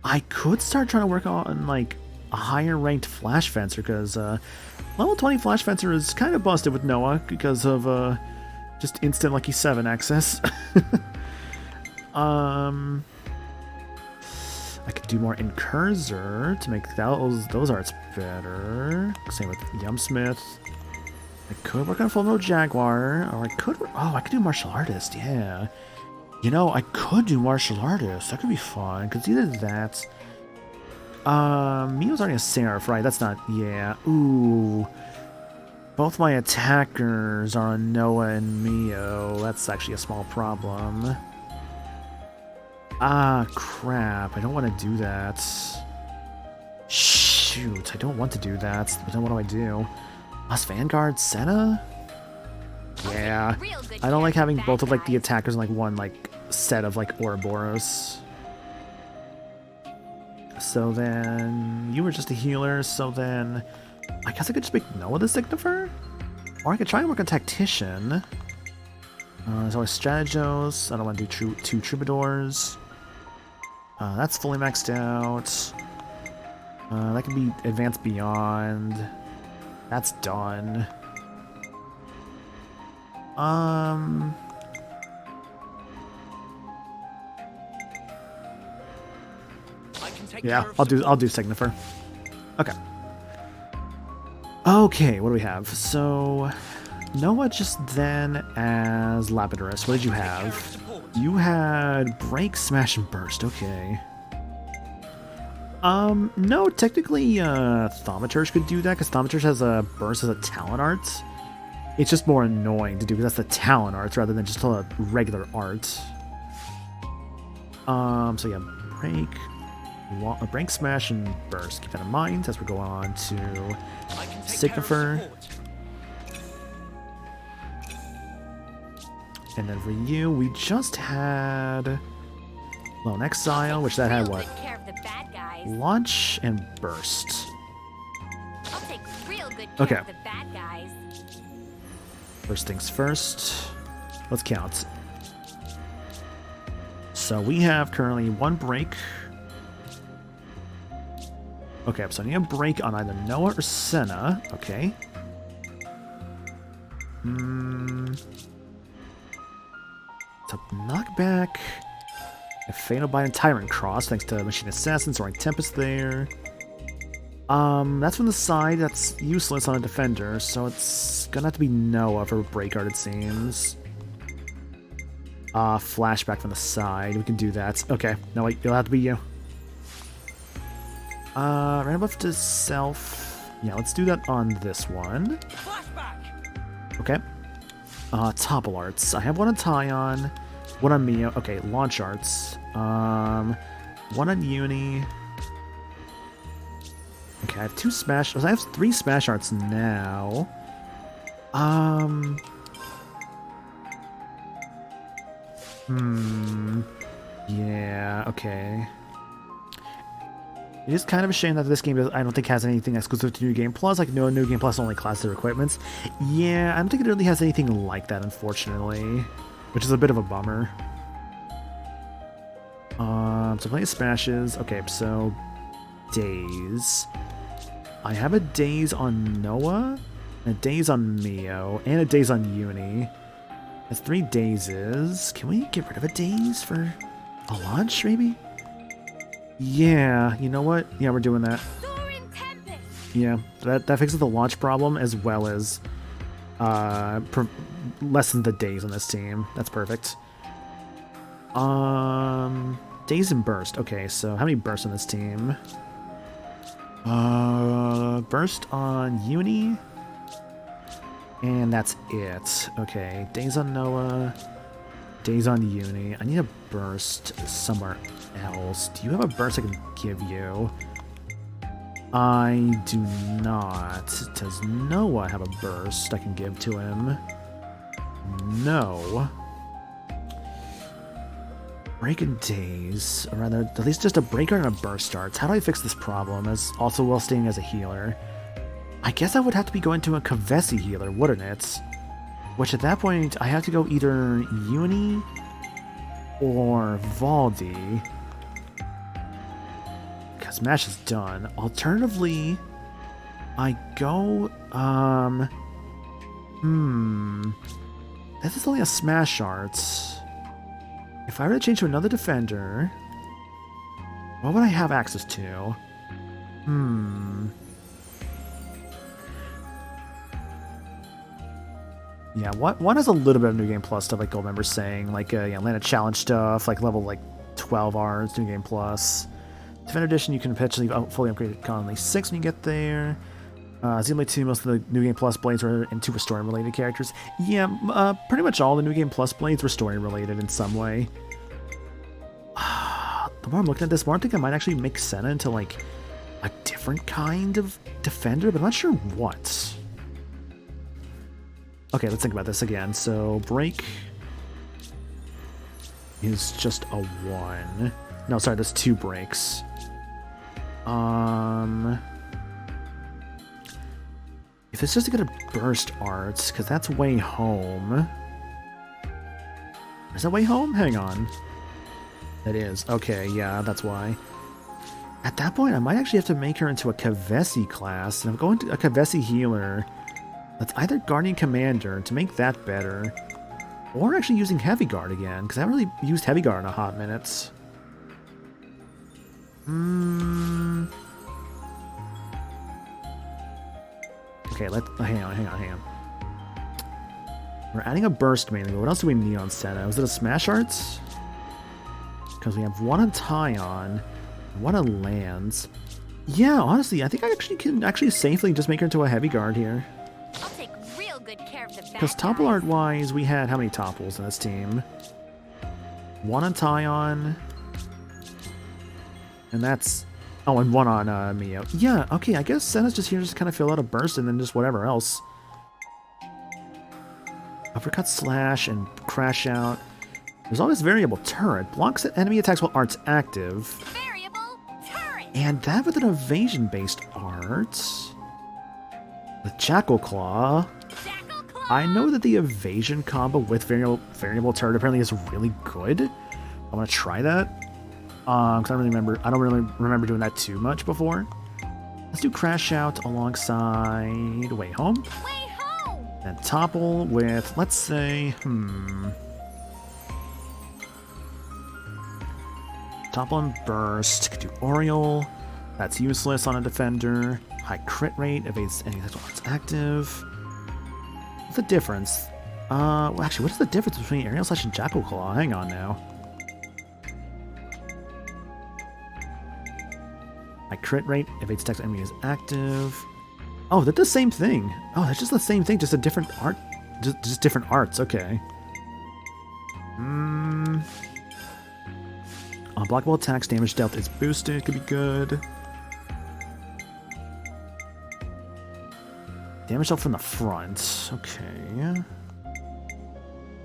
I could start trying to work on, like, a higher ranked Flash Fencer, because level 20 Flash Fencer is kind of busted with Noah because of just instant Lucky 7 access. I could do more Incurser to make those arts better. Same with Yumsmith. I could work on Full Mode Jaguar, or I could... Oh, I could do Martial Artist, yeah. You know, I could do Martial Artist. That could be fun, because either that... Mio's already a Seraph, right? That's not... Yeah. Ooh. Both my attackers are on Noah and Mio. That's actually a small problem. Ah, crap. I don't want to do that. Shoot, I don't want to do that. But then what do I do? Lost Vanguard Senna? Yeah. I don't like having both of, like, the attackers in, like, one, like, set of, like, Ouroboros. So then... You were just a healer, so then... I guess I could just make Noah the Signifer? Or I could try and work on Tactician. There's always Strategos. I don't want to do two Troubadours. That's fully maxed out. That can be Advanced Beyond. That's done. Yeah, I'll do Signifer. Okay. Okay, what do we have? So Noah just then as Lapidus. What did you have? You had Break, Smash, and Burst. Okay. No, technically, Thaumaturge could do that, because Thaumaturge has a burst as a talent art. It's just more annoying to do, because that's the talent art, rather than just a regular art. So yeah, break, smash, and burst. Keep that in mind as we go on to Signifer. And then for you, we just had Lone Exile, which that had what? Launch and burst. I'll take real good care Okay. of the bad guys. First things first. Let's count. So we have currently 1 break. Okay, so I need a break on either Noah or Senna. Okay. So knockback. Fatal Bite and Tyrant Cross, thanks to Machine Assassin, Soaring Tempest there. That's from the side, that's useless on a defender, so it's gonna have to be Noah for break guard, it seems. Flashback from the side, we can do that. Okay, no wait, it'll have to be you. Random buff to self. Yeah, let's do that on this one. Okay. Topple Arts. I have one on Tyon, one on Mio. Okay, Launch Arts. One on Uni. Okay, I have 2 Smash. I have 3 Smash Arts now. Yeah, okay. It is kind of a shame that this game, I don't think, has anything exclusive to New Game Plus. Like, no, New Game Plus only classes or equipments. Yeah, I don't think it really has anything like that, unfortunately. Which is a bit of a bummer. So plenty of smashes. Okay, so Daze. I have a Daze on Noah, a Daze on Mio, and a Daze on Uni. That's 3 Dazes. Can we get rid of a Daze for a launch, maybe? Yeah, you know what? Yeah, we're doing that. Yeah, that fixes the launch problem as well as lessens the days on this team. That's perfect. Days and burst. Okay, so how many bursts on this team? Burst on Uni. And that's it. Okay, days on Noah. Days on Uni. I need a burst somewhere else. Do you have a burst I can give you? I do not. Does Noah have a burst I can give to him? No. Break and Daze, or rather, at least just a breaker and a burst starts. How do I fix this problem, as also while staying as a healer? I guess I would have to be going to a Kavesi healer, wouldn't it? Which at that point, I have to go either Uni or Valdi. Because Mash is done. Alternatively, I go, this is only a Smash Art. If I were to change to another defender, what would I have access to? Yeah, one has a little bit of New Game Plus stuff, like Goldmember's saying, like Atlanta Challenge stuff, like level 12 R's, New Game Plus. Defender Edition, you can potentially fully upgrade Colony 6 when you get there. Xenoblade 2, most of the New Game Plus blades are into restoring related characters. Yeah, pretty much all the New Game Plus blades were story related in some way. The more I'm looking at this, the more I think I might actually make Senna into like a different kind of defender, but I'm not sure what. Okay, let's think about this again. So break is just a 1. No, sorry, that's 2 breaks. If it's just to get a burst arts, because that's way home. Is that way home? Hang on. That is. Okay, yeah, that's why. At that point, I might actually have to make her into a Kavesi class, and I'm going to a Kavesi healer. That's either Guardian Commander to make that better, or actually using Heavy Guard again, because I haven't really used Heavy Guard in a hot minute. Okay, hang on. We're adding a burst mainly, but what else do we need on Senna? Was it a Smash Arts? Because we have 1 on Tyon, What a lands. Yeah, honestly, I think I actually can safely just make her into a heavy guard here. I'll take real good care of the bad Because topple guys. art wise, we had how many topples in this team? 1 on Tyon. And that's... Oh, and 1 on Mio. Yeah, okay, I guess Senna's just here to just kind of fill out a burst and then just whatever else. Uppercut slash and crash out. There's always variable turret. Blocks enemy attacks while art's active. Variable turret. And that with an evasion-based art. With Jackal Claw. Jackal claw. I know that the evasion combo with variable turret apparently is really good. I'm gonna try that. Because I don't really remember doing that too much before. Let's do crash out alongside Way Home. Way home. And topple with, let's say, topple and burst. Could do Oriole. That's useless on a defender. High crit rate, evades any attack while it's active. What's the difference? Well, actually, what is the difference between Aerial Slash and Jackal Claw? Hang on now. High crit rate, evades attacks enemy is active. Oh, that's the same thing. Oh, that's just the same thing, just a different art. Just different arts, okay. Unblockable attacks, damage dealt is boosted, could be good. Damage dealt from the front, okay.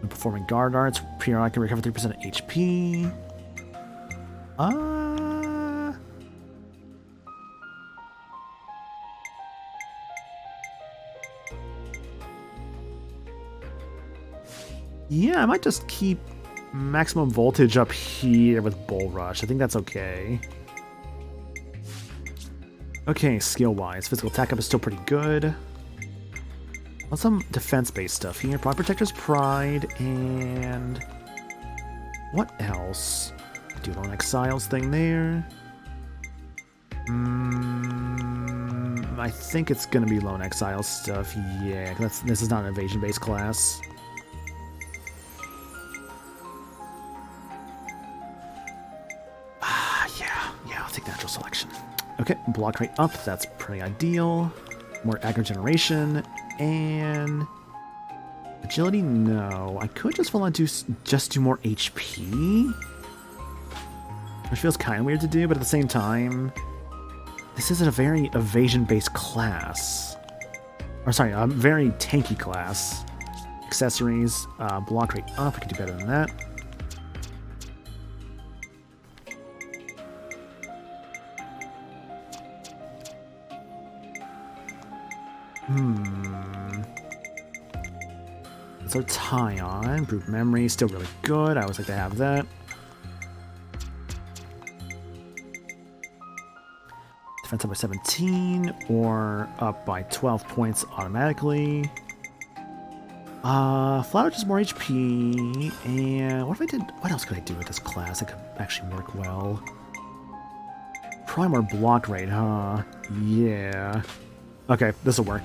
When performing guard arts, periodically can recover 3% of HP. Yeah, I might just keep maximum voltage up here with Bull Rush. I think that's okay. Okay, skill-wise, physical attack up is still pretty good. What's some defense-based stuff here? Pride Protector's Pride, and... what else? Do Lone Exiles thing there. I think it's gonna be Lone Exile stuff, yeah. This is not an evasion-based class. Yeah, I'll take natural selection. Okay, block rate up, that's pretty ideal. More aggro generation, and... agility, no. I could just fall into just do more HP, which feels kind of weird to do, but at the same time, this isn't a very evasion-based class. Or sorry, a very tanky class. Accessories, block rate up, we could do better than that. Let's our Tyon. Improved memory, still really good. I always like to have that. Defense up by 17, or up by 12 points automatically. Flat out just more HP, and what else could I do with this class that could actually work well? Probably more block rate, huh? Yeah. Okay, this'll work.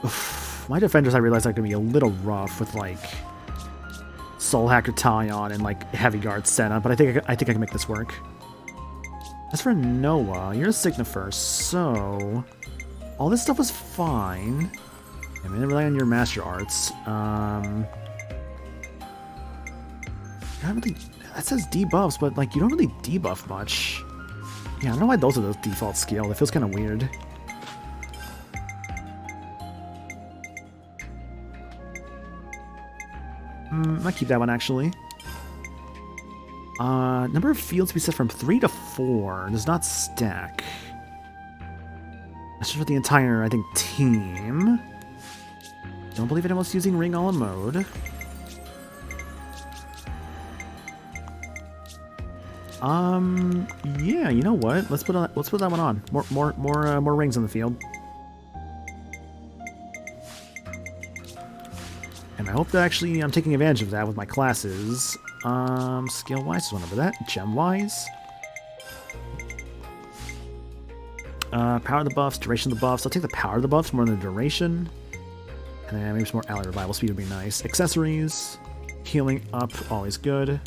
Oof. My defenders, I realize, are going to be a little rough with, like, Soul Hacker Tyon and, like, Heavy Guard Senna, but I think I can make this work. As for Noah, you're a Signifer, so... all this stuff was fine. I'm going to rely on your Master Arts. That says debuffs, but, like, you don't really debuff much. Yeah, I don't know why those are the default scale. It feels kind of weird. Might keep that one, actually. Number of fields to be set from 3 to 4 does not stack. That's just for the entire, I think, team. Don't believe anyone's using Ring All mode. Yeah, you know what? Let's put that one on. More rings on the field. And I hope that actually I'm taking advantage of that with my classes. Skill-wise, there's one over that. Gem-wise. Power of the buffs, duration of the buffs. I'll take the power of the buffs more than the duration. And then maybe some more ally revival speed would be nice. Accessories. Healing up, always good.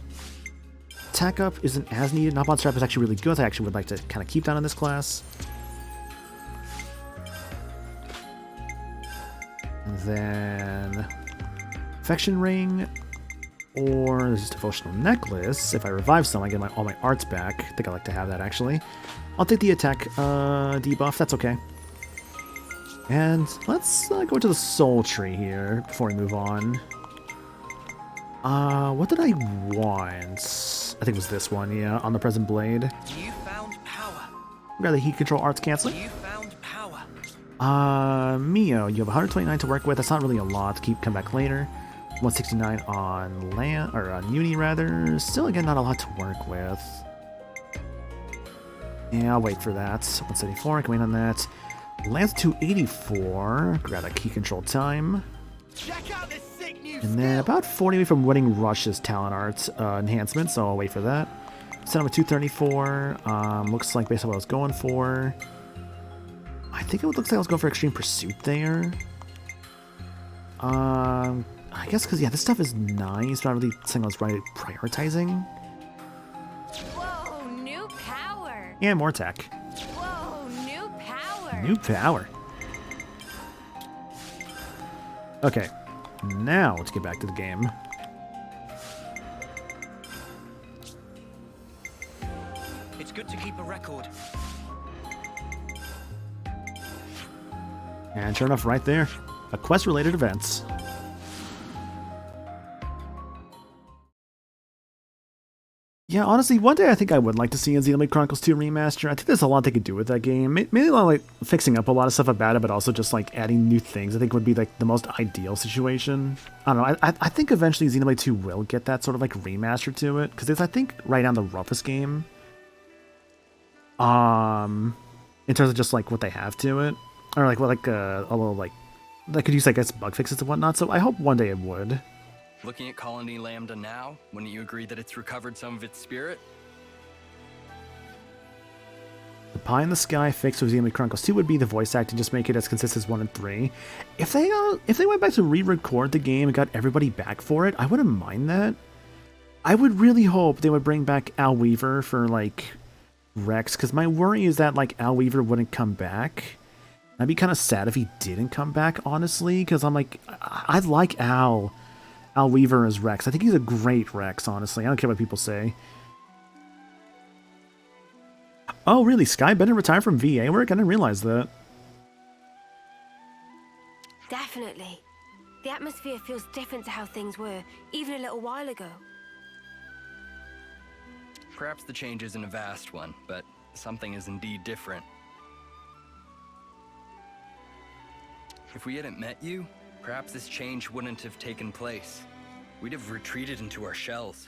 attack up isn't as needed. Knockback Strap is actually really good. I actually would like to kind of keep that in this class. And then Affection Ring or this Devotional Necklace. If I revive some, I get all my arts back. I think I like to have that actually. I'll take the attack debuff. That's okay. And let's go to the Soul Tree here before we move on. What did I want? I think it was this one, yeah, on the present blade. You found power. We got the heat control arts canceling. You found power. Mio, you have 129 to work with. That's not really a lot. Come back later. 169 on land, or on uni rather. Still, again, not a lot to work with. Yeah, I'll wait for that. 174, I can wait on that. Lance 284. Grab that key control time. Check out this sick new And then about 40 away from winning Rush's talent arts enhancement, so I'll wait for that. Set up with 234. Looks like based on what I was going for. I think it looks like I was going for Extreme Pursuit there. I guess because, yeah, this stuff is nice, but not really something I was prioritizing. Whoa, new power. And more attack. Whoa, new power. New power. Okay, now let's get back to the game. It's good to keep a record. And sure enough, right there, a quest-related events. Yeah, honestly, one day I think I would like to see a Xenoblade Chronicles 2 remaster. I think there's a lot they could do with that game. Maybe a lot like fixing up a lot of stuff about it, but also just like adding new things. I think would be like the most ideal situation. I don't know. I think eventually Xenoblade 2 will get that sort of like remaster to it because it's I think right now the roughest game. In terms of just like what they have to it, or like what a little like that could use I guess bug fixes and whatnot. So I hope one day it would. Looking at Colony Lambda now, wouldn't you agree that it's recovered some of its spirit? The pie in the sky fix with Xenoblade Chronicles 2 would be the voice acting, just make it as consistent as 1 and 3. If they went back to re-record the game and got everybody back for it, I wouldn't mind that. I would really hope they would bring back Al Weaver for like Rex, because my worry is that like Al Weaver wouldn't come back. I'd be kind of sad if he didn't come back, honestly, because I'm like, I like Al Weaver as Rex. I think he's a great Rex, honestly. I don't care what people say. Oh, really? Sky Bennett retired from VA work? I didn't realize that. Definitely. The atmosphere feels different to how things were, even a little while ago. Perhaps the change isn't a vast one, but something is indeed different. If we hadn't met you, perhaps this change wouldn't have taken place. We'd have retreated into our shells.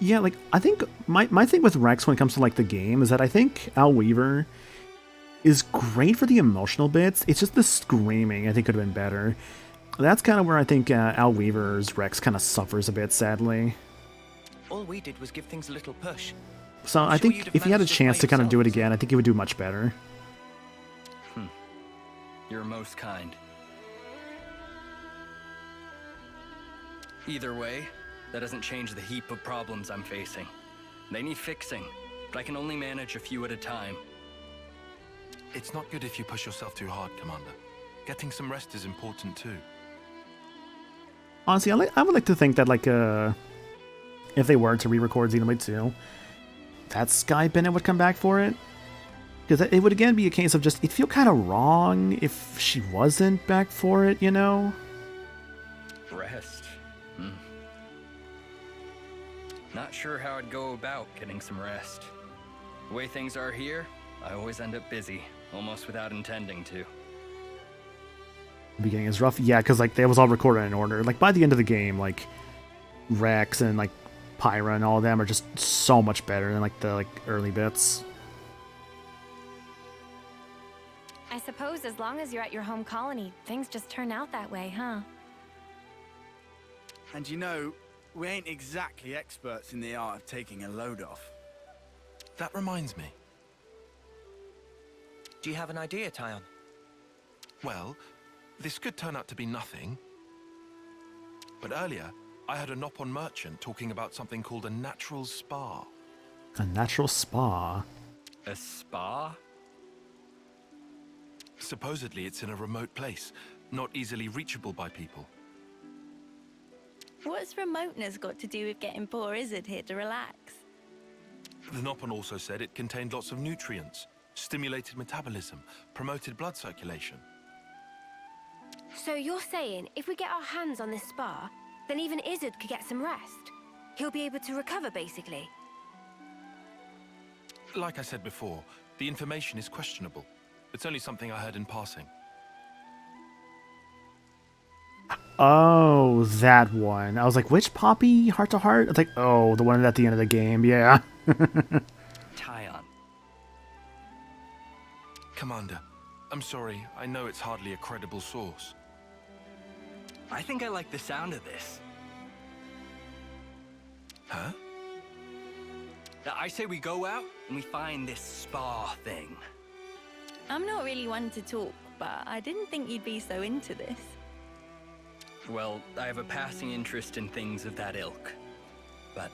Yeah, like, I think my thing with Rex when it comes to, like, the game is that I think Al Weaver is great for the emotional bits. It's just the screaming I think could have been better. That's kind of where I think Al Weaver's Rex kind of suffers a bit, sadly. All we did was give things a little push. So I think if he had a chance to kind of do it again, I think he would do much better. You're most kind. Either way, that doesn't change the heap of problems I'm facing. They need fixing, but I can only manage a few at a time. It's not good if you push yourself too hard, Commander. Getting some rest is important too. Honestly, I would like to think that, like, if they were to re-record Xenoblade 2, that Sky Bennett would come back for it. Because it would again be a case of just, it'd feel kind of wrong if she wasn't back for it, you know? Rest. Not sure how I'd go about getting some rest. The way things are here, I always end up busy, almost without intending to. The beginning is rough. Yeah, because, like, they was all recorded in order. Like, by the end of the game, like, Rex and, like, Pyra and all of them are just so much better than, like, the, like, early bits. I suppose as long as you're at your home colony, things just turn out that way, huh? And you know, we ain't exactly experts in the art of taking a load off. That reminds me. Do you have an idea, Tyon? Well, this could turn out to be nothing. But earlier, I heard a Nopon merchant talking about something called a natural spa. A natural spa? A spa? Supposedly it's in a remote place, not easily reachable by people. What's remoteness got to do with getting poor Izzard here to relax? The Nopon also said it contained lots of nutrients, stimulated metabolism, promoted blood circulation. So you're saying if we get our hands on this spa, then even Izzard could get some rest? He'll be able to recover, basically? Like I said before, the information is questionable. It's only something I heard in passing. Oh, that one. I was like, which Poppy heart to heart? It's like, oh, the one at the end of the game, yeah. Tyon. Commander, I'm sorry, I know it's hardly a credible source. I think I like the sound of this. Huh? I say we go out and we find this spa thing. I'm not really one to talk, but I didn't think you'd be so into this. Well, I have a passing interest in things of that ilk. But,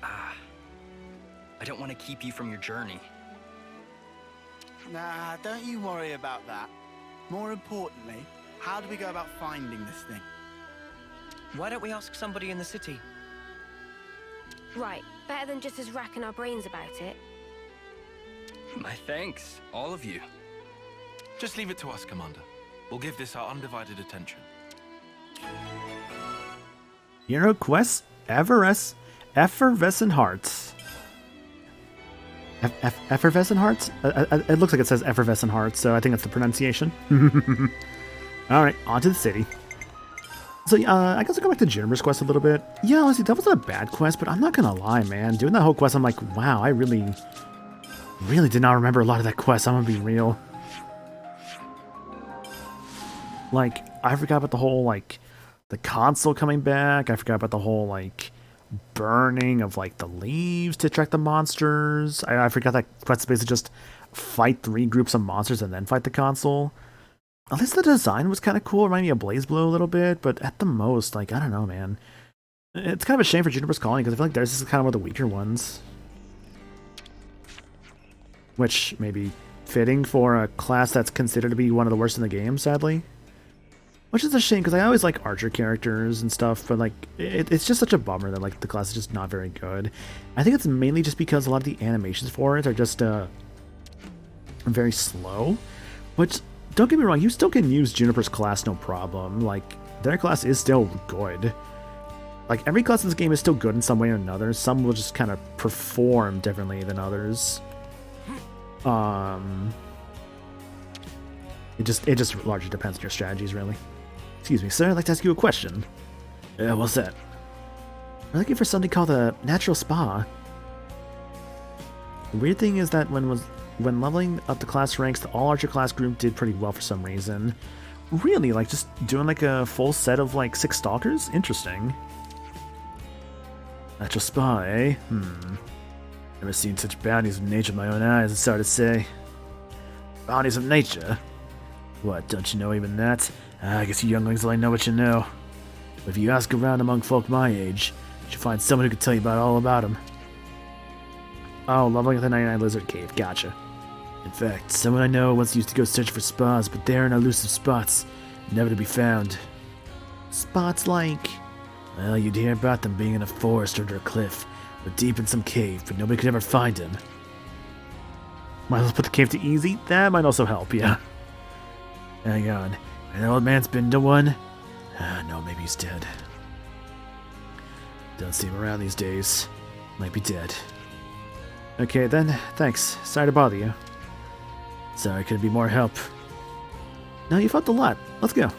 I don't want to keep you from your journey. Nah, don't you worry about that. More importantly, how do we go about finding this thing? Why don't we ask somebody in the city? Right, better than just us racking our brains about it. My thanks, all of you. Just leave it to us, Commander. We'll give this our undivided attention. Hero Quest Effervescent Hearts. Effervescent Hearts? It looks like it says Effervescent Hearts, so I think that's the pronunciation. Alright, on to the city. So, I guess I'll go back to Juniper's quest a little bit. Yeah, honestly, that wasn't a bad quest, but I'm not gonna lie, man. Doing that whole quest, I'm like, wow, I really did not remember a lot of that quest. I'm gonna be real. Like, I forgot about the whole, like, the console coming back. I forgot about the whole, like, burning of, like, the leaves to attract the monsters. I forgot that quest is basically just fight 3 groups of monsters and then fight the console. At least the design was kind of cool. It reminded me of BlazBlue a little bit, but at the most, like, I don't know, man. It's kind of a shame for Juniper's Calling, because I feel like theirs is kind of one of the weaker ones. Which may be fitting for a class that's considered to be one of the worst in the game, sadly. Which is a shame, because I always like archer characters and stuff, but, like, it's just such a bummer that, like, the class is just not very good. I think it's mainly just because a lot of the animations for it are just, very slow. Which, don't get me wrong, you still can use Juniper's class no problem. Like, their class is still good. Like, every class in this game is still good in some way or another. Some will just kind of perform differently than others. It just largely depends on your strategies, really. Excuse me, sir, I'd like to ask you a question. What's that? We're looking for something called a natural spa. The weird thing is that when leveling up the class ranks, the all-archer class group did pretty well for some reason. Really? Like, just doing, like, a full set of, like, 6 stalkers? Interesting. Natural spa, eh? Never seen such bounties of nature with my own eyes, it's hard to say. Bounties of nature? What, don't you know even that? I guess you younglings only know what you know. But if you ask around among folk my age, you'll find someone who can tell you all about them. Oh, leveling at the 99 Lizard Cave, gotcha. In fact, someone I know once used to go search for spas, but they're in elusive spots, never to be found. Spots like... Well, you'd hear about them being in a forest or under a cliff, or deep in some cave, but nobody could ever find them. Might as well put the cave to easy, that might also help, yeah. Hang on, an old man's been to one? No, maybe he's dead. Don't see him around these days. Might be dead. Okay then, thanks. Sorry to bother you. Sorry, could it be more help? No, you've helped a lot. Let's go.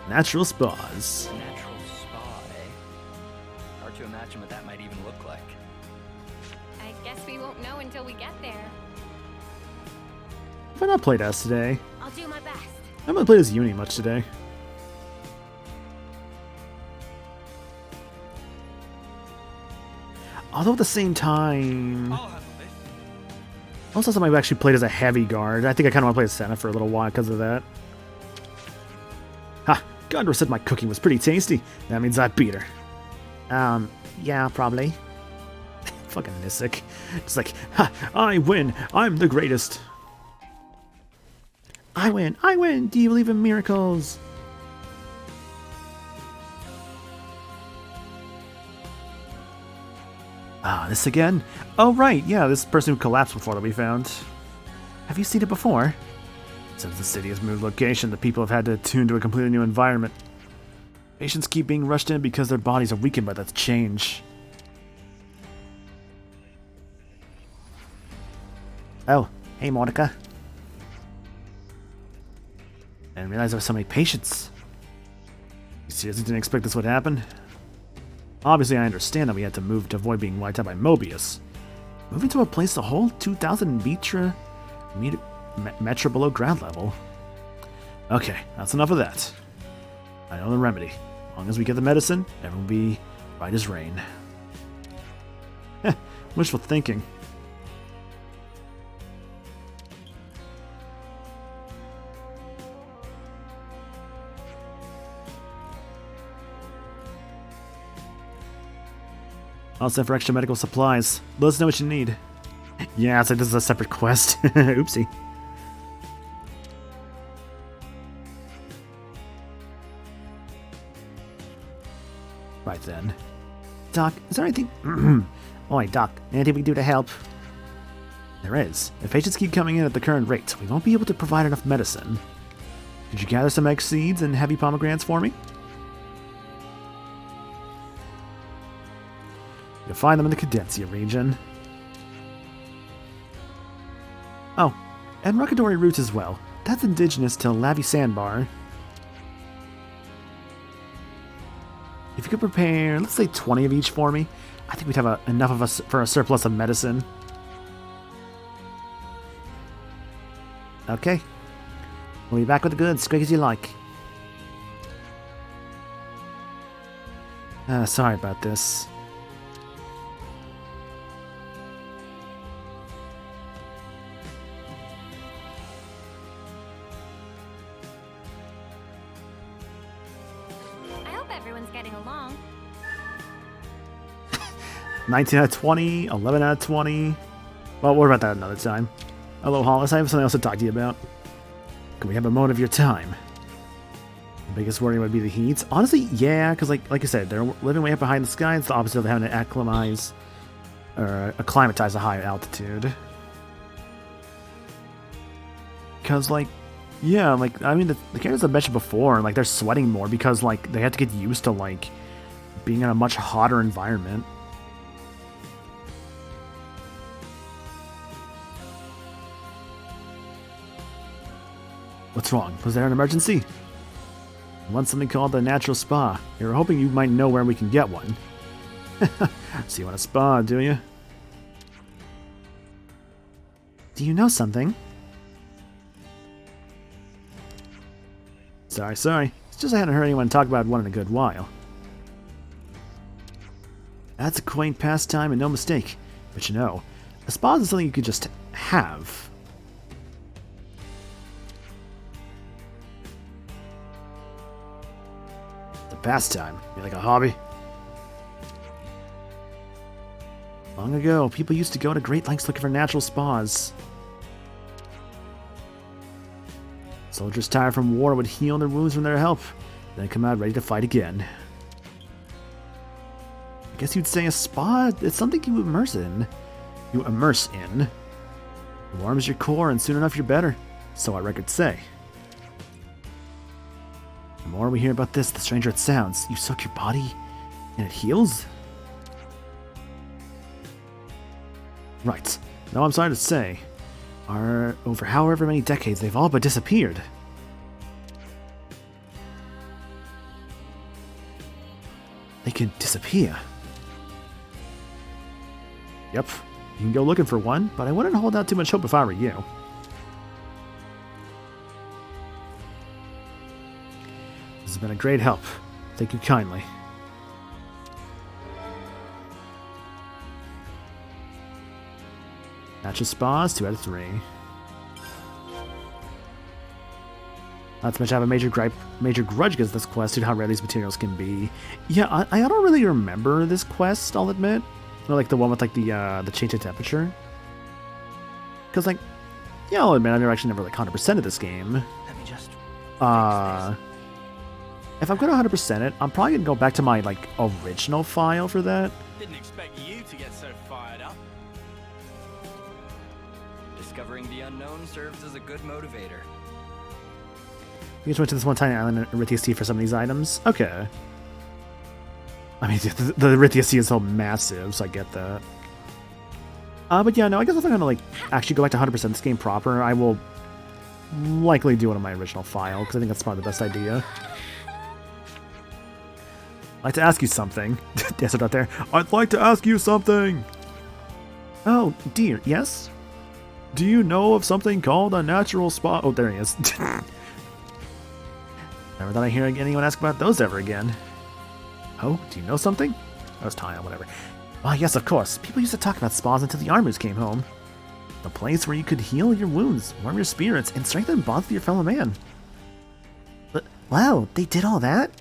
Natural spas. Natural spa, eh? Hard to imagine what that might even look like. I guess we won't know until we get there. Have I not played as today? I'll do my best. I haven't played as Uni much today. Although at the same time... Also, something I've actually played as a heavy guard. I think I kind of want to play as Senna for a little while because of that. Ha! Gondor said my cooking was pretty tasty. That means I beat her. Yeah, probably. Fucking Nisic. It's like, ha, I win. I'm the greatest. I win. I win. Do you believe in miracles? Ah, this again? Oh, right. Yeah, this person who collapsed before that we found. Have you seen it before? Since the city has moved location, the people have had to attune to a completely new environment. Patients keep being rushed in because their bodies are weakened by that change. Oh, hey Monica. I didn't realize there were so many patients. You seriously didn't expect this would happen? Obviously, I understand that we had to move to avoid being wiped out by Mobius. Moving to a place a whole 2,000 metra below ground level. Okay, that's enough of that. I know the remedy. As long as we get the medicine, everyone will be right as rain. Heh, wishful thinking. I'll send for extra medical supplies. Let us know what you need. Yeah, it's like this is a separate quest. Oopsie. Right then. Doc, is there anything... Oi, Doc, anything we can do to help? There is. If patients keep coming in at the current rate, we won't be able to provide enough medicine. Could you gather some egg seeds and heavy pomegranates for me? You'll find them in the Cadencia region. Oh, and Rockadori roots as well. That's indigenous to Lavi Sandbar. If you could prepare, let's say 20 of each for me, I think we'd have enough of us for a surplus of medicine. Okay. We'll be back with the goods, as quick as you like. Sorry about this. I hope everyone's getting along. 19 out of 20, 11 out of 20. Well, what about that another time? Hello, Hollis, I have something else to talk to you about. Can we have a moment of your time? The biggest worry would be the heat. Honestly, yeah, because like I said, they're living way up behind the sky. It's the opposite of having to acclimatize a high altitude. Because, like, yeah, like, I mean, the characters I've mentioned before, like, they're sweating more because, like, they have to get used to, like, being in a much hotter environment. What's wrong? Was there an emergency? I want something called the Natural Spa. We were hoping you might know where we can get one. So you want a spa, do you? Do you know something? Sorry. It's just I hadn't heard anyone talk about one in a good while. That's a quaint pastime and no mistake. But you know, a spa is something you could just have. Pastime. You like a hobby? Long ago, people used to go to great lengths looking for natural spas. Soldiers tired from war would heal their wounds from their help, then come out ready to fight again. I guess you'd say a spa is something you immerse in. It warms your core and soon enough you're better. So our records say. The more we hear about this, the stranger it sounds. You soak your body, and it heals? Right. Now I'm sorry to say, over however many decades, they've all but disappeared. They can disappear. Yep. You can go looking for one, but I wouldn't hold out too much hope if I were you. This has been a great help. Thank you kindly. Natural spas, 2 out of 3. Not to mention I have a major grudge against this quest due to how rare these materials can be. Yeah, I don't really remember this quest, I'll admit. Or like the one with like the change of temperature. Because like, yeah, I'll admit I actually never like 100%ed this game. Let me just if I'm gonna 100% it, I'm probably gonna go back to my like original file for that. Didn't expect you to get so fired up. Discovering the unknown serves as a good motivator. You just went to this one tiny island in Erythia Sea for some of these items? Okay. I mean, the Erythia Sea is so massive, so I get that. But yeah, no, I guess if I'm gonna like actually go back to 100% this game proper, I will likely do it on my original file, because I think that's probably the best idea. I'd like to ask you something. Yes, out there. I'd like to ask you something! Oh, dear, yes? Do you know of something called a natural spa? Oh, there he is. Never thought I'd hear anyone ask about those ever again. Oh, do you know something? That was Tile, whatever. Why, yes, of course. People used to talk about spas until the Armors came home. The place where you could heal your wounds, warm your spirits, and strengthen bonds with your fellow man. But, wow, they did all that?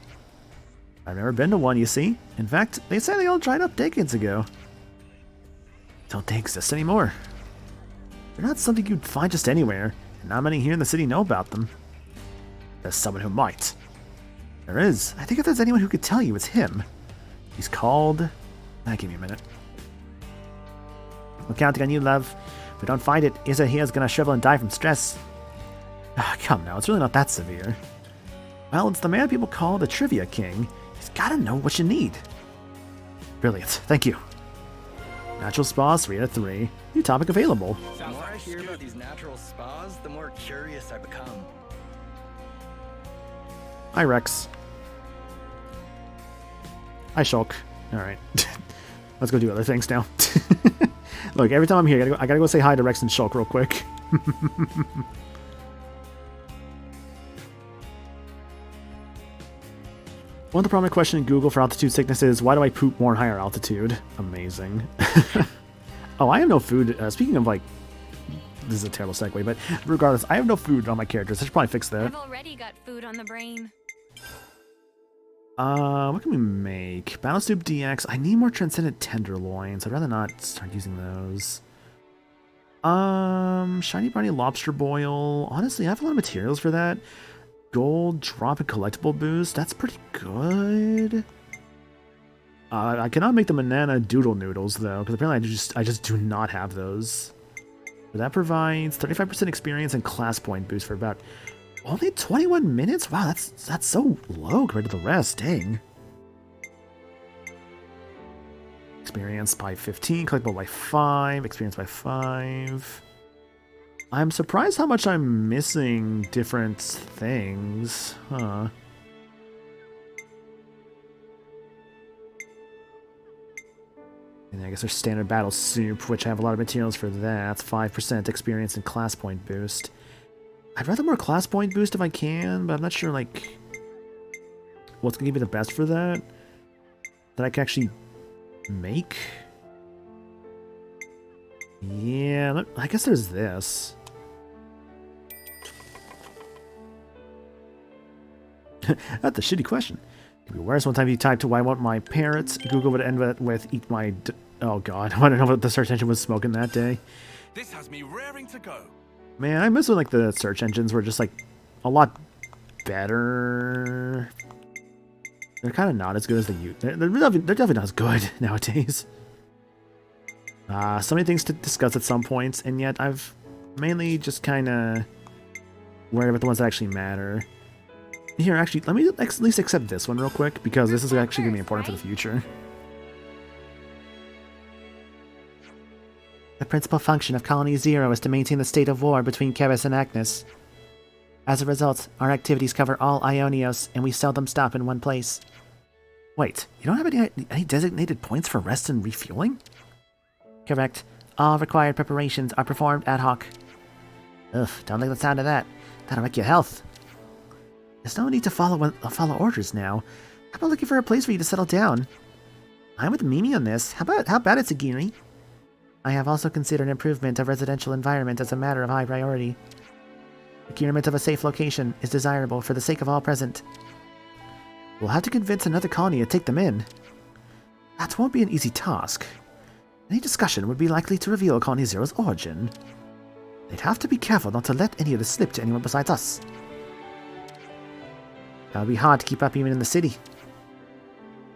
I've never been to one, you see. In fact, they say they all dried up decades ago. Don't they exist anymore? They're not something you'd find just anywhere, and not many here in the city know about them. There's someone who might. There is. I think if there's anyone who could tell you, it's him. He's called... give me a minute. We're counting on you, love. If we don't find it, Izza here's gonna shrivel and die from stress. Come now, it's really not that severe. Well, it's the man people call the Trivia King. He's gotta know what you need. Brilliant. Thank you. Natural spas, 3 out of 3. New topic available. The more I hear about these natural spas, the more curious I become. Hi, Rex. Hi, Shulk. Alright. Let's go do other things now. Look, every time I'm here, I gotta go say hi to Rex and Shulk real quick. One of the prominent question in Google for altitude sickness is, why do I poop more in higher altitude? Amazing. Oh, I have no food. Speaking of, like, this is a terrible segue, but regardless, I have no food on my characters. I should probably fix that. I've already got food on the brain. What can we make? Battle Soup DX. I need more Transcendent Tenderloins. I'd rather not start using those. Shiny Briny Lobster Boil. Honestly, I have a lot of materials for that. Gold Drop and Collectible Boost. That's pretty good. I cannot make the Banana Doodle Noodles, though, because apparently I just do not have those. But that provides 35% experience and class point boost for about... only 21 minutes? Wow, that's so low compared to the rest. Dang. Experience by 15, collectible by 5, experience by 5. I'm surprised how much I'm missing different things. Huh. And I guess there's standard battle soup, which I have a lot of materials for that. 5% experience and class point boost. I'd rather more class point boost if I can, but I'm not sure, like, what's going to be the best for that. That I can actually make. Yeah, I guess there's this. That's a shitty question. Could be worse. One time you typed, why won't my parrots? Google would end with eat my... oh god, I don't know what the search engine was smoking that day. This has me raring to go. Man, I miss when like the search engines were just like a lot better. They're kind of not as good as they're definitely not as good nowadays. So many things to discuss at some points, and yet I've mainly just kind of worried about the ones that actually matter. Here, actually, let me at least accept this one real quick, because this is actually going to be important for the future. The principal function of Colony Zero is to maintain the state of war between Keris and Agnes. As a result, our activities cover all Ionios, and we seldom stop in one place. Wait, you don't have any designated points for rest and refueling? Correct. All required preparations are performed ad hoc. Ugh, don't like the sound of that. That'll wreck your health. There's no need to follow orders now. How about looking for a place for you to settle down? I'm with Mimi on this. How about it, Sagiri? I have also considered improvement of residential environment as a matter of high priority. Procurement of a safe location is desirable for the sake of all present. We'll have to convince another colony to take them in. That won't be an easy task. Any discussion would be likely to reveal Colony Zero's origin. They'd have to be careful not to let any of this slip to anyone besides us. That'll be hard to keep up even in the city.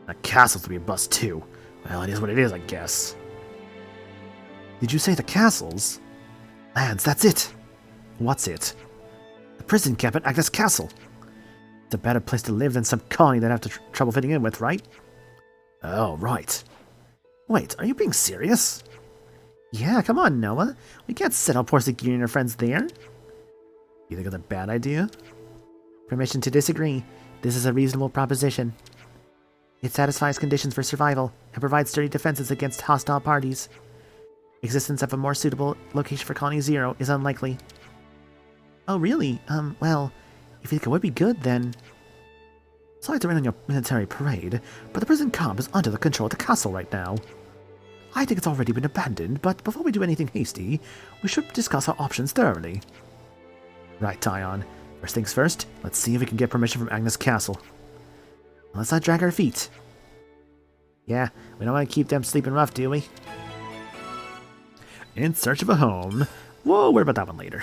The castle's to be a bust too. Well, it is what it is, I guess. Did you say the castles? Lance, that's it! What's it? The prison camp at Agnes Castle. It's a better place to live than some colony that have trouble fitting in with, right? Oh, right. Wait, are you being serious? Yeah, come on, Noah. We can't send all poor Sagiri and her friends there. You think it's a bad idea? Permission to disagree. This is a reasonable proposition. It satisfies conditions for survival and provides sturdy defenses against hostile parties. Existence of a more suitable location for Colony Zero is unlikely. Oh, really? Well, if you think it would be good, then... Sorry to rain on your military parade, but the prison camp is under the control of the castle right now. I think it's already been abandoned, but before we do anything hasty, we should discuss our options thoroughly. Right, Tyon. First things first, let's see if we can get permission from Agnes Castle. Let's not drag our feet. Yeah, we don't want to keep them sleeping rough, do we? In search of a home. We'll worry about that one later.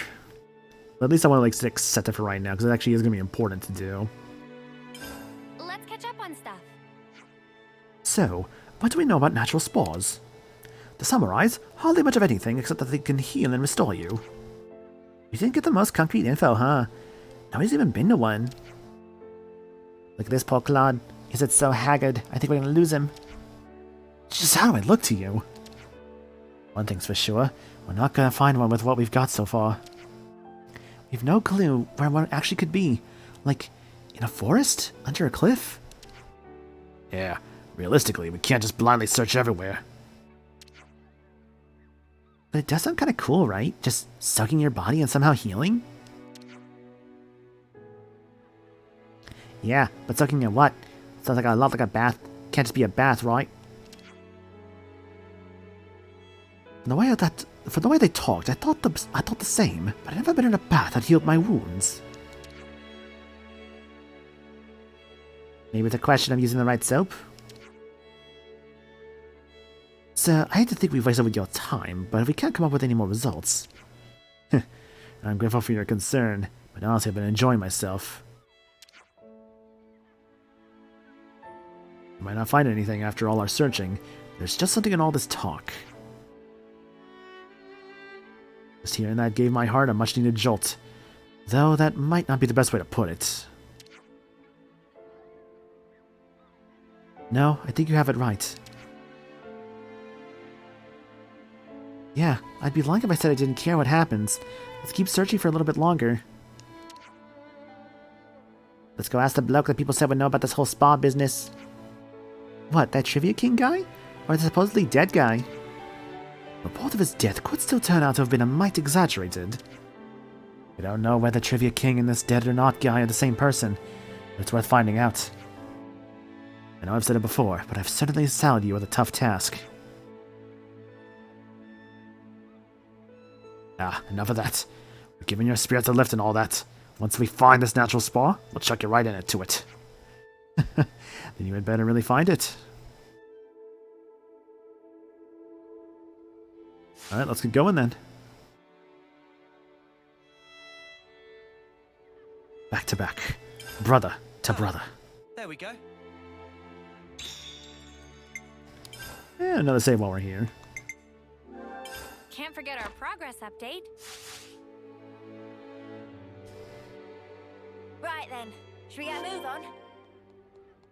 But at least I want to set it for right now, because it actually is going to be important to do. Let's catch up on stuff. So, what do we know about natural spores? To summarize, hardly much of anything except that they can heal and restore you. You didn't get the most concrete info, huh? Nobody's even been to one. Look at this poor Claude. He said so haggard, I think we're gonna lose him. Just how do I look to you? One thing's for sure, we're not gonna find one with what we've got so far. We've no clue where one actually could be. Like, in a forest? Under a cliff? Yeah, realistically, we can't just blindly search everywhere. But it does sound kind of cool, right? Just soaking your body and somehow healing? Yeah, but soaking in what? Sounds like a lot like a bath. Can't just be a bath, right? From the way they talked, I thought the same, but I've never been in a bath that healed my wounds. Maybe it's a question of using the right soap? Sir, I hate to think we've wasted your time, but if we can't come up with any more results... I'm grateful for your concern, but honestly I've been enjoying myself. We might not find anything after all our searching. There's just something in all this talk. Just hearing that gave my heart a much-needed jolt. Though that might not be the best way to put it. No, I think you have it right. Yeah, I'd be lying if I said I didn't care what happens. Let's keep searching for a little bit longer. Let's go ask the bloke that people said would know about this whole spa business. What, that Trivia King guy? Or the supposedly dead guy? The report of his death could still turn out to have been a mite exaggerated. We don't know whether Trivia King and this dead or not guy are the same person, but it's worth finding out. I know I've said it before, but I've certainly saddled you with a tough task. Ah, enough of that. We're giving your spirits a lift and all that. Once we find this natural spa, we'll chuck you right into it. Then you had better really find it. Alright, let's get going then. Back to back. Brother to brother. There we go. Yeah, another save while we're here. Can't forget our progress update. Right then, should we get a move on?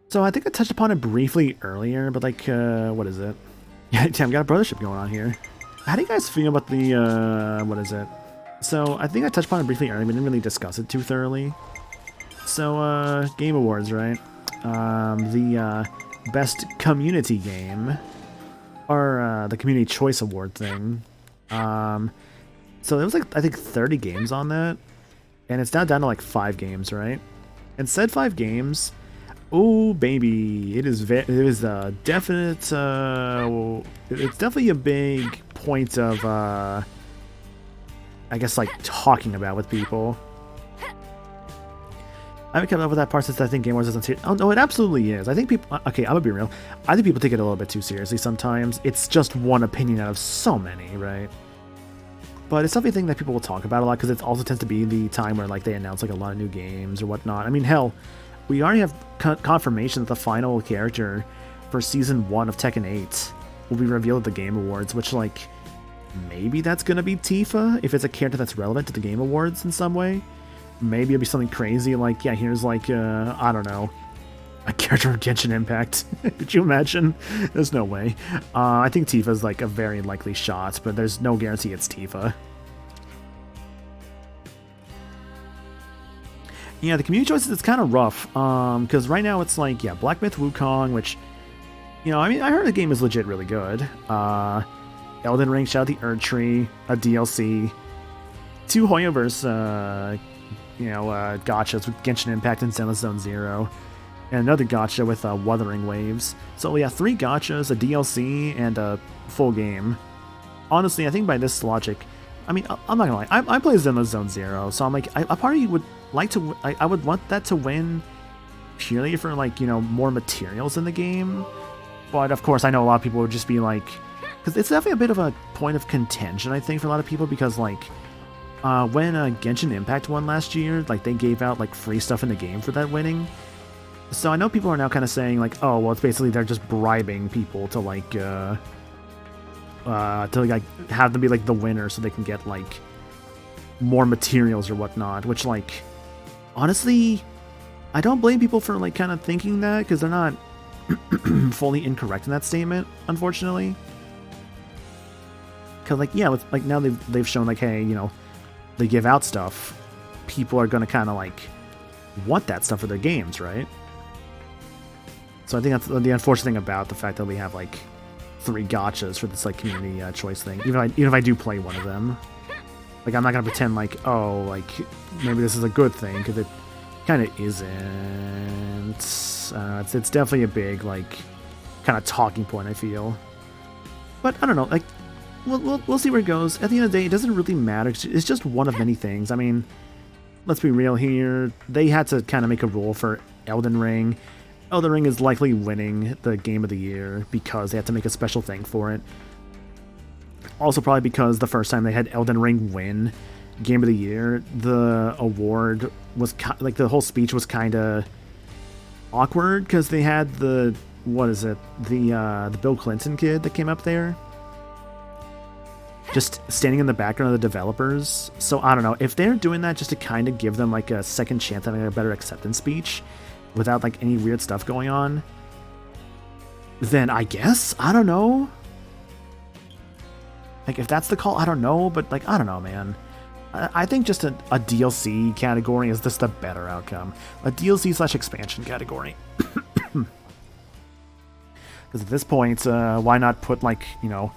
So I think I touched upon it briefly earlier, but like, what is it? Yeah, damn, got a brothership going on here. How do you guys feel about the, what is it? So I think I touched upon it briefly earlier, but didn't really discuss it too thoroughly. So, Game Awards, right? The, best community game, or, the Community Choice Award thing. So there was like, I think 30 games on that, and it's now down to like 5 games, right? And said 5 games, oh baby, it is a definite, it's definitely a big point of, I guess like talking about with people. I haven't kept up with that part since I think Game Awards isn't serious. Oh no, it absolutely is. I think people. Okay, I'm gonna be real. I think people take it a little bit too seriously sometimes. It's just one opinion out of so many, right? But it's something that people will talk about a lot because it also tends to be the time where like they announce like a lot of new games or whatnot. I mean, hell, we already have confirmation that the final character for Season 1 of Tekken 8 will be revealed at the Game Awards, which like maybe that's gonna be Tifa if it's a character that's relevant to the Game Awards in some way. Maybe it'll be something crazy like, yeah, here's like, I don't know, a character from Genshin Impact. Could you imagine? There's no way. I think Tifa's like a very likely shot, but there's no guarantee it's Tifa. Yeah, the community choices, it's kind of rough, because right now it's like, yeah, Black Myth Wukong, which, you know, I mean, I heard the game is legit really good. Elden Ring, Shout Out the Erdtree, a DLC, 2 Hoyoverse, gachas with Genshin Impact and Zenless Zone Zero, and another gacha with Wuthering Waves. So yeah, 3 gachas, a DLC, and a full game. Honestly, I think by this logic, I mean, I'm not gonna lie, I play Zenless Zone Zero, so I'm like, a part of you would like to, I would want that to win purely for like, you know, more materials in the game. But of course, I know a lot of people would just be like, because it's definitely a bit of a point of contention, I think, for a lot of people, because like, when Genshin Impact won last year, like they gave out like free stuff in the game for that winning. So I know people are now kind of saying like, oh, well, it's basically they're just bribing people to like have them be like the winner so they can get like more materials or whatnot. Which like, honestly, I don't blame people for like kind of thinking that, because they're not fully incorrect in that statement, unfortunately. Because like, yeah, with, like now they've shown like, hey, you know, they give out stuff, people are going to kind of like want that stuff for their games, right? So I think that's the unfortunate thing about the fact that we have like 3 gachas for this like community choice thing. Even if I do play one of them, like I'm not going to pretend like, oh, like maybe this is a good thing, because it kind of isn't. It's definitely a big like kind of talking point, I feel. But I don't know, like we'll see where it goes. At the end of the day, it doesn't really matter. It's just one of many things. I mean, let's be real here. They had to kind of make a rule for Elden Ring. Elden Ring is likely winning the Game of the Year because they had to make a special thing for it. Also probably because the first time they had Elden Ring win Game of the Year, the award was like the whole speech was kind of awkward because they had the Bill Clinton kid that came up there just standing in the background of the developers. So I don't know if they're doing that just to kind of give them like a second chance at having a better acceptance speech without like any weird stuff going on, then I guess, I don't know. Like if that's the call, I don't know, but like, I don't know, man. I think just a DLC category is just the better outcome. A DLC / expansion category. Because at this point, why not put like, you know,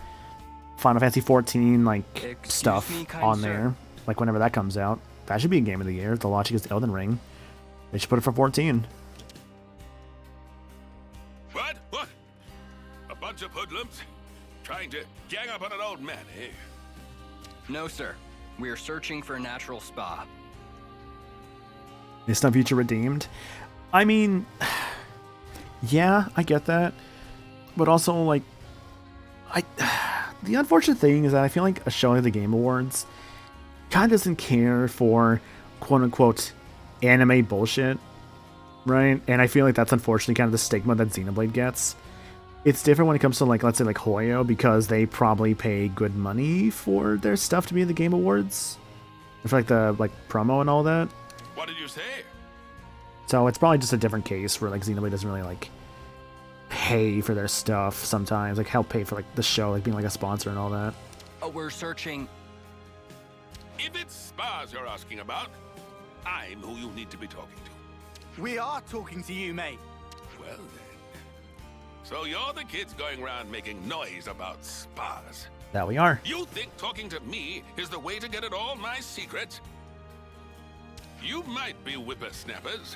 Final Fantasy 14 like stuff on there, like whenever that comes out. That should be a Game of the Year. The logic is Elden Ring. They should put it for 14. What? A bunch of hoodlums trying to gang up on an old man, eh? No, sir. We are searching for a natural spa. Is some future redeemed? I mean, yeah, I get that, but also like, the unfortunate thing is that I feel like a show like the Game Awards kind of doesn't care for quote-unquote anime bullshit, right? And I feel like that's unfortunately kind of the stigma that Xenoblade gets. It's different when it comes to like, let's say like Hoyo, because they probably pay good money for their stuff to be in the Game Awards, and for like the like promo and all that. What did you say? So it's probably just a different case where like Xenoblade doesn't really like pay for their stuff sometimes, like help pay for like the show, like being like a sponsor and all that. Oh, we're searching. If it's spas you're asking about, I'm who you need to be talking to. We are talking to you, mate. Well then. So you're the kids going around making noise about spas. That we are. You think talking to me is the way to get at all my secrets? You might be whippersnappers,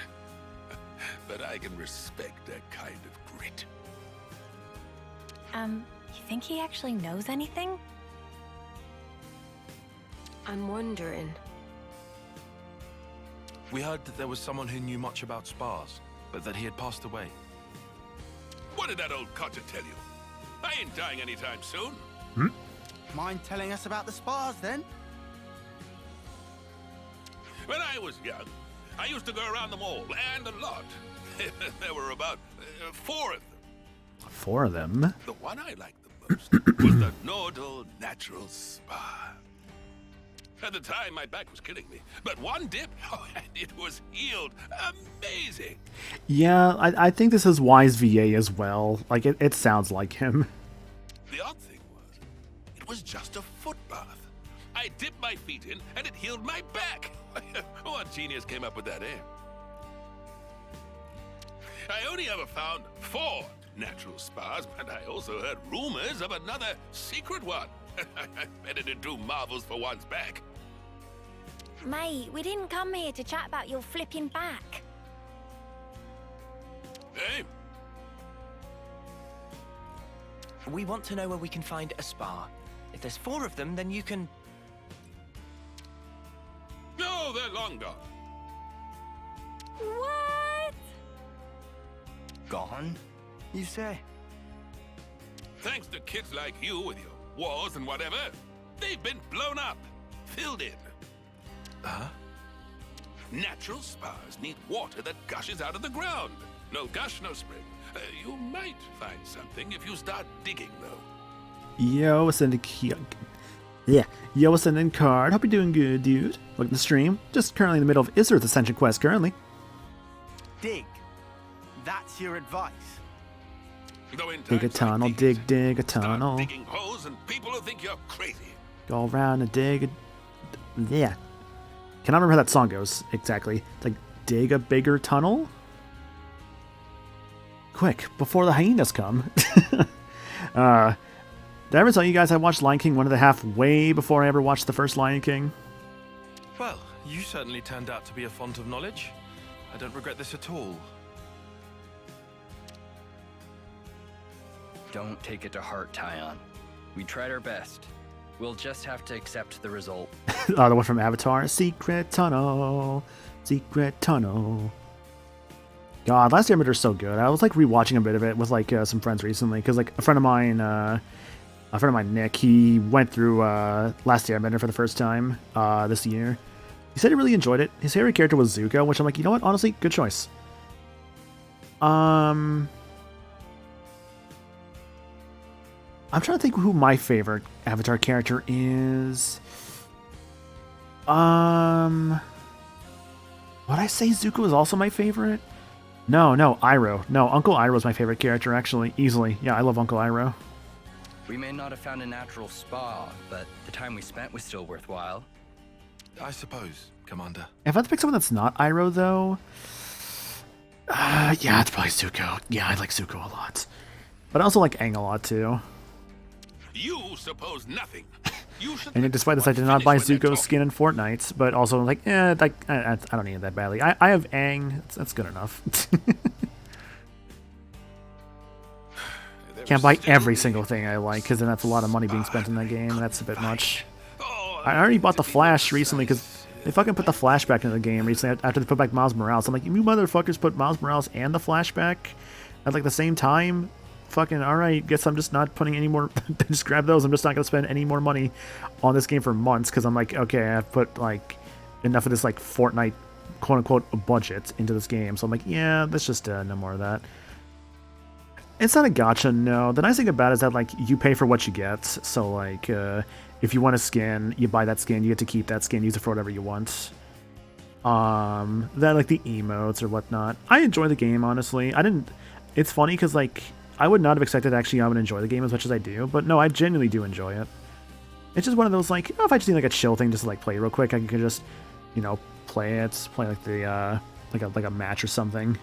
but I can respect that kind of grit. You think he actually knows anything? I'm wondering. We heard that there was someone who knew much about spas, but that he had passed away. What did that old codger tell you? I ain't dying anytime soon. Mind telling us about the spas then? When I was young, I used to go around them all, and a lot. There were about 4 of them. 4 of them? The one I liked the most was the Nordal Natural Spa. At the time, my back was killing me, but one dip, and it was healed. Amazing. Yeah, I think this is Wise VA as well. Like, it sounds like him. The odd thing was, it was just a foot bath. I dipped my feet in, and it healed my back. What genius came up with that, eh? I only ever found 4 natural spas, but I also heard rumors of another secret one. I bet it'd do marvels for one's back. Mate, we didn't come here to chat about your flipping back. Hey, We want to know where we can find a spa. If there's 4 of them, then you can... no, they're long gone. What? Gone, you say? Thanks to kids like you with your wars and whatever, they've been blown up, filled in. Huh? Natural spas need water that gushes out of the ground. No gush, no spring. You might find something if you start digging, though. Yo, what's in the Yo, what's in card? Hope you're doing good, dude. Welcome to the stream. Just currently in the middle of Isser's Ascension quest currently. Dig. That's your advice. Dig a tunnel, dig a tunnel. Digging holes and people who think you're crazy. Go around and dig a... Yeah. Cannot remember how that song goes exactly. It's like, dig a bigger tunnel? Quick, before the hyenas come. Did I ever tell you guys I watched Lion King 1.5 way before I ever watched the first Lion King? Well, you certainly turned out to be a font of knowledge. I don't regret this at all. Don't take it to heart, Tyon. We tried our best. We'll just have to accept the result. Oh, the one from Avatar. Secret tunnel. Secret tunnel. God, Last Airbender is so good. I was like rewatching a bit of it with like some friends recently because like a friend of mine, Nick, he went through Last Airbender for the first time this year. He said he really enjoyed it. His favorite character was Zuko, which I'm like, you know what? Honestly, good choice. I'm trying to think who my favorite Avatar character is. Would I say Zuko is also my favorite? No, Iroh. No, Uncle Iroh is my favorite character, actually, easily. Yeah, I love Uncle Iroh. We may not have found a natural spa, but the time we spent was still worthwhile. I suppose, Commander. If I had to pick someone that's not Iroh, though... yeah, it's probably Zuko. Yeah, I like Zuko a lot. But I also like Aang a lot, too. You suppose nothing. You should And despite this, I did not buy Zuko's skin in Fortnite, but also like, I don't need it that badly. I have Aang. That's good enough. Can't buy every single thing I like, because then that's a lot of money being spent in that game. That's a bit much. I already bought the Flash recently, because they fucking put the Flash back into the game recently after they put back Miles Morales. I'm like, you motherfuckers put Miles Morales and the Flash back at like the same time? Fucking alright, guess I'm just not putting any more, just grab those. I'm just not going to spend any more money on this game for months, because I'm like, okay, I've put like enough of this like Fortnite quote-unquote budget into this game. So I'm like, yeah, let's just no more of that. It's not a gacha, no. The nice thing about it is that like you pay for what you get. So like if you want a skin, you buy that skin, you get to keep that skin, use it for whatever you want. Then like the emotes or whatnot. I enjoy the game, honestly. It's funny because like I would not have expected actually I would enjoy the game as much as I do, but no, I genuinely do enjoy it. It's just one of those like, if I just need like a chill thing just to like play real quick, I can just, you know, play like the like a match or something.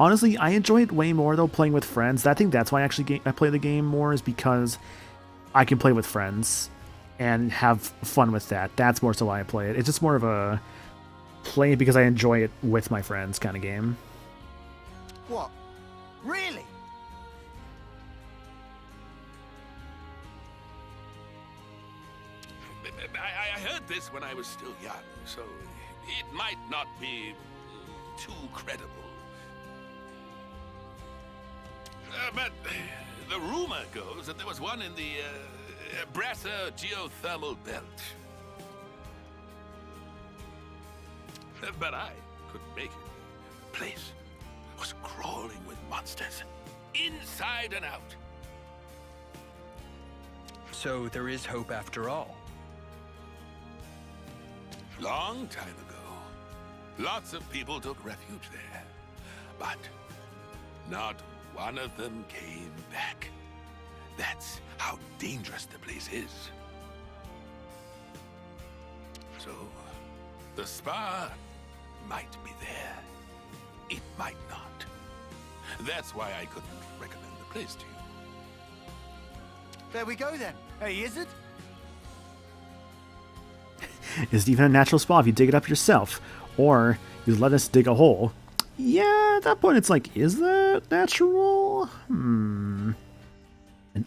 Honestly, I enjoy it way more though playing with friends. I think that's why I play the game more, is because I can play with friends and have fun with that. That's more so why I play it. It's just more of a play because I enjoy it with my friends kind of game. What? Really? I heard this when I was still young, so it might not be too credible. But the rumor goes that there was one in the Brasser geothermal belt. But I couldn't make it. The place was crawling with monsters, inside and out. So there is hope after all. Long time ago, lots of people took refuge there, but not one of them came back. That's how dangerous the place is. So, the spa might be there. It might not. That's why I couldn't recommend the place to you. There we go then. Hey, is it? Is it even a natural spa if you dig it up yourself? Or you let us dig a hole? Yeah, at that point it's like, is that natural? An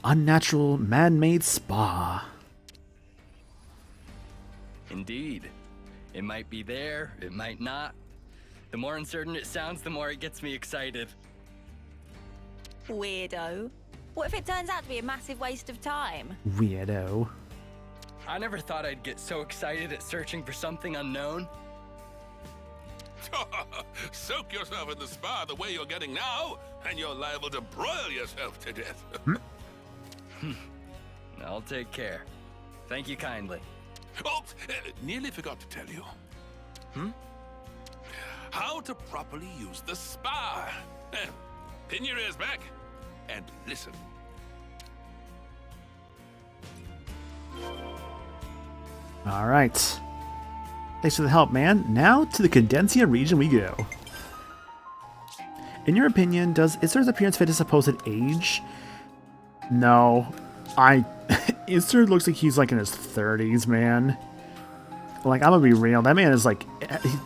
unnatural, man-made spa. Indeed. It might be there, it might not. The more uncertain it sounds, the more it gets me excited. Weirdo. What if it turns out to be a massive waste of time? Weirdo. I never thought I'd get so excited at searching for something unknown. Soak yourself in the spa the way you're getting now, and you're liable to broil yourself to death. I'll take care. Thank you kindly. Oh, nearly forgot to tell you. How to properly use the spa. Pin your ears back and listen. All right. Thanks for the help, man. Now to the Cadencia region we go. In your opinion, does Isser's appearance fit his supposed age? No. Isser looks like he's like in his 30s, man. Like, I'm gonna be real. That man is like,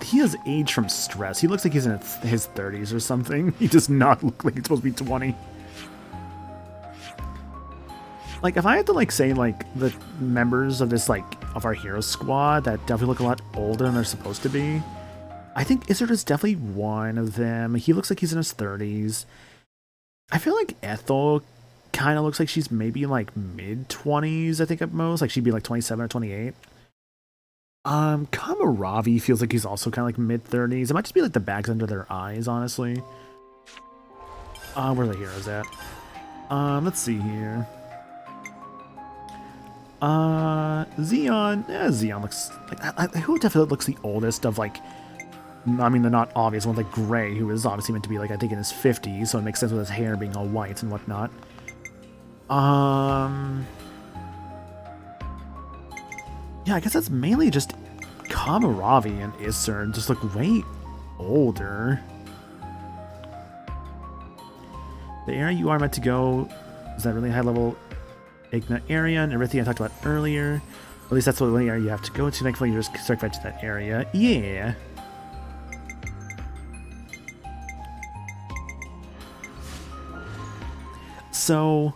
he has aged from stress. He looks like he's in his 30s or something. He does not look like he's supposed to be 20. Like, if I had to, like, say, like, the members of this, like, of our hero squad that definitely look a lot older than they're supposed to be, I think Izzard is definitely one of them. He looks like he's in his 30s. I feel like Ethel kind of looks like she's maybe, like, mid-20s, I think, at most. Like, she'd be, like, 27 or 28. Kamaravi feels like he's also kind of, like, mid-30s. It might just be, like, the bags under their eyes, honestly. Where are the heroes at? Let's see here. Xeon. Xeon looks like who definitely looks the oldest of, like, I mean, the not obvious ones, like Gray, who is obviously meant to be, like, I think in his 50s, so it makes sense with his hair being all white and whatnot. Yeah, I guess that's mainly just Kamaravi and Isser just look way older. The area you are meant to go is that really high level Igna area and everything I talked about earlier. At least that's the only area you have to go to. Thankfully, you just start back to that area. Yeah. So,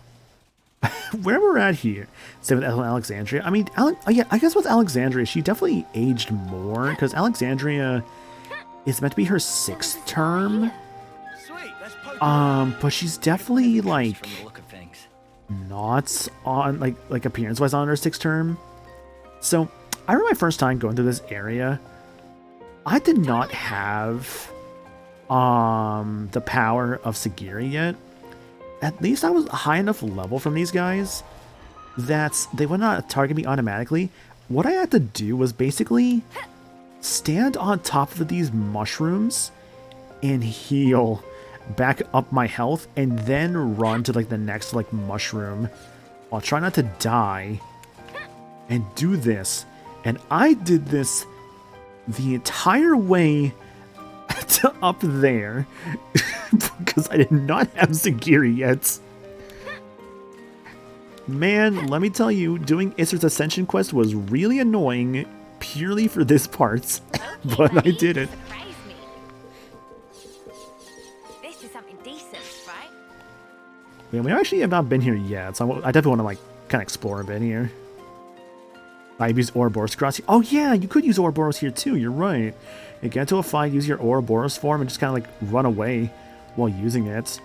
where we're at here, same with Alexandria. I mean, yeah, I guess with Alexandria, she definitely aged more because Alexandria is meant to be her 6th term. But she's definitely like not on like appearance-wise on her 6th term. So I remember my first time going through this area. I did not have the power of Sagiri yet. At least I was a high enough level from these guys that they would not target me automatically. What I had to do was basically stand on top of these mushrooms and heal back up my health and then run to like the next like mushroom while trying not to die and do this. And I did this the entire way to up there because I did not have Sagiri yet. Man, let me tell you, doing Isser's Ascension quest was really annoying purely for this part, but I did it. This is something decent, right? Yeah, we actually have not been here yet, so I definitely want to like kind of explore a bit here. I've used Ouroboros across here. Oh yeah, you could use Ouroboros here too. You're right. You get into a fight, use your Ouroboros form, and just kind of like run away while using it.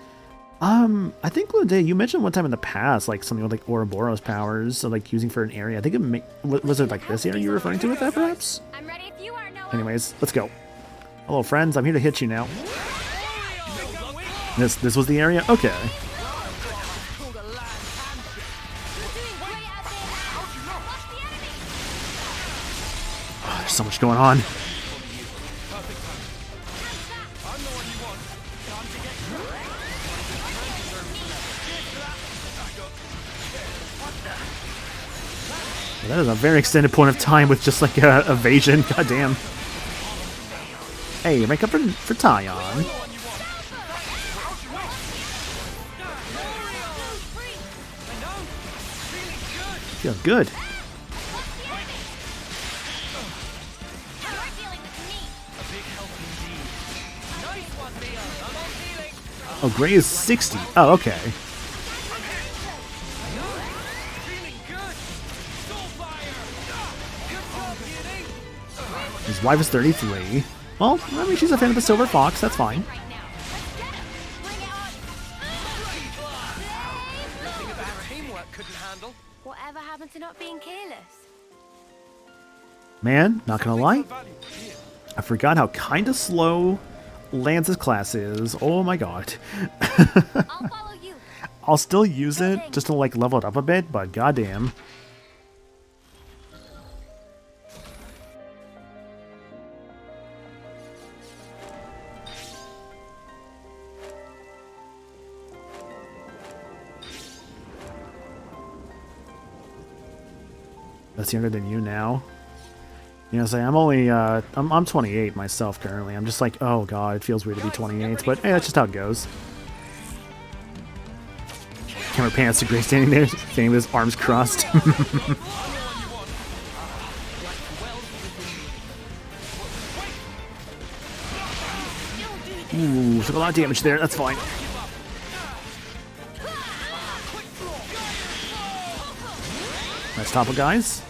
I think Lude, you mentioned one time in the past, like something with like Ouroboros powers, so like using for an area. I think was it like this area you're referring to with that, perhaps? Anyways, let's go. Hello, friends. I'm here to hit you now. This was the area. Okay. Oh, there's so much going on. That is a very extended point of time with just like evasion. Goddamn. Hey, make up for Tyon. Feel good. Oh, Gray is 60. Oh, okay. His wife is 33. Well, I mean, she's a fan of the Silver Fox. That's fine. Whatever happened to not being careless? Man, not gonna lie, I forgot how kind of slow Lance's class is. Oh my god. I'll still use it just to like level it up a bit, but goddamn. That's younger than you now. You know, say I'm only I'm 28 myself currently. I'm just like, oh god, it feels weird to be 28, but hey, that's just how it goes. Camera pants to Gray standing there, standing with his arms crossed. Ooh, took a lot of damage there. That's fine. Nice topple, guys.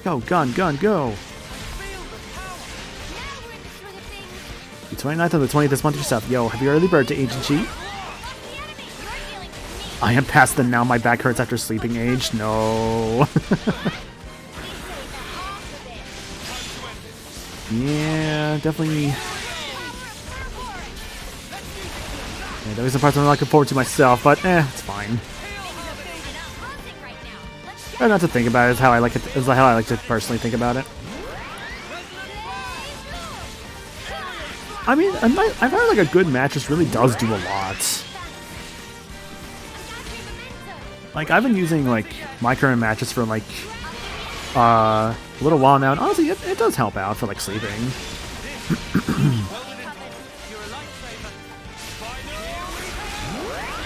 Go, gun, go. The 29th of the 20th this month yourself. Yo, happy early bird to Agent Chi. I am past the now my back hurts after sleeping age. No. Yeah, definitely. Yeah, those are the parts I'm not looking forward to myself, but it's fine. Try not to think about it is how I like it. Is how I like to personally think about it. I mean, I've heard like a good mattress really does do a lot. Like I've been using like my current mattress for like a little while now, and honestly, it does help out for like sleeping.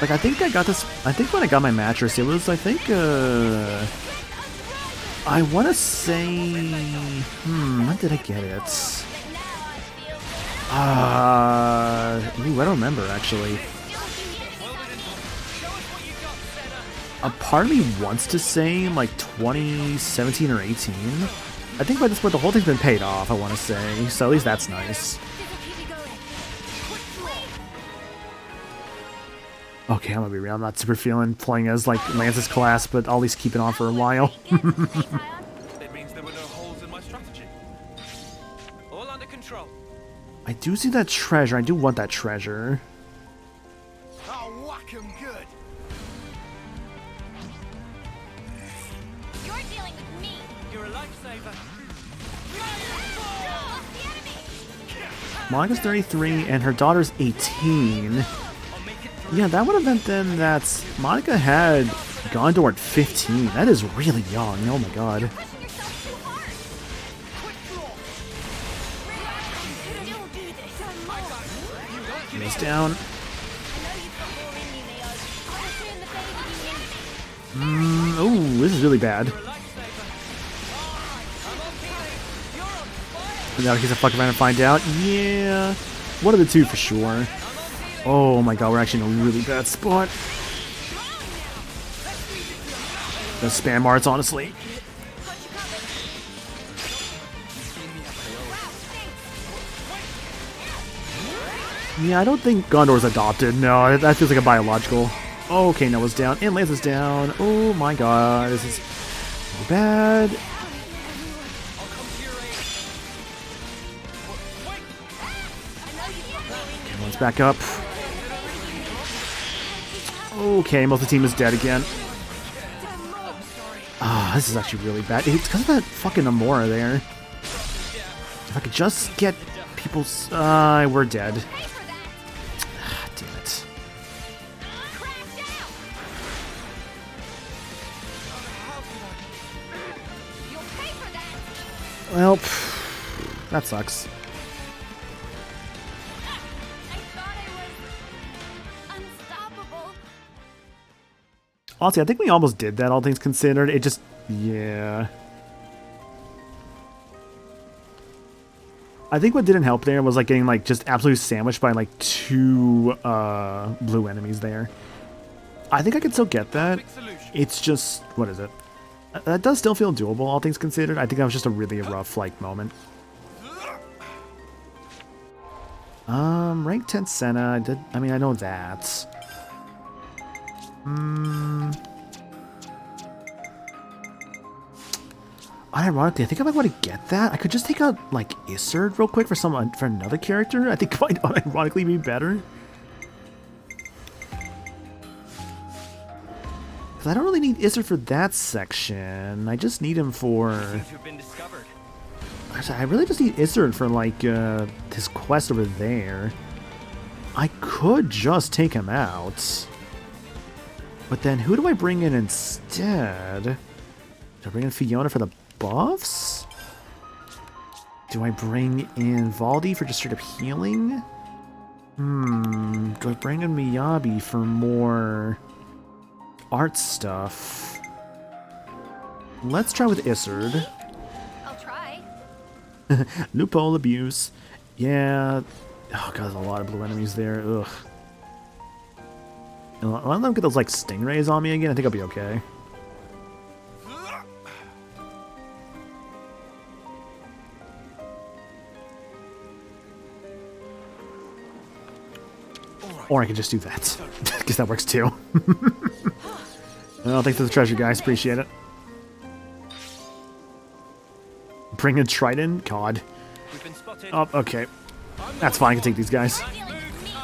Like I think I got this. I think when I got my mattress, it was I want to say, when did I get it? Ooh, I don't remember actually. A part of me wants to say like 2017 or 18. I think by this point the whole thing's been paid off, I want to say. So at least that's nice. Okay, I'm gonna be real. I'm not super feeling playing as like Lance's class, but I'll at least keep it on for a while. It means there were no holes in my strategy. All under control. I do see that treasure. I do want that treasure. I'll whack him good. You're dealing with me. You're a lifesaver. Monica's 33 and her daughter's 18. Yeah, that would have meant then that Monica had Gondor at 15. That is really young. Oh my god. Goes down. Oh, this is really bad. Now he's a fuck around and find out. Yeah, one of the two for sure. Oh my god, we're actually in a really bad spot. The spam arts, honestly. Yeah, I don't think Gondor's adopted. No, that feels like a biological. Okay, Noah's down, and Lance's down. Oh my god, this is really bad. Okay, Lance back up. Okay, most of the team is dead again. Ah, this is actually really bad. It's because of that fucking Amora there. If I could just get people's... we're dead. Ah, damn it. Well, that sucks. Honestly, I think we almost did that, all things considered. It just... yeah. I think what didn't help there was like getting like just absolutely sandwiched by like 2 blue enemies there. I think I could still get that. It's just... what is it? That does still feel doable, all things considered. I think that was just a really rough like moment. Rank 10 Senna. I mean, I know that. Unironically, I think I might want to get that. I could just take out like Iserd real quick for another character. I think it might unironically be better. Because I don't really need Iserd for that section. I just need him for... I really just need Iserd for like his quest over there. I could just take him out. But then who do I bring in instead? Do I bring in Fiona for the buffs? Do I bring in Valdi for just straight up healing? Do I bring in Miyabi for more art stuff? Let's try with Iserd. I'll try. Loophole abuse. Yeah. Oh god, there's a lot of blue enemies there. Ugh. Let them get those like stingrays on me again. I think I'll be okay. Or I can just do that. Because that works too. Well, thanks for the treasure, guys. Appreciate it. Bring in Trident? God. Oh, okay. That's fine. I can take these guys.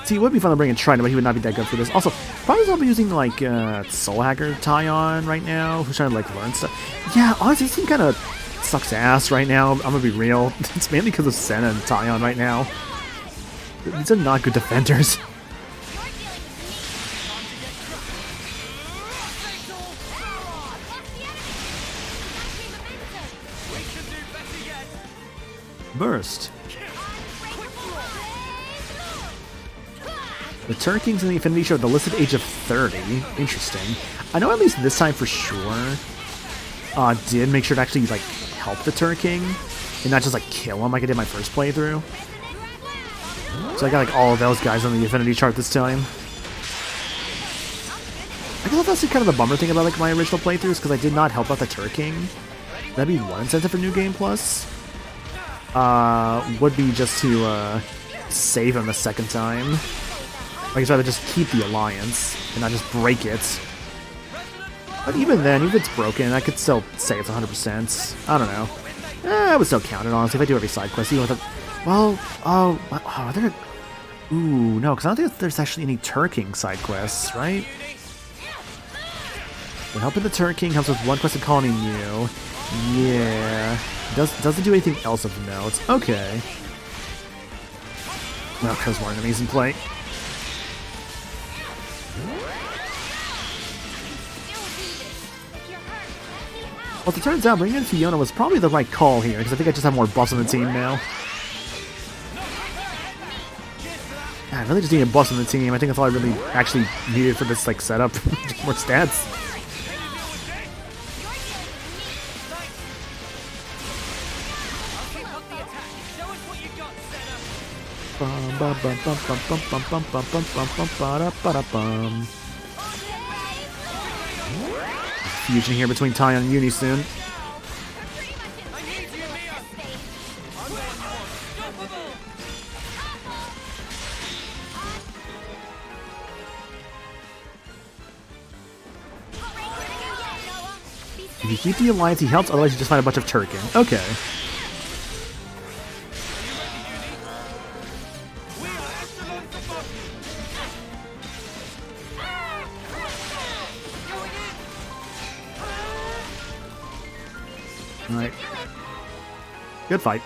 See, it would be fun to bring in Trident, but he would not be that good for this. Also, probably I'll be using, like, Soul Hacker Tyon right now, who's trying to, like, learn stuff. Yeah, honestly, this team kind of sucks ass right now. I'm gonna be real. It's mainly because of Senna and Tyon right now. These are not good defenders. Burst. The Turkings and the Affinity show the listed age of 30. Interesting. I know at least this time for sure did make sure to actually like help the Turking and not just like kill him like I did my first playthrough. So I got like all of those guys on the Affinity chart this time. I guess that's kind of the bummer thing about like my original playthroughs because I did not help out the Turking. That'd be one incentive for New Game Plus. Would be just to save him the second time. Like, I'd rather just keep the alliance and not just break it. But even then, even if it's broken, I could still say it's 100%. I don't know. I would still count it, honestly, if I do every side quest. Even with a... well, are there... ooh, no, because I don't think there's actually any Turking side quests, right? But helping the Turking helps with one quest in Colony New. Yeah. Doesn't do anything else of note. Okay. Well, there's more enemies in play. Well, it turns out bringing in Fiona was probably the right call here, because I think I just have more buffs on the team now. I really just need a buff on the team. I think that's all I really actually needed for this like setup. Just more stats. fusion here between Tyon and Uni soon. If you keep the alliance, he helps, otherwise you just find a bunch of Turkin. Okay. Alright. Good fight.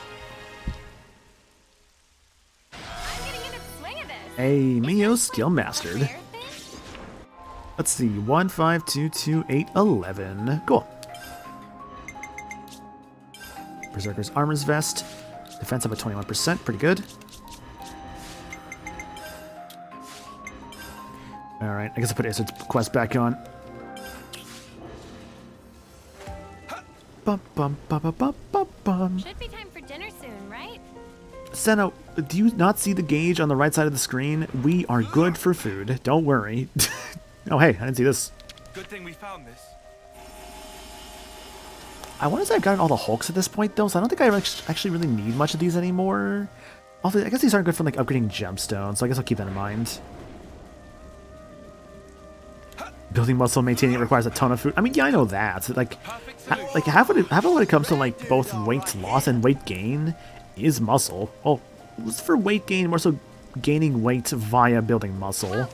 Hey, Mio skill mastered. Let's see, 1, 5, 2, 2, 8, 11. Cool. Berserker's Armor's Vest. Defense up at 21%, pretty good. Alright, I guess I'll put Izzard's quest back on. Bum, bum, bum, bum, bum, bum, bum. Should be time for dinner soon, right? Senna, do you not see the gauge on the right side of the screen? We are good for food. Don't worry. Oh, hey, I didn't see this. Good thing we found this. I want to say I've gotten all the Hulks at this point, though, so I don't think I actually really need much of these anymore. Although, I guess these aren't good for, like, upgrading gemstones, so I guess I'll keep that in mind. Building muscle, maintaining it requires a ton of food. I mean, yeah, I know that. Like half of it when it comes to, like, both weight loss and weight gain is muscle. Oh, it's for weight gain, more so gaining weight via building muscle.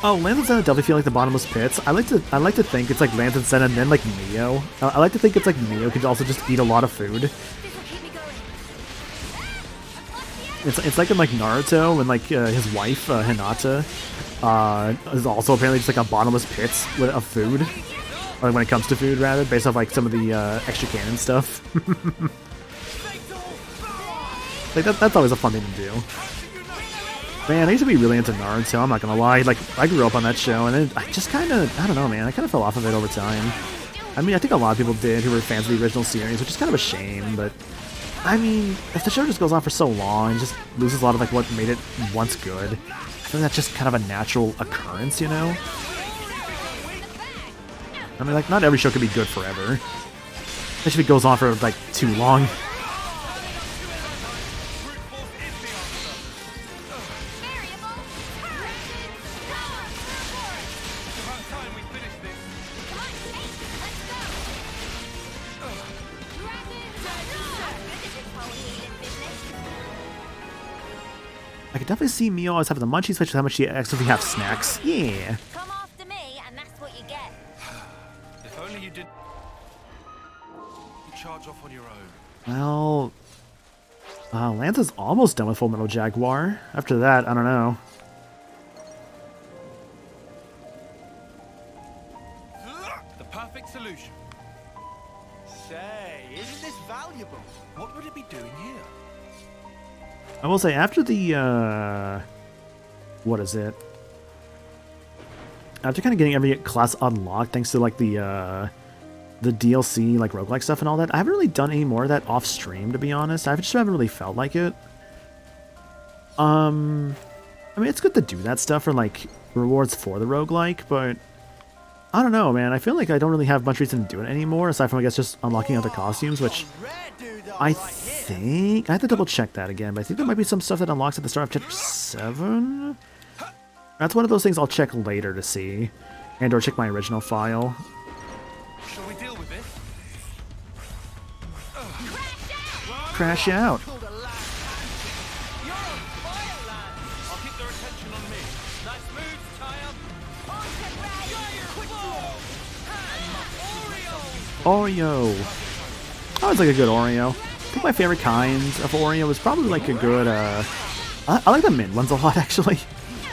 Oh, Lance and Senna definitely feel like the bottomless pits. I like to think it's like Lance and Senna and then like Mio. I like to think it's like Mio could also just eat a lot of food. It's like in like Naruto when like his wife Hinata is also apparently just like a bottomless pit of food, or when it comes to food rather, based off like some of the extra canon stuff. Like that's always a fun thing to do. Man, I used to be really into Naruto, I'm not gonna lie. Like, I grew up on that show, and then I just kind of, I don't know, man, I kind of fell off of it over time. I mean, I think a lot of people did who were fans of the original series, which is kind of a shame, but I mean, if the show just goes on for so long and just loses a lot of, like, what made it once good, I think that's just kind of a natural occurrence, you know? I mean, like, not every show can be good forever. Especially if it goes on for, like, too long. I could definitely see Mio always having the munchies, especially how much she actually have snacks. Yeah. Come after me, and that's what you get. If only you did charge off on your own. Well, Lance is almost done with Full Metal Jaguar. After that, I don't know. The perfect solution. Say, isn't this valuable? What would it be doing here? I will say, after the, what is it? After kind of getting every class unlocked, thanks to, like, the DLC, like, roguelike stuff and all that, I haven't really done any more of that off-stream, to be honest. I just haven't really felt like it. I mean, it's good to do that stuff for, like, rewards for the roguelike, but I don't know, man. I feel like I don't really have much reason to do it anymore, aside from, I guess, just unlocking other costumes, which I think... I have to double-check that again, but I think there might be some stuff that unlocks at the start of Chapter 7? That's one of those things I'll check later to see, and/or check my original file. Shall we deal with this? Crash out! I'll keep their attention on me. Nice moves, Oreo! I always like a good Oreo. I think my favorite kind of Oreo is probably like a good, I like the mint ones a lot, actually.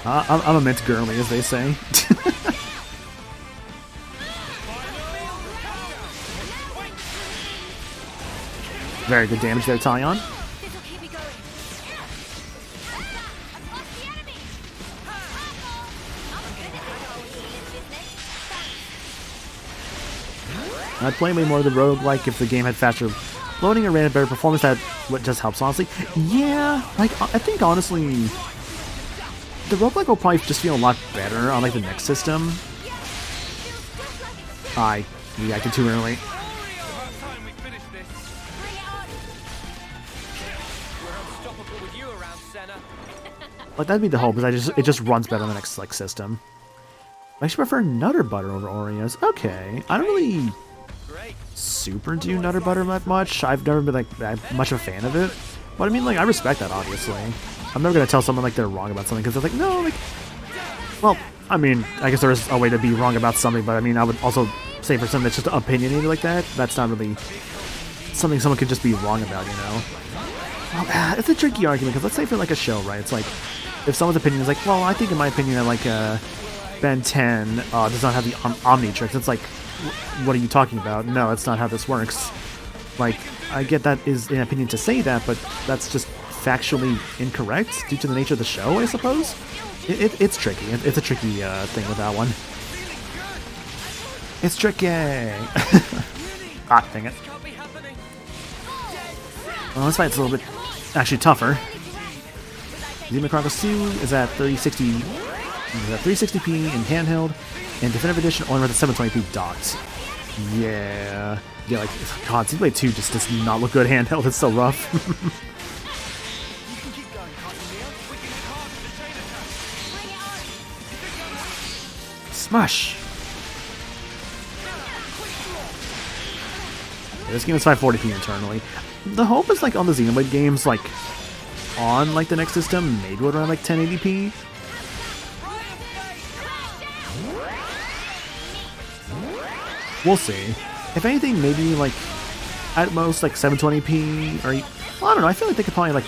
I'm a mint girly, as they say. Very good damage there, Tyon. I'd play way more of the roguelike if the game had faster loading or ran a better performance. That what just helps, honestly. Yeah, like, I think honestly, the roguelike will probably just feel a lot better on like the next system. I reacted too early. Like that'd be the hope, is it just runs better on the next like system. I actually prefer Nutter Butter over Oreos. Okay, I don't really super do Nutter Butter that much. I've never been like that much of a fan of it, but I mean like I respect that obviously. I'm never gonna tell someone like they're wrong about something because they're like no like. Well, I mean I guess there is a way to be wrong about something, but I mean I would also say for something that's just opinionated like that, that's not really something someone could just be wrong about, you know. Well, it's a tricky argument because let's say for like a show, right? It's like if someone's opinion is like, well, I think in my opinion that like Ben 10 does not have the Omnitrix. It's like, what are you talking about? No, that's not how this works. Like, I get that is an opinion to say that, but that's just factually incorrect due to the nature of the show, I suppose. It's tricky. It's a tricky thing with that one. It's tricky. Ah, dang it. Well, this fight's a little bit actually tougher. Xenoblade Chronicles 2 is at 360p in handheld, and Definitive Edition only runs at 720p docked. Yeah, like God, Xenoblade 2 just does not look good handheld. It's so rough. Smash. Yeah, this game is 540p internally. The hope is like on the Xenoblade games, like on like the next system, maybe around like 1080p. We'll see. If anything, maybe like at most like 720p, or well, I don't know. I feel like they could probably like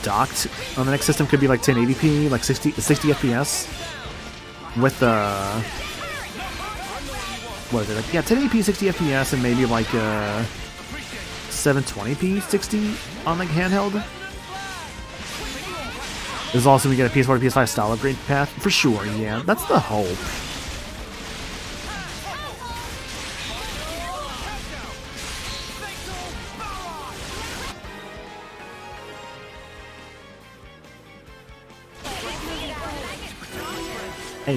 docked on the next system could be like 1080p, like 60 FPS with what is it? Like, yeah, 1080p, 60 FPS, and maybe like 720p, 60 on like handheld. There's also we get a PS4 to PS5 style upgrade path for sure. Yeah, that's the hope. Hey.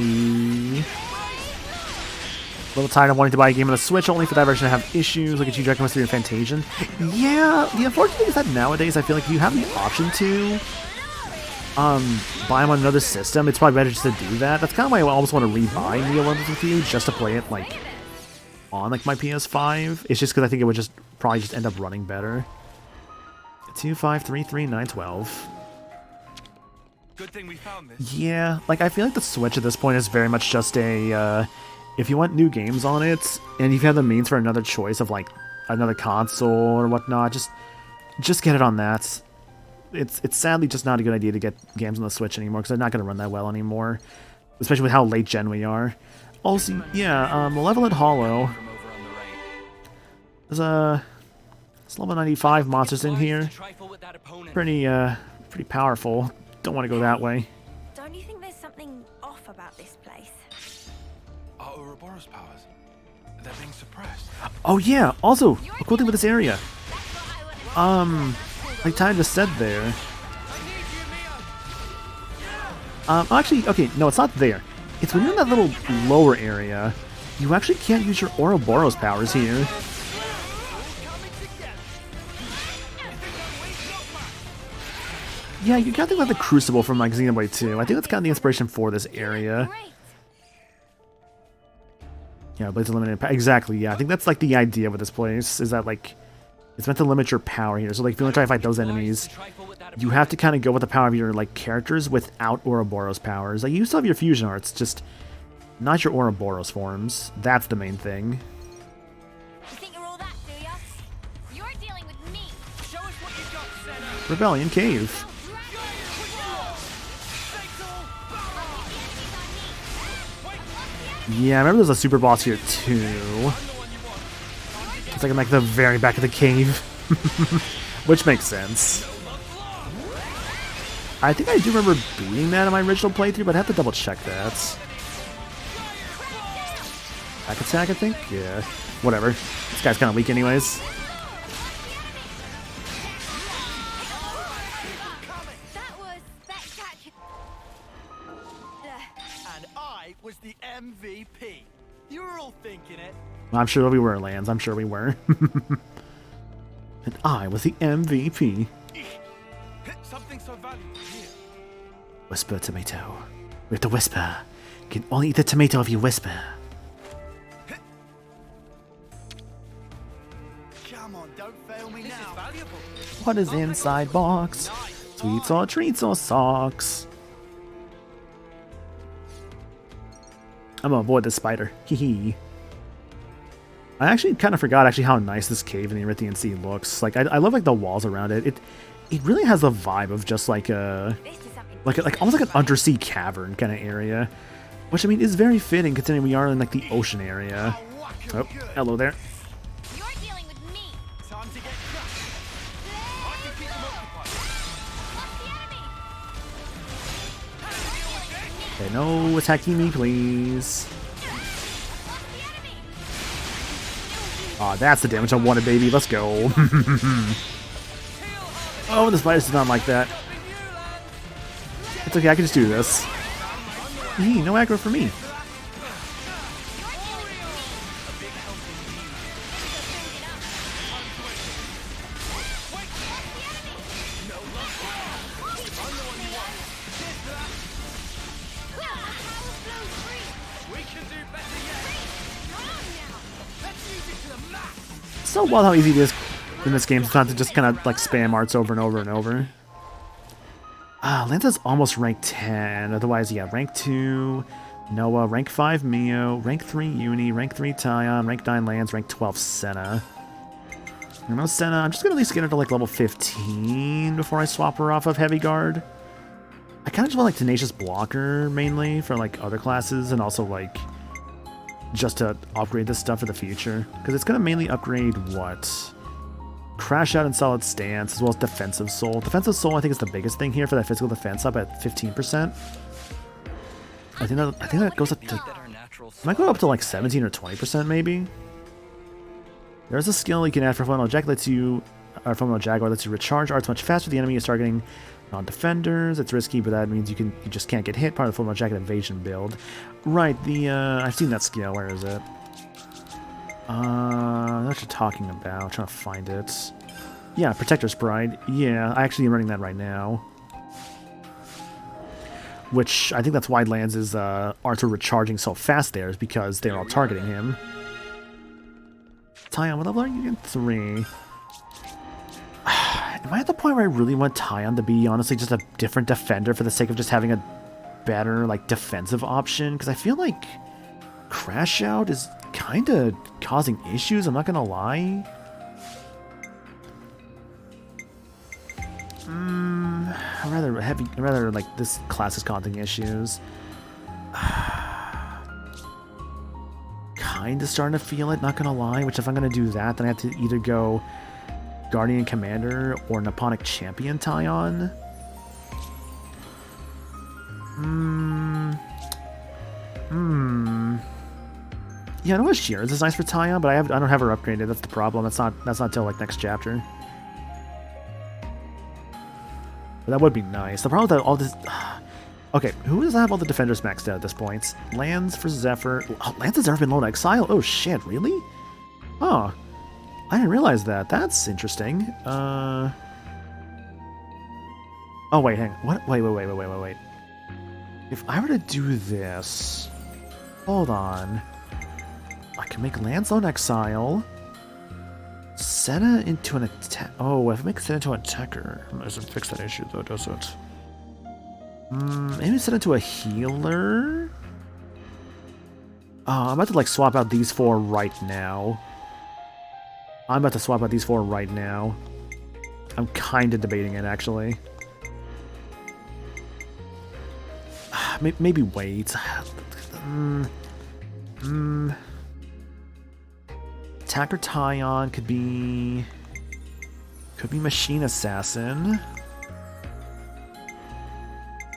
A little tired of wanting to buy a game on the Switch only for that version to have issues. Look at you, Dragon Quest 3 and Fantasian. Yeah, the unfortunate thing is that nowadays I feel like if you have the option to buy them on another system, it's probably better just to do that. That's kind of why I almost want to rebuy Neo Wonders with You just to play it like on like my PS5. It's just because I think it would just probably just end up running better. 2533912. Good thing we found this. Yeah, like I feel like the Switch at this point is very much just a if you want new games on it and if you have the means for another choice of like another console or whatnot, just get it on that. It's sadly just not a good idea to get games on the Switch anymore because they're not going to run that well anymore, especially with how late gen we are. Also, yeah, Malevolent Hollow. There's level 95 monsters in here. Pretty powerful. Don't want to go that way. Don't you think there's something off about this place? Our Ouroboros powers, they're being suppressed. Oh yeah, also, a cool thing with this area. Like Ty just said there. Actually, okay, no, it's not there. It's when you're in that little lower area, you actually can't use your Ouroboros powers here. Yeah, you gotta think about the Crucible from like Xenoblade 2. I think that's kind of the inspiration for this area. Yeah, Blades Unlimited. Exactly, yeah. I think that's like the idea with this place, is that like it's meant to limit your power here. So like if you want to try to fight those enemies, you have to kind of go with the power of your like characters without Ouroboros powers. Like you still have your fusion arts, just not your Ouroboros forms. That's the main thing. You think you're all that, do ya? You're dealing with me. Show us what you got, Senna. Rebellion Cave. Yeah, I remember there's a super boss here too. It's like I'm like the very back of the cave. Which makes sense. I think I do remember beating that in my original playthrough, but I have to double check that. Back attack, I think? Yeah. Whatever. This guy's kind of weak anyways. I'm sure we were, Lance. I'm sure we were. And I was the MVP. Something so valuable here. Whisper tomato. We have to whisper. You can only eat the tomato if you whisper. Come on, don't fail me now. Valuable. What is inside box? Sweets or treats or socks? I'm gonna avoid this spider. Hee hee. I actually kind of forgot actually how nice this cave in the Erythian Sea looks. Like I love like the walls around it. It really has the vibe of just like a like almost like an undersea cavern kind of area, which I mean is very fitting considering we are in like the ocean area. Oh, hello there. You're dealing with me. Time to get crushed. I can keep them occupied. Okay, no attacking me, please. Aw, that's the damage I wanted, baby. Let's go. Oh, the spiders did not like that. It's okay, I can just do this. Eee, no aggro for me. So wild how easy it is in this game sometimes to just kind of like spam arts over and over and over. Lanza's almost rank 10. Otherwise, yeah, rank 2, Noah, rank 5, Mio, rank 3, Uni, rank 3, Tyon, rank 9, Lance, rank 12, Senna. You know, Senna, I'm just going to at least get her to like level 15 before I swap her off of Heavy Guard. I kind of just want like Tenacious Blocker mainly for like other classes and also like just to upgrade this stuff for the future. Because it's going to mainly upgrade what? Crash Out and Solid Stance, as well as Defensive Soul. Defensive Soul, I think, is the biggest thing here for that physical defense up at 15%. I think that goes up to... Might go up to like 17 or 20% maybe. There's a skill you can add for Phenomenal Jaguar lets you recharge arts much faster. The enemy is targeting non-defenders. It's risky, but that means you just can't get hit. Part of the Phenomenal Jacket evasion build. Right, I've seen that skill. Where is it? What you're talking about. I'm trying to find it. Yeah, Protector's Pride. Yeah, I actually am running that right now. Which, I think that's why Lance's arts are recharging so fast there, is because they're all targeting him. Tyon, what level are you again? 3. Am I at the point where I really want Tyon to be, honestly, just a different defender for the sake of just having a better, like, defensive option? Because I feel like Crash Out is kind of causing issues, I'm not gonna lie. Rather like this class is causing issues. Kinda starting to feel it, not gonna lie, which if I'm gonna do that, then I have to either go Guardian Commander or Nipponic Champion Tyon. Yeah, I know Shears is nice for Tyon, but I don't have her upgraded. That's the problem. That's not till like next chapter. But that would be nice. The problem with that, all this. Okay, who does have all the defenders maxed out at this point? Lance for Zephyr. Oh, Lance has ever been Lone Exile. Oh shit, really? Oh, I didn't realize that. That's interesting. Oh wait, hang on. What? Wait. If I were to do this, hold on. I can make Lance Lone Exile. Senna into an attack. Oh, if I make Senna into an attacker, it doesn't fix that issue though, does it? Maybe Senna into a healer. I'm about to like swap out these 4 right now. I'm kind of debating it actually. Maybe wait. Attacker Tyon could be Machine Assassin,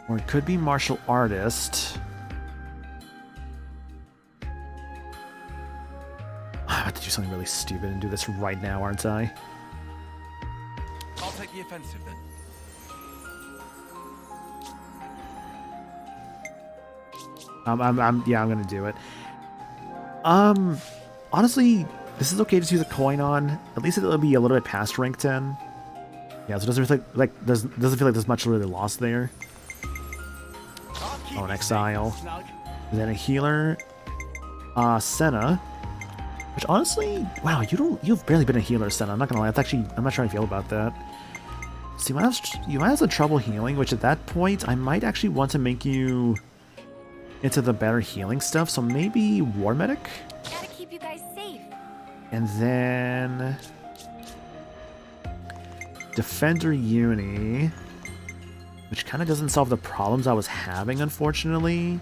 or it could be Martial Artist. I have to do something really stupid and do this right now, aren't I? I'll take the offensive then. I'm gonna do it. honestly, this is okay to use a coin on. At least it'll be a little bit past rank 10. Yeah, so it doesn't feel doesn't feel like there's much really lost there. Oh, an exile. And then a healer. Senna. Which honestly, wow, you've barely been a healer, Senna. I'm not gonna lie. I'm not sure how I feel about that. So you might have some trouble healing, which at that point I might actually want to make you into the better healing stuff. So maybe War Medic. Gotta keep you guys safe. And then Defender Uni, which kind of doesn't solve the problems I was having, unfortunately.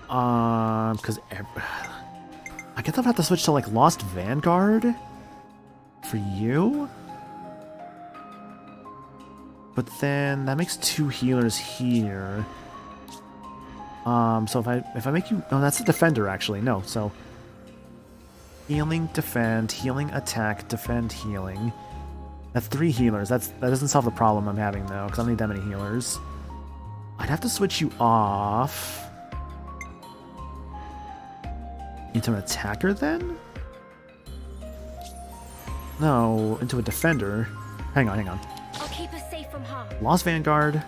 Because I guess I'll have to switch to like Lost Vanguard for you. But then that makes 2 healers here. So if I make you, oh, that's a defender actually. No, so healing, defend, healing, attack, defend, healing. That's 3 healers. That doesn't solve the problem I'm having though, because I don't need that many healers. I'd have to switch you off into an attacker then? No, into a defender. Hang on. I'll keep us safe from harm. Lost Vanguard.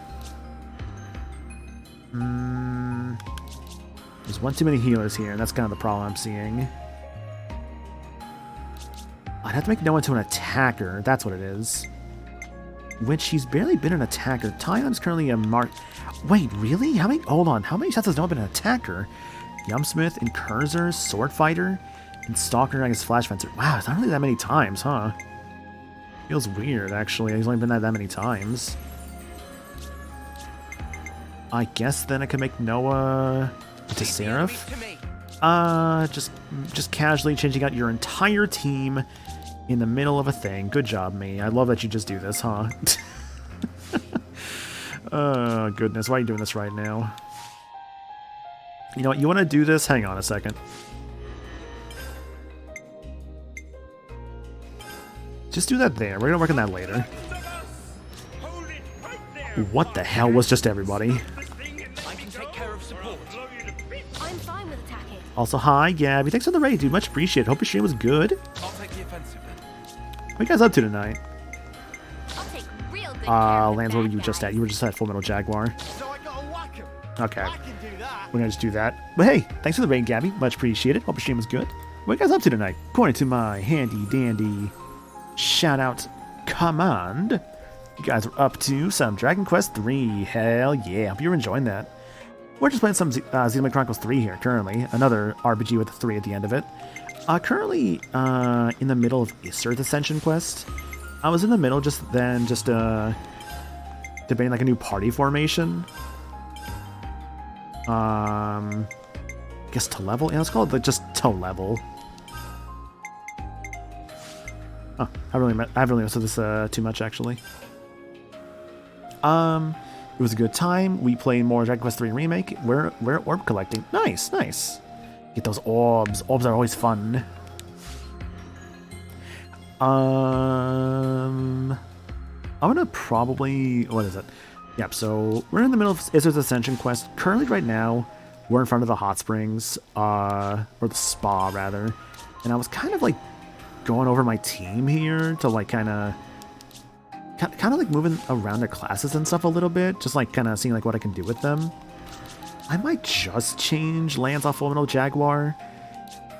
There's one too many healers here, and that's kind of the problem I'm seeing. I'd have to make Noah into an attacker. That's what it is. Which he's barely been an attacker. Tyon's currently a mark. Wait, really? Hold on. How many shots has Noah been an attacker? Yumsmith, Incurser, Sword Fighter, and Stalker, I guess Flash Fencer. Wow, it's not really that many times, huh? Feels weird, actually. He's only been that many times. I guess then I could make Noah into Seraph. Just casually changing out your entire team in the middle of a thing. Good job, me. I love that you just do this, huh? Oh, goodness. Why are you doing this right now? You know what? You want to do this? Hang on a second. Just do that there. We're going to work on that later. What the hell was just everybody? I can take care of support. I'm fine with attacking. Also, hi, Gabby. Thanks for the raid, dude. Much appreciated. Hope your stream was good. I'll take the offensive then. What are you guys up to tonight? I'll take real good care of Lance, the what were bad you just guys. at? You were just at Full Metal Jaguar. So I gotta whack 'em. Okay. I can do that. We're gonna just do that. But hey, thanks for the raid, Gabby. Much appreciated. Hope your stream was good. What are you guys up to tonight? According to my handy dandy shout out command, you guys are up to some Dragon Quest 3. Hell yeah. Hope you're enjoying that. We're just playing some Xenoblade Chronicles 3 here currently. Another RPG with a 3 at the end of it. Currently in the middle of Isser's Ascension quest. I was in the middle just debating like a new party formation. I guess to level? Yeah, let's call it just to level. Oh, I haven't really messed with this too much actually. It was a good time. We played more Dragon Quest 3 Remake. We're orb collecting. Nice. Get those orbs. Orbs are always fun. I'm gonna probably... What is it? Yep, so we're in the middle of Isser's Ascension quest. Currently, right now, we're in front of the hot springs. Or the spa, rather. And I was kind of, like, going over my team here to, like, kind of like moving around their classes and stuff a little bit. Just, like, kind of seeing, like, what I can do with them. I might just change Lance off Full Metal Jaguar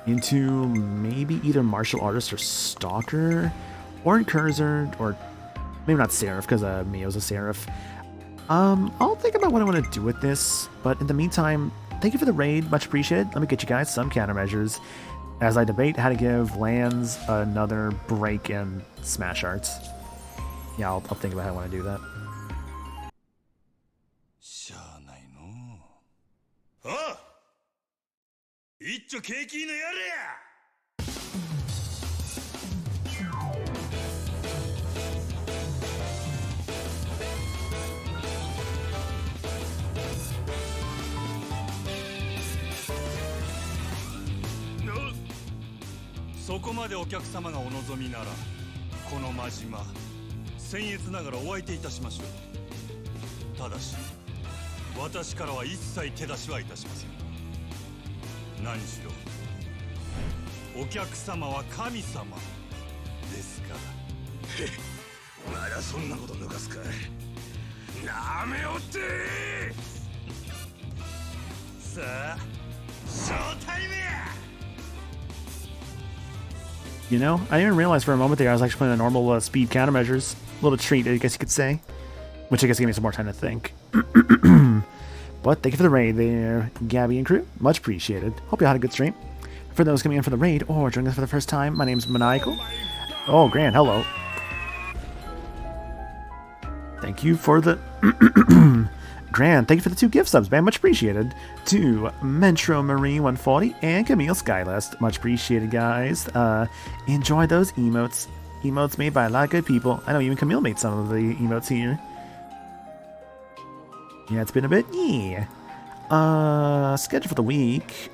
into maybe either Martial Artist or Stalker, or Incurser, or maybe not Seraph, because Mio's a Seraph. I'll think about what I want to do with this, but in the meantime, thank you for the raid, much appreciated. Let me get you guys some countermeasures as I debate how to give Lands another break in Smash Arts. Yeah, I'll think about how I want to do that. 一丁景気のやれや そこまでお客様がお望みならこの真島僭越ながらお相手いたしましょうただし私からは一切手出しはいたしません何しろお客様は神様ですから。まだそんなこと抜かすか。なめおって。さあ、ショータイムや。You know, I didn't even realize for a moment there I was actually playing the normal speed countermeasures. A little treat, I guess you could say. Which I guess gave me some more time to think. But thank you for the raid there, Gabby and crew. Much appreciated. Hope you had a good stream. For those coming in for the raid or joining us for the first time, my name's Maniacal. Oh, Grant, hello. Thank you for the... Grant, thank you for the 2 gift subs, man. Much appreciated. To Metro Marie 140 and Camille Skylest. Much appreciated, guys. Enjoy those emotes. Emotes made by a lot of good people. I know even Camille made some of the emotes here. Yeah, it's been a bit. Yeah. Schedule for the week.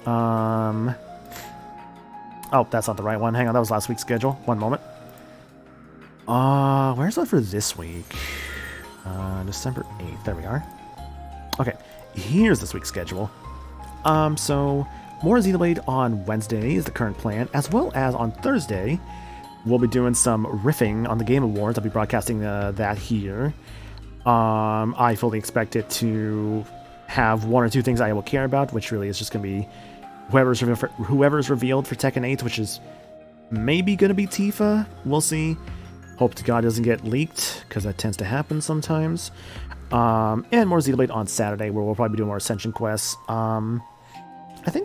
Oh, that's not the right one. Hang on, that was last week's schedule. One moment. Where's that for this week? December 8th. There we are. Okay, here's this week's schedule. So more Xenoblade on Wednesday is the current plan, as well as on Thursday, we'll be doing some riffing on the Game Awards. I'll be broadcasting that here. I fully expect it to have 1 or 2 things I will care about, which really is just going to be whoever's revealed for Tekken 8, which is maybe going to be Tifa. We'll see. Hope to God it doesn't get leaked, because that tends to happen sometimes. And more Xenoblade on Saturday, where we'll probably be doing more Ascension quests. I don't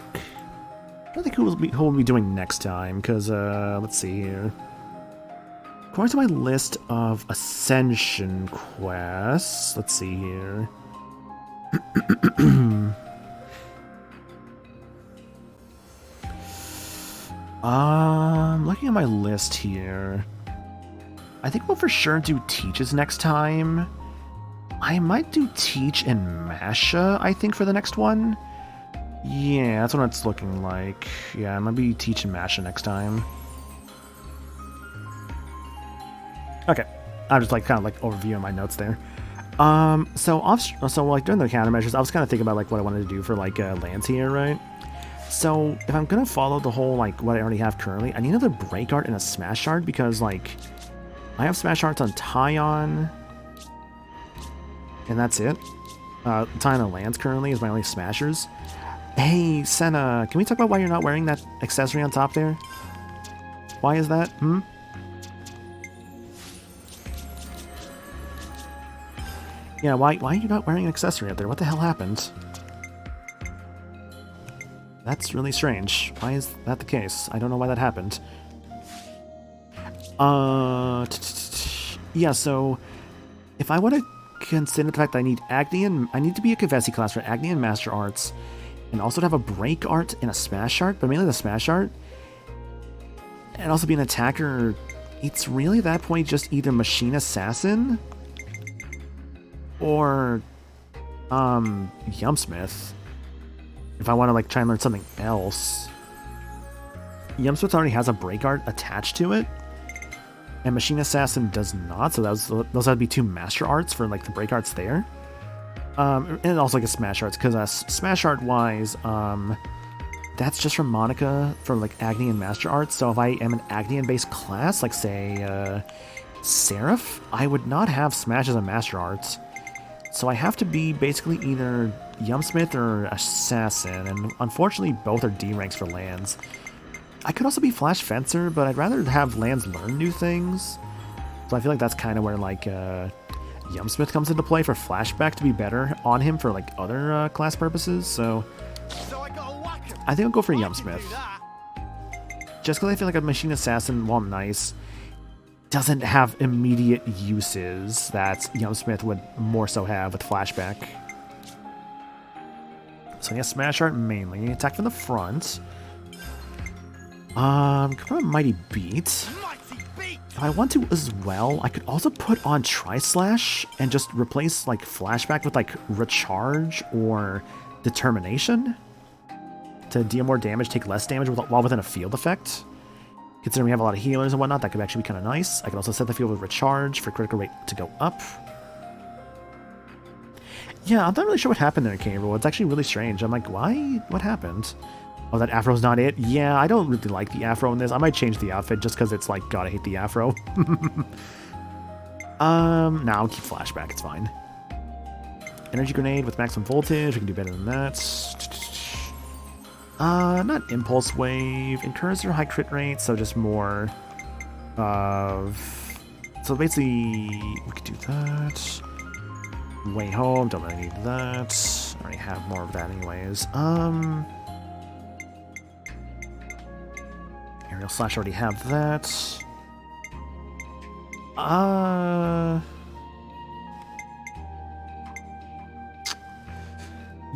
think who will be doing next time, because, let's see here. According to my list of Ascension quests, let's see here. Looking at my list here, I think we'll for sure do Teaches next time. I might do Teach and Masha, I think, for the next one. Yeah, that's what it's looking like. Yeah, it might be Teach and Masha next time. Okay, I'm just kind of overviewing my notes there. So during the countermeasures, I was kind of thinking about what I wanted to do for lands here, right? So if I'm gonna follow the whole what I already have currently, I need another break art and a smash art because I have smash arts on Tyon, and that's it. Tyon and lands currently is my only smashers. Hey Senna, can we talk about why you're not wearing that accessory on top there? Why is that? Yeah, why are you not wearing an accessory up there? What the hell happened? That's really strange. Why is that the case? I don't know why that happened. Yeah, so if I want to consider the fact that I need I need to be a Kavesi class for Agni and Master Arts, and also to have a break art and a smash art, but mainly the smash art, and also be an attacker, it's really at that point just either Machine Assassin or Yumsmith. If I want to try and learn something else. Yumsmith already has a break art attached to it, and Machine Assassin does not, so those have to be 2 master arts for the break arts there. And also Smash arts, because Smash art wise, that's just from Monica for Agni and Master Arts. So if I am an Agnian based class, say Seraph, I would not have Smash as a Master Arts. So I have to be basically either Yumsmith or Assassin, and unfortunately both are D ranks for lands. I could also be Flash Fencer, but I'd rather have lands learn new things. So I feel that's kind of where Yumsmith comes into play for Flashback to be better on him for other class purposes. So I think I'll go for Yumsmith. Just because I feel a Machine Assassin, while nice, doesn't have immediate uses that Yumsmith would more so have with Flashback. So yeah, Smash Art mainly. Attack from the front. Could put on Mighty Beat. If I want to as well, I could also put on Tri-Slash and just replace Flashback with Recharge or Determination to deal more damage, take less damage while within a field effect. Considering we have a lot of healers and whatnot, that could actually be kind of nice. I could also set the field with Recharge for critical rate to go up. Yeah, I'm not really sure what happened there, Cable. It's actually really strange. I'm why? What happened? Oh, that afro's not it? Yeah, I don't really like the afro in this. I might change the outfit just because it's like, God, I hate the afro. Nah, I'll keep flashback, it's fine. Energy grenade with maximum voltage, we can do better than that. Not impulse wave. Encourager high crit rate, so just more of... So basically, we could do that. Way home, don't really need that. I already have more of that anyways. Aerial slash, already have that.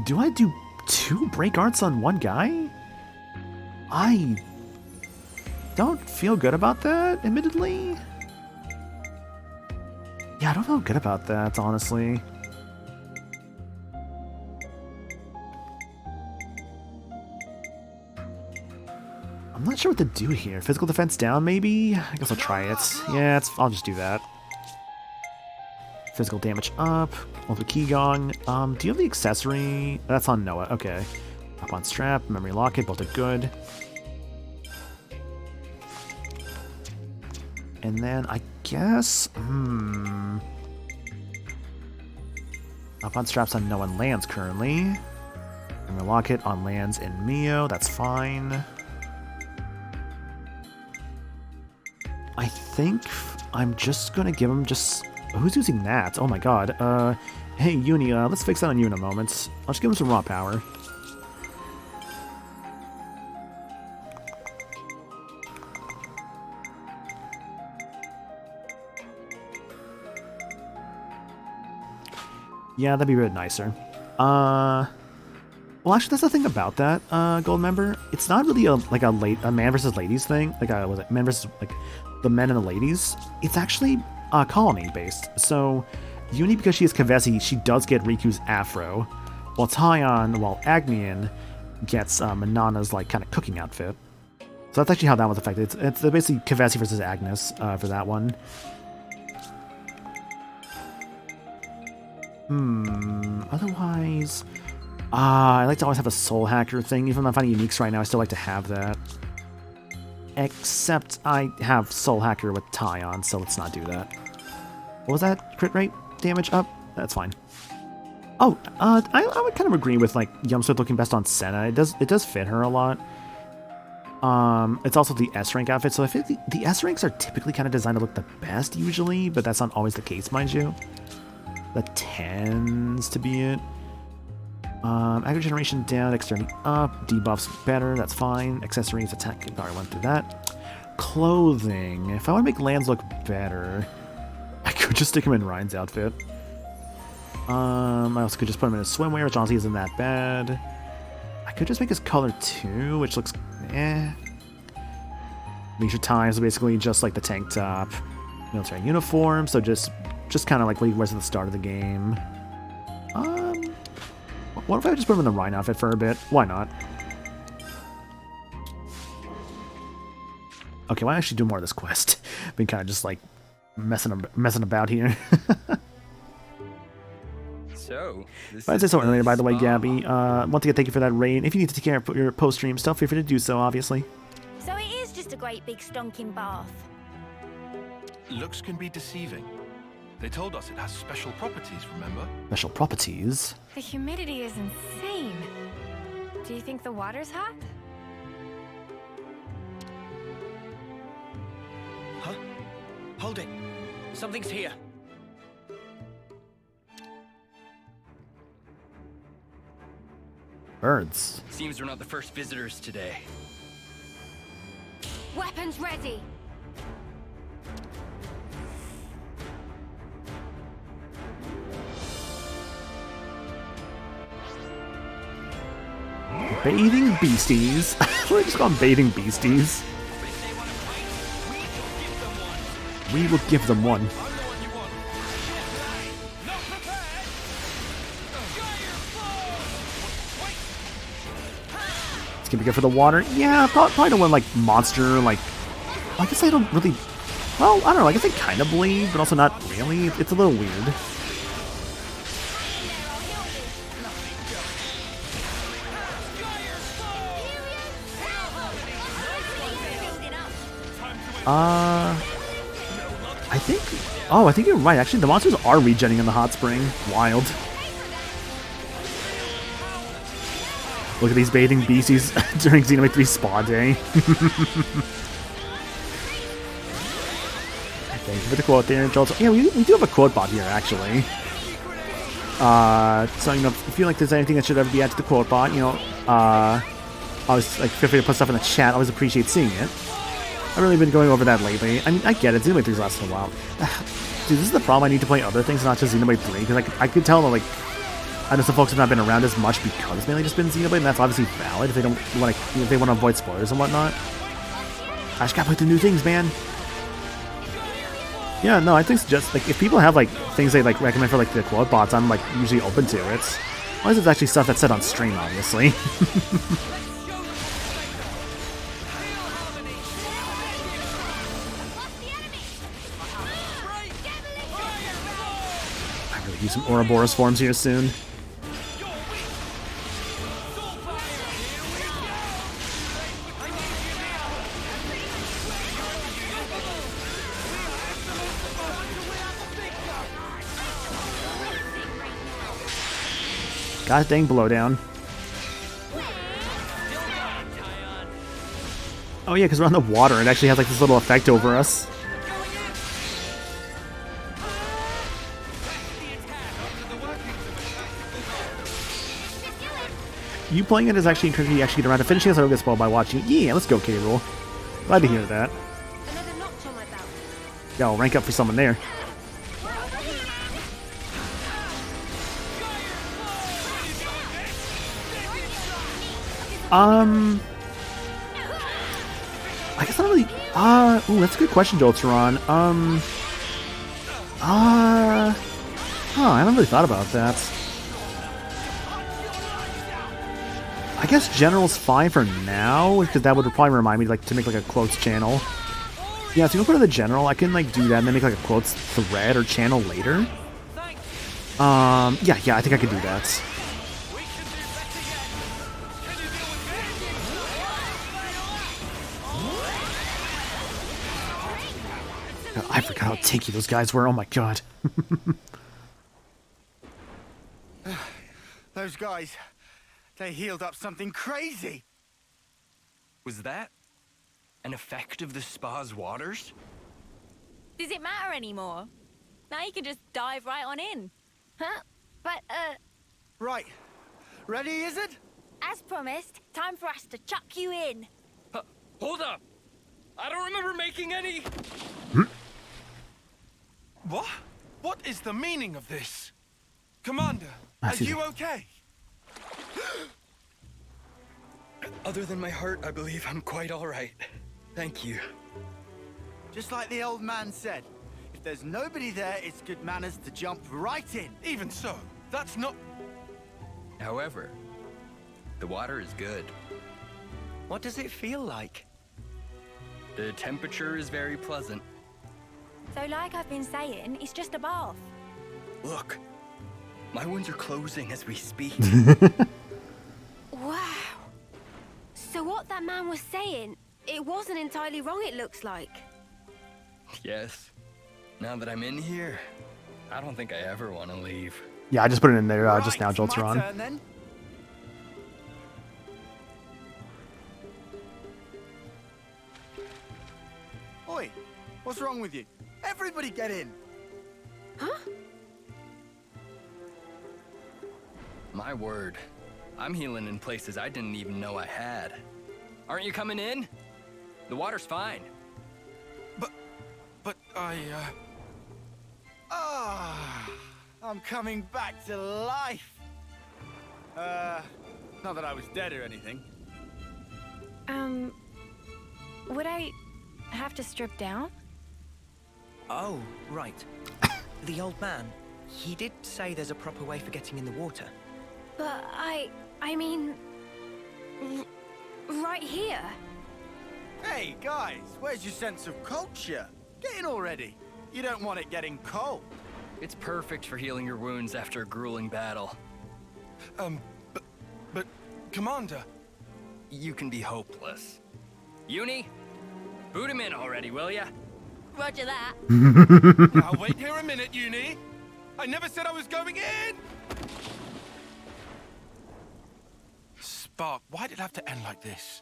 Do I do 2 break arts on one guy? I don't feel good about that, admittedly. Yeah, I don't feel good about that, honestly. I'm not sure what to do here. Physical defense down, maybe? I guess I'll try it. Yeah, I'll just do that. Physical damage up. Multiple key gong. Do you have the accessory? That's on Noah. Okay. Up on strap. Memory locket. Both are good. And then I guess... Up on straps on Noah and Lands currently. Memory locket on Lands and Mio. That's fine. I think I'm just gonna give him just... Who's using that? Oh my god. Hey, Uni, let's fix that on you in a moment. I'll just give him some raw power. Yeah, that'd be a bit nicer. Well, actually, that's the thing about that, gold member. It's not really a man versus ladies thing. Like, was it men versus, like, the men and the ladies? It's actually colony-based. So, Uni, because she is Kavesi, she does get Riku's afro, while Agnian gets Manana's, like, kind of cooking outfit. So that's actually how that was affected. It's basically Kavesi versus Agnes for that one. Otherwise... I like to always have a soul hacker thing. Even though I'm finding uniques right now, I still like to have that. Except I have soul hacker with tie on, so let's not do that. What was that? Crit rate? Damage up? That's fine. Oh, I would kind of agree with, like, Yumswith looking best on Senna. It does fit her a lot. It's also the S rank outfit, so I feel the S ranks are typically kind of designed to look the best usually, but that's not always the case, mind you. That tends to be it. Aggro generation down, dexterity up, debuffs better, that's fine. Accessories, attack, already went through that. Clothing. If I want to make Lands look better, I could just stick him in Ryan's outfit. I also could just put him in a swimwear, which honestly isn't that bad. I could just make his color 2, which looks Leisure Time, so basically just like the tank top. Military uniform, so just kind of like what he wears at the start of the game. What if I just put him in the Rhine outfit for a bit? Why not? Okay, why don't I actually do more of this quest? Been kind of just like messing about here. So, but I'd say so earlier, by the way, Gabby. Once again, thank you for that raid. If you need to take care of your post-stream stuff, feel free to do so, obviously. So it is just a great big stonking bath. Looks can be deceiving. They told us it has special properties, remember? Special properties? The humidity is insane. Do you think the water's hot? Huh? Hold it. Something's here. Birds. Seems we're not the first visitors today. Weapons ready! Bathing beasties. We're just call them bathing beasties. We will give them one. It's gonna be good for the water. Yeah, probably don't want like monster, like I guess I don't really, well, I don't know, I guess they kind of bleed, but also not really. It's a little weird. I think... Oh, I think you're right. Actually, the monsters are regenning in the hot spring. Wild. Look at these bathing beasties during Xenoblade 3 Spa Day. Thank you for the quote there, Joel. Yeah, we do have a quote bot here, actually. So, you know, if you feel like there's anything that should ever be added to the quote bot, you know, always, like, feel free to put stuff in the chat. I always appreciate seeing it. I've really been going over that lately. I mean, I get it. Xenoblade 3's lasted a while. Dude, this is the problem. I need to play other things, not just Xenoblade 3, because I could tell that, like, I know some folks have not been around as much because it's mainly just been Xenoblade, and that's obviously valid if they don't want to, if they want to avoid spoilers and whatnot. I just gotta play the new things, man. Yeah, no, I think just like if people have like things they like recommend for like the quote bots, I'm like usually open to it. As long as it's actually stuff that's said on stream, obviously. I really use some Ouroboros forms here soon. God dang blowdown. Oh yeah, because we're on the water. It actually has like this little effect over us. You playing it is actually encouraging you actually get around to finishing this. I don't get spoiled by watching. Yeah, let's go, K-Rool. Glad to hear that. Yeah, I'll rank up for someone there. I guess I don't really. Ooh, that's a good question, Jolteron. I haven't really thought about that. I guess General's fine for now, because that would probably remind me like to make like a quotes channel. Yeah, so you can go to the General. I can like do that and then make like a quotes thread or channel later. Yeah, I think I could do that. I forgot how tanky those guys were. Oh my god. Those guys, they healed up something crazy. Was that an effect of the spa's waters? Does it matter anymore? Now you can just dive right on in. Huh? But, Right. Ready, is it? as promised, time for us to chuck you in. Hold up! I don't remember making any... What? What is the meaning of this? Commander, are you okay? Other than my heart, I believe I'm quite all right. Thank you. Just like the old man said, if there's nobody there, it's good manners to jump right in. Even so, that's not... However, the water is good. What does it feel like? The temperature is very pleasant. So like I've been saying, it's just a bath. Look, my wounds are closing as we speak. Wow. So what that man was saying, it wasn't entirely wrong, it looks like. Yes. Now that I'm in here, I don't think I ever want to leave. Yeah, I just put it in there just now, Jolteron. Oi, what's wrong with you? Everybody get in. Huh? My word, I'm healing in places I didn't even know I had. Aren't you coming in? The water's fine. But I, I'm coming back to life. Not that I was dead or anything. Would I have to strip down? Oh, right. The old man, he did say there's a proper way for getting in the water. But I mean... right here. Hey, guys, where's your sense of culture? Get in already. You don't want it getting cold. It's perfect for healing your wounds after a grueling battle. But, Commander... You can be hopeless. Uni, Boot him in already, will ya? Roger that. Now wait here a minute, Uni. I never said I was going in! Spark, why did it have to end like this?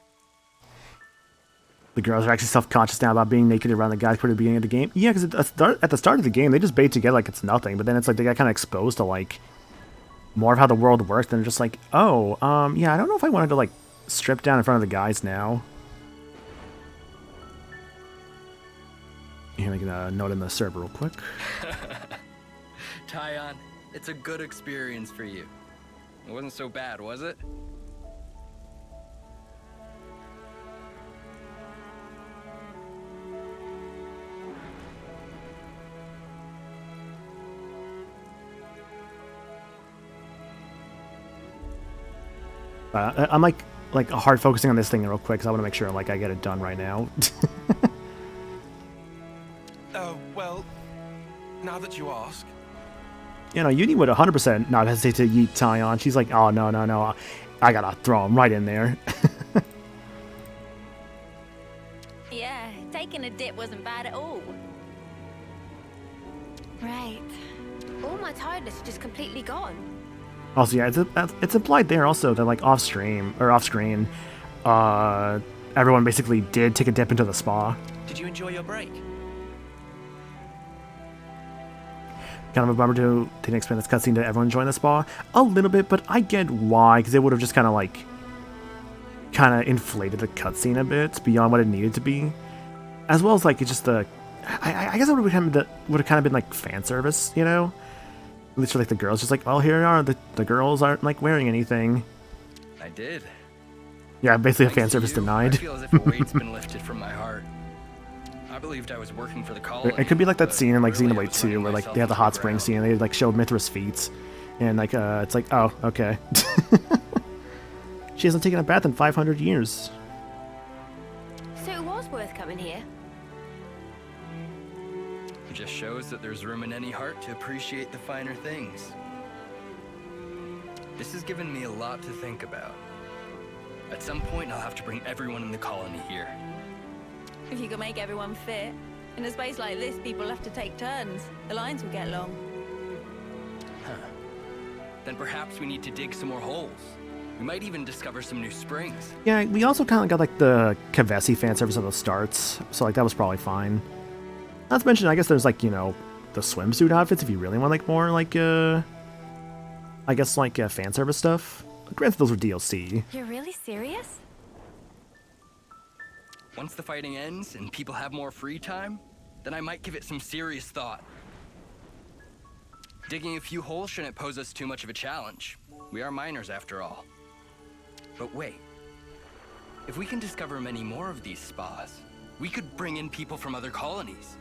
The girls are actually self-conscious now about being naked around the guys for the beginning of the game. Yeah, because at the start of the game, they just bait together like it's nothing. But then it's like they got kind of exposed to like more of how the world works. And they're just like, oh, yeah, I don't know if I wanted to like strip down in front of the guys now. Here, making a note in the server real quick. Tyon, it's a good experience for you. It wasn't so bad, was it? I'm like hard focusing on this thing real quick because I want to make sure like I get it done right now. Oh, well, now that you ask. You know, Uni would 100% not hesitate to yeet Tyon. She's like, oh, no. I gotta throw him right in there. Yeah, taking a dip wasn't bad at all. Right. All my tiredness is just completely gone. Also, yeah, it's implied there also that like off screen, everyone basically did take a dip into the spa. Did you enjoy your break? Kind of a bummer to didn't expand this cutscene to everyone enjoying the spa a little bit, but I get why, because it would have just kind of inflated the cutscene a bit beyond what it needed to be, as well as like it's just the, I guess it would have kind of been like fan service, you know. At least for like the girls, just like, well, here are the girls aren't like wearing anything. I did. Yeah, basically a fan Thanks to service you, denied. I feel as if a weight's been lifted from my heart. I believed I was working for the colony. It could be like that scene in like Xenoblade 2 where like they have the hot spring scene and they like showed Mithra's feet, and like it's like, oh, okay. She hasn't taken a bath in 500 years. So it was worth coming here. It just shows that there's room in any heart to appreciate the finer things. This has given me a lot to think about. At some point, I'll have to bring everyone in the colony here. If you can make everyone fit. In a space like this, people have to take turns. The lines will get long. Huh. Then perhaps we need to dig some more holes. We might even discover some new springs. Yeah, we also kind of got like the Kavesi fan service at the starts, so like that was probably fine. Not to mention, I guess there's like, you know, the swimsuit outfits if you really want like more like I guess like fan service stuff. Granted, those were DLC. You're really serious? Once the fighting ends and people have more free time, then I might give it some serious thought. Digging a few holes shouldn't pose us too much of a challenge. We are miners after all. But wait, if we can discover many more of these spas, we could bring in people from other colonies.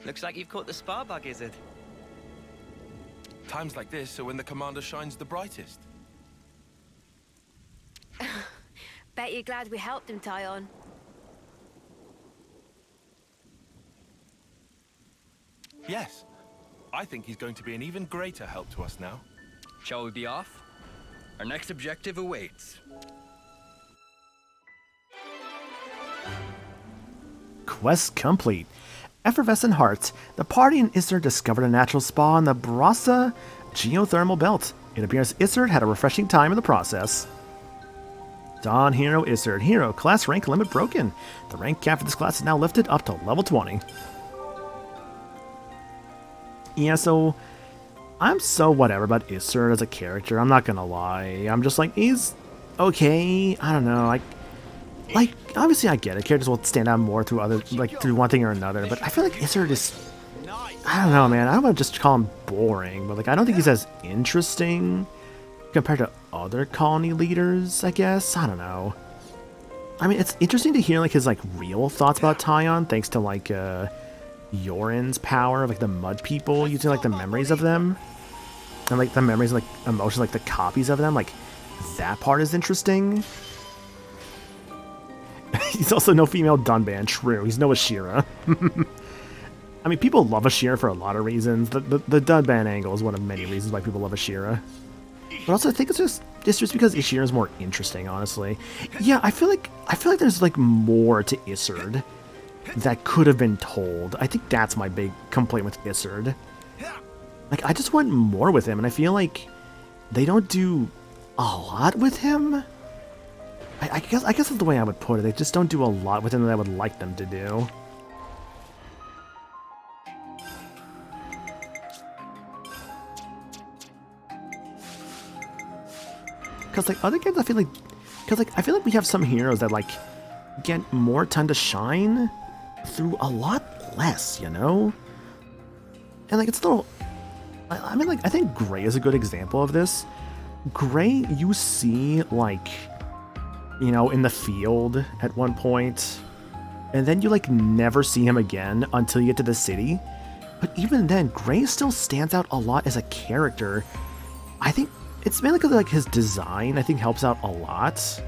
Looks like you've caught the spa bug, Izzard. Times like this are when the commander shines the brightest. Bet you're glad we helped him, Tyon. Yes. I think he's going to be an even greater help to us now. Shall we be off? Our next objective awaits. Quest complete. Effervescent Heart. The party in Izzard discovered a natural spa in the Brasa geothermal belt. It appears Izzard had a refreshing time in the process. Dawn Hero Izzard. Hero. Class rank limit broken. The rank cap for this class is now lifted up to level 20. Yeah, so I'm so whatever about Izzard as a character. I'm not gonna lie. I'm just like, he's okay. I don't know. Like obviously I get it. Characters will stand out more through through one thing or another. But I feel like Izzard is, I don't know, man. I don't want to just call him boring, but like I don't think he's as interesting compared to other colony leaders. I guess I don't know. I mean, it's interesting to hear like his like real thoughts about Tyon, thanks to like Yoren's power of like the mud people using like the memories of them and like the memories and like emotions, like the copies of them. Like that part is interesting. He's also no female Dunban. True, he's no Ashira. I mean, people love Ashira for a lot of reasons. The Dunban angle is one of many reasons why people love Ashira. But also, I think it's just it's just because Ishira is more interesting, honestly. Yeah, I feel like there's like more to Iserd that could have been told. I think that's my big complaint with Iserd. Like, I just want more with him, and I feel like they don't do a lot with him. I guess that's the way I would put it. They just don't do a lot with him that I would like them to do. Because like other games, I feel like we have some heroes that like get more time to shine through a lot less, you know? And like it's a little, I mean, like I think Gray is a good example of this. Gray, you see like, you know, in the field at one point, and then you like never see him again until you get to the city. But even then, Gray still stands out a lot as a character. I think it's mainly because like his design, I think, helps out a lot.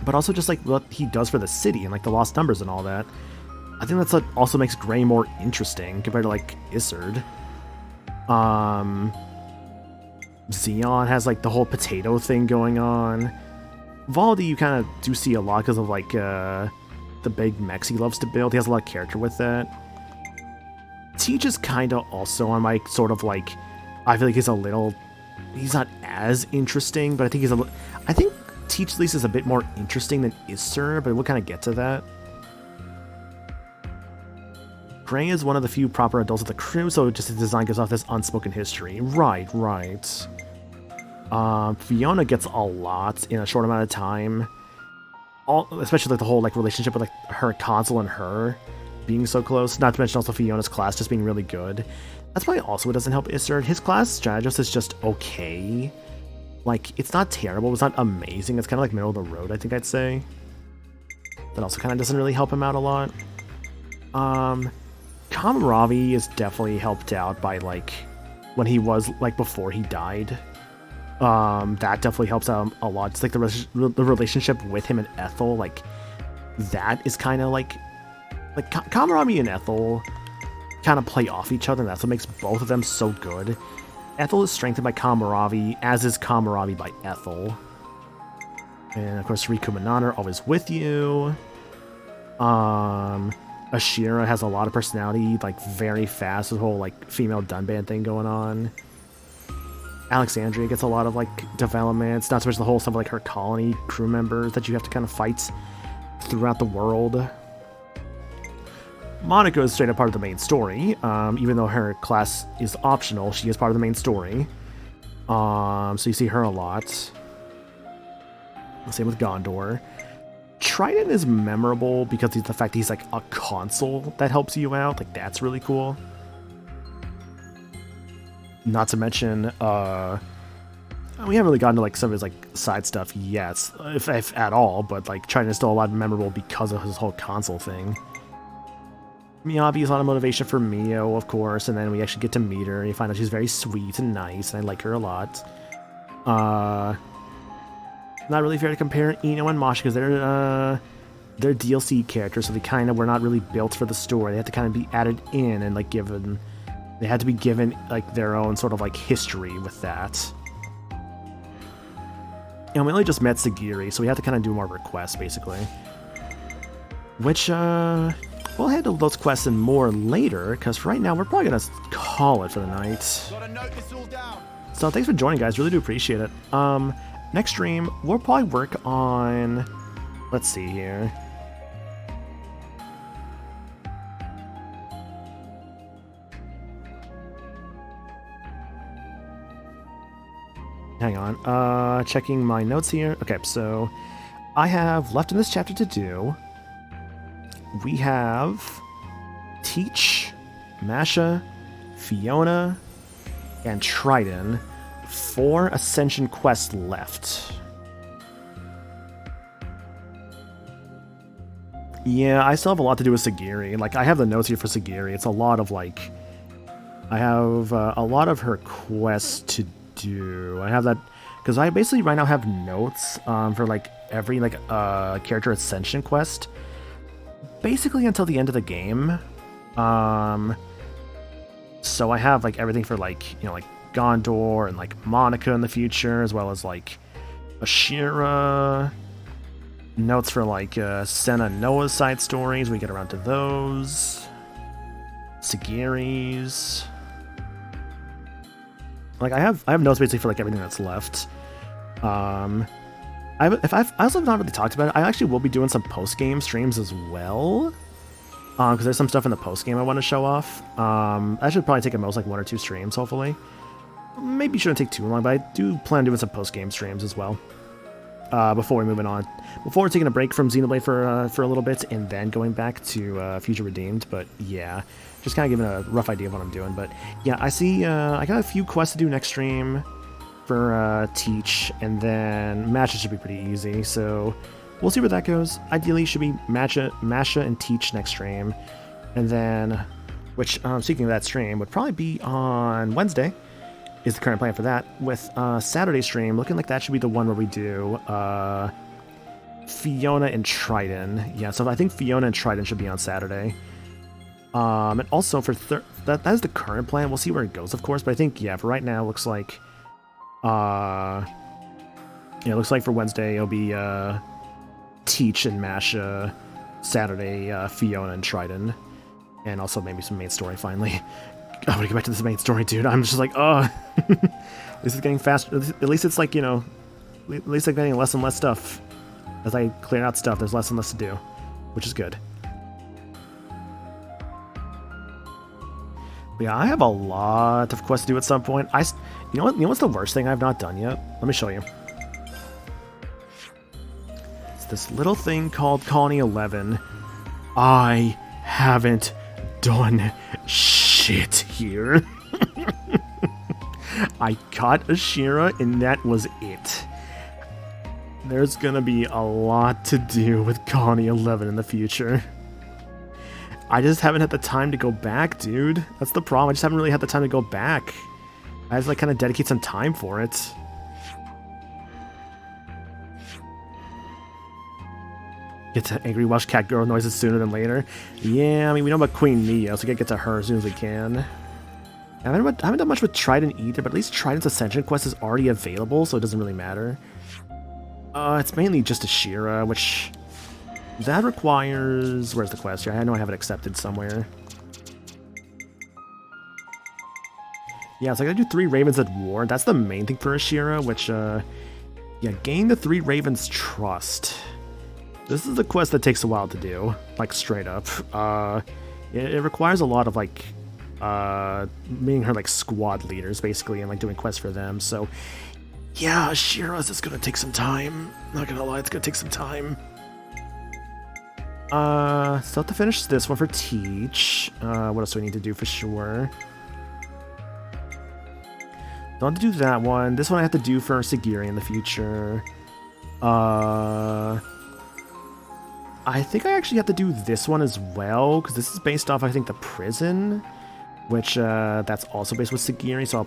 But also just like what he does for the city and like the lost numbers and all that. I think that's what also makes Gray more interesting compared to like Iserd. Xeon has like the whole potato thing going on. Valdi you kind of do see a lot because of like the big mechs he loves to build. He has a lot of character with that. Teach is kind of also on my sort of like, I feel like he's not as interesting, but I think Teach at least is a bit more interesting than Isser, but we'll kind of get to that. Gray is one of the few proper adults of the crew, so just his design gives off this unspoken history. Right. Fiona gets a lot in a short amount of time. Especially like the whole like relationship with like her console and her being so close. Not to mention also Fiona's class just being really good. That's probably also what doesn't help Isser. His class strategist is just okay. Like, it's not terrible, it's not amazing. It's kind of like middle of the road, I think I'd say. That also kind of doesn't really help him out a lot. Kamaravi is definitely helped out by, like, when he was, like, before he died. That definitely helps out a lot. It's like the relationship with him and Ethel, like, that is kind of like Kamaravi and Ethel kind of play off each other, and that's what makes both of them so good. Ethel is strengthened by Kamaravi, as is Kamaravi by Ethel. And of course, Riku and Nan are always with you. Ashira has a lot of personality, like very fast, the whole like female Dunban thing going on. Alexandria gets a lot of like developments, not to mention the whole stuff with, like her colony crew members that you have to kind of fight throughout the world. Monica is straight up part of the main story. Even though her class is optional, she is part of the main story. So you see her a lot. Same with Gondor. Trident is memorable because of the fact that he's like a console that helps you out. Like, that's really cool. Not to mention, we haven't really gotten to like some of his like side stuff yet, if at all, but like Trident is still a lot memorable because of his whole console thing. Miyabi is a lot of motivation for Mio, of course, and then we actually get to meet her, and you find out she's very sweet and nice, and I like her a lot. Not really fair to compare Ino and Masha, because they're DLC characters, so they kind of were not really built for the story. They had to kind of be added in and like given, they had to be given like their own sort of like history with that. And we only just met Sagiri, so we had to kind of do more requests, basically. Which, we'll handle those quests and more later, because right now we're probably going to call it for the night. So thanks for joining, guys. Really do appreciate it. Next stream, we'll probably work on... Let's see here. Hang on. Checking my notes here. Okay, so I have left in this chapter to do... We have Teach, Masha, Fiona, and Trident. 4 Ascension quests left. Yeah, I still have a lot to do with Sagiri. Like, I have the notes here for Sagiri. It's a lot of, like... I have a lot of her quests to do. I have that... Because I basically right now have notes for, like, every, like, character Ascension quest. Basically until the end of the game. So I have like everything for like, you know, like Gondor and like Monica in the future, as well as like Ashira. Notes for like Senna and Noah's side stories. We get around to those. Sagiri's. Like I have notes basically for like everything that's left. I also have not really talked about it. I actually will be doing some post-game streams as well. Because there's some stuff in the post-game I want to show off. I should probably take at most like 1 or 2 streams, hopefully. Maybe shouldn't take too long, but I do plan on doing some post-game streams as well. Before we're moving on. Before we're taking a break from Xenoblade for a little bit, and then going back to Future Redeemed. But yeah, just kind of giving a rough idea of what I'm doing. But yeah, I see I got a few quests to do next stream for Teach, and then Masha should be pretty easy. So we'll see where that goes. Ideally, should be Masha and Teach next stream, and then, which speaking of that stream, would probably be on Wednesday. Is the current plan for that, with Saturday stream looking like that should be the one where we do Fiona and Trident. Yeah, so I think Fiona and Trident should be on Saturday. And also for that is the current plan. We'll see where it goes, of course, but I think yeah, for right now it looks like yeah, it looks like for Wednesday it'll be Teach and Masha, Saturday Fiona and Trident, and also maybe some main story finally. I want to get back to this main story, dude. I'm just like, oh. At least it's getting faster. At least it's like, you know, at least I'm getting less and less stuff. As I clear out stuff, there's less and less to do, which is good. But yeah, I have a lot of quests to do at some point. You know what's the worst thing I've not done yet? Let me show you. It's this little thing called Colony 11. I haven't done shit here. I got Ashira and that was it. There's gonna be a lot to do with Colony 11 in the future. I just haven't had the time to go back, dude. That's the problem. I just haven't really had the time to go back. I have to like kind of dedicate some time for it. Get to Angry Welsh Cat Girl noises sooner than later. Yeah, I mean, we know about Queen Mia, so we gotta get to her as soon as we can. I haven't done much with Trident either, but at least Trident's Ascension quest is already available, so it doesn't really matter. It's mainly just Ashira, which... that requires... where's the quest here? I know I have it accepted somewhere. Yeah, so I gotta do 3 Ravens at War. That's the main thing for Ashira, which, yeah, gain the 3 Ravens' trust. This is the quest that takes a while to do, like, straight up. It requires a lot of, like, meeting her, like, squad leaders, basically, and, like, doing quests for them, so... yeah, Ashira's is gonna take some time. Not gonna lie, it's gonna take some time. Still have to finish this one for Teach. What else do I need to do for sure? Don't have to do that one. This one I have to do for Sagiri in the future. I think I actually have to do this one as well, because this is based off, I think, the prison, which, that's also based with Sagiri, so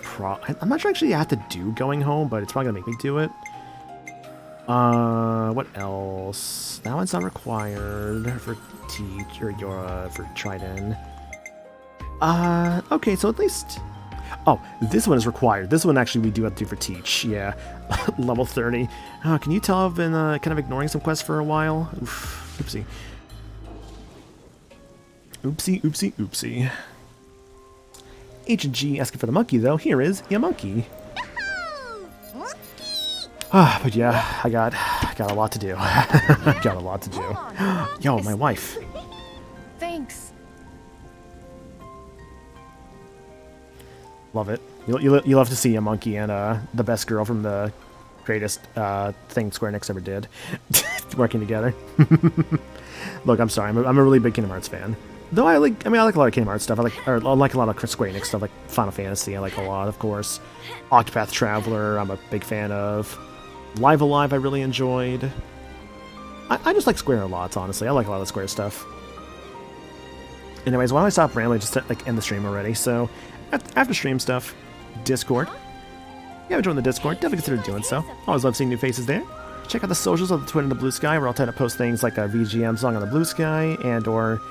I'm not sure actually I have to do Going Home, but it's probably gonna make me do it. What else? That one's not required for Teach, or for Trident. Okay, so at least... oh, this one is required. This one actually we do have to do for Teach, yeah. Level 30. Can you tell I've been kind of ignoring some quests for a while? Oof, oopsie. Oopsie, oopsie, oopsie. H&G asking for the monkey, though. Here is your monkey. But yeah, I got a lot to do. Got a lot to do. Yo, my wife. Thanks. Love it. You love to see a monkey and the best girl from the greatest thing Square Enix ever did working together. Look, I'm sorry. I'm a really big Kingdom Hearts fan. Though I like a lot of Kingdom Hearts stuff. I like a lot of Square Enix stuff, like Final Fantasy. I like a lot, of course. Octopath Traveler, I'm a big fan of. Live Alive, I really enjoyed. I just like Square a lot, honestly. I like a lot of Square stuff. Anyways, why don't I stop rambling just to like end the stream already? So, after stream stuff, Discord. If you haven't joined the Discord, definitely consider doing so. Always love seeing new faces there. Check out the socials of the Twin and the Blue Sky, where I'll try to post things like a VGM song on the Blue Sky, and or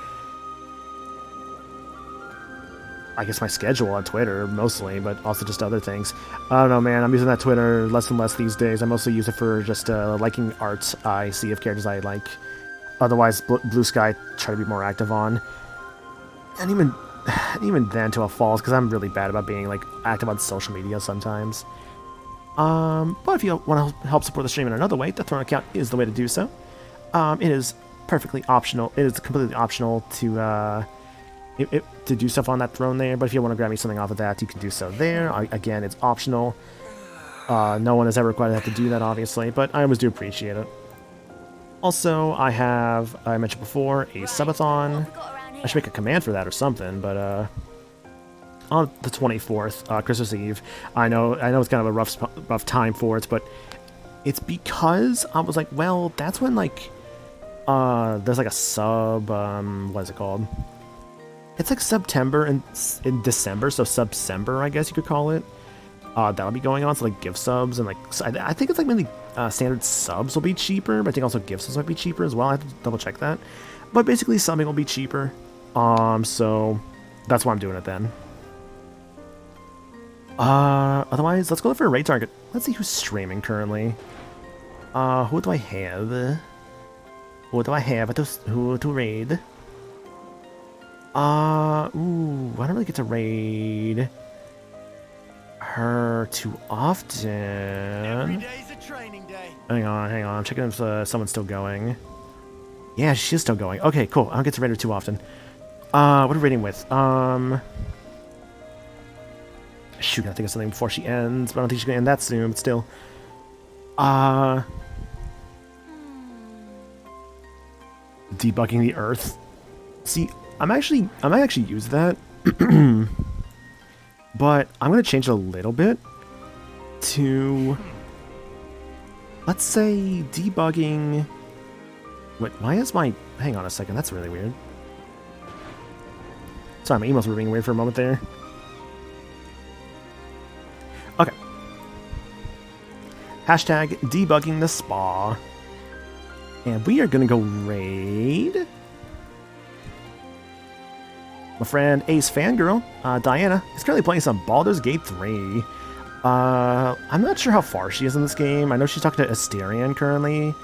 I guess my schedule on Twitter mostly, but also just other things. I don't know, man. I'm using that Twitter less and less these days. I mostly use it for just liking art I see of characters I like. Otherwise, Blue Sky try to be more active on. And even then to a fault, because I'm really bad about being like active on social media sometimes. But if you want to help support the stream in another way, the Throne account is the way to do so. It is perfectly optional. It is completely optional to do stuff on that throne there. But if you want to grab me something off of that, you can do so there. Again, it's optional. No one has ever required to have to do that, obviously, but I always do appreciate it. Also, I have, I mentioned before, a subathon. I should make a command for that or something, but on the 24th, Christmas Eve, I know it's kind of a rough time for it, but it's because I was like, well, that's when like there's like a sub, what is it called? It's like September and in December, so Subsember, I guess you could call it. That'll be going on, so like gift subs and like, so I think it's like mainly standard subs will be cheaper, but I think also gift subs might be cheaper as well. I have to double check that. But basically subbing will be cheaper. So that's why I'm doing it then. Otherwise, let's go for a raid target. Let's see who's streaming currently. Who do I have? What do I have who to raid? Ooh, I don't really get to raid her too often. Every day's a training day. Hang on. I'm checking if someone's still going. Yeah, she's still going. Okay, cool. I don't get to raid her too often. What are we raiding with? Shoot, I think of something before she ends, but I don't think she's gonna end that soon, but still. Debugging the earth. See, I might actually use that. But I'm gonna change it a little bit to, let's say, debugging. Wait, why is my, hang on a second, that's really weird. Sorry, my emails were being weird for a moment there. Okay. Hashtag debugging the spa. And we are gonna go raid my friend Ace Fangirl, Diana, is currently playing some Baldur's Gate 3. I'm not sure how far she is in this game. I know she's talking to Asterion currently.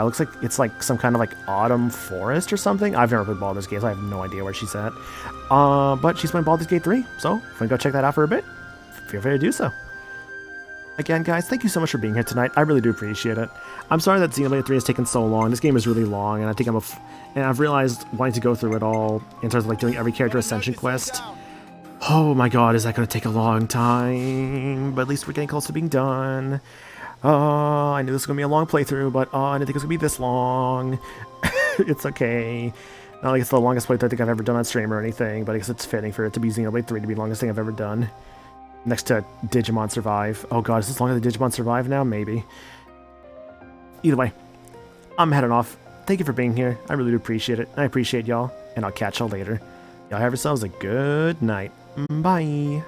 Looks like it's like some kind of like autumn forest or something. I've never played Baldur's Gate, so I have no idea where she's at. But she's playing Baldur's Gate 3, so if you want to go check that out for a bit, feel free to do so. Again, guys, thank you so much for being here tonight. I really do appreciate it. I'm sorry that Xenoblade 3 has taken so long. This game is really long, and I think and I've realized wanting to go through it all in terms of like doing every character ascension quest. Oh my god, is that going to take a long time? But at least we're getting close to being done. Oh, I knew this was going to be a long playthrough, but I didn't think it was going to be this long. It's okay. Not like it's the longest playthrough I think I've ever done on stream or anything, but I guess it's fitting for it to be Xenoblade 3 to be the longest thing I've ever done. Next to Digimon Survive. Oh god, is this longer than Digimon Survive now? Maybe. Either way, I'm heading off. Thank you for being here. I really do appreciate it. I appreciate y'all, and I'll catch y'all later. Y'all have yourselves a good night. Bye.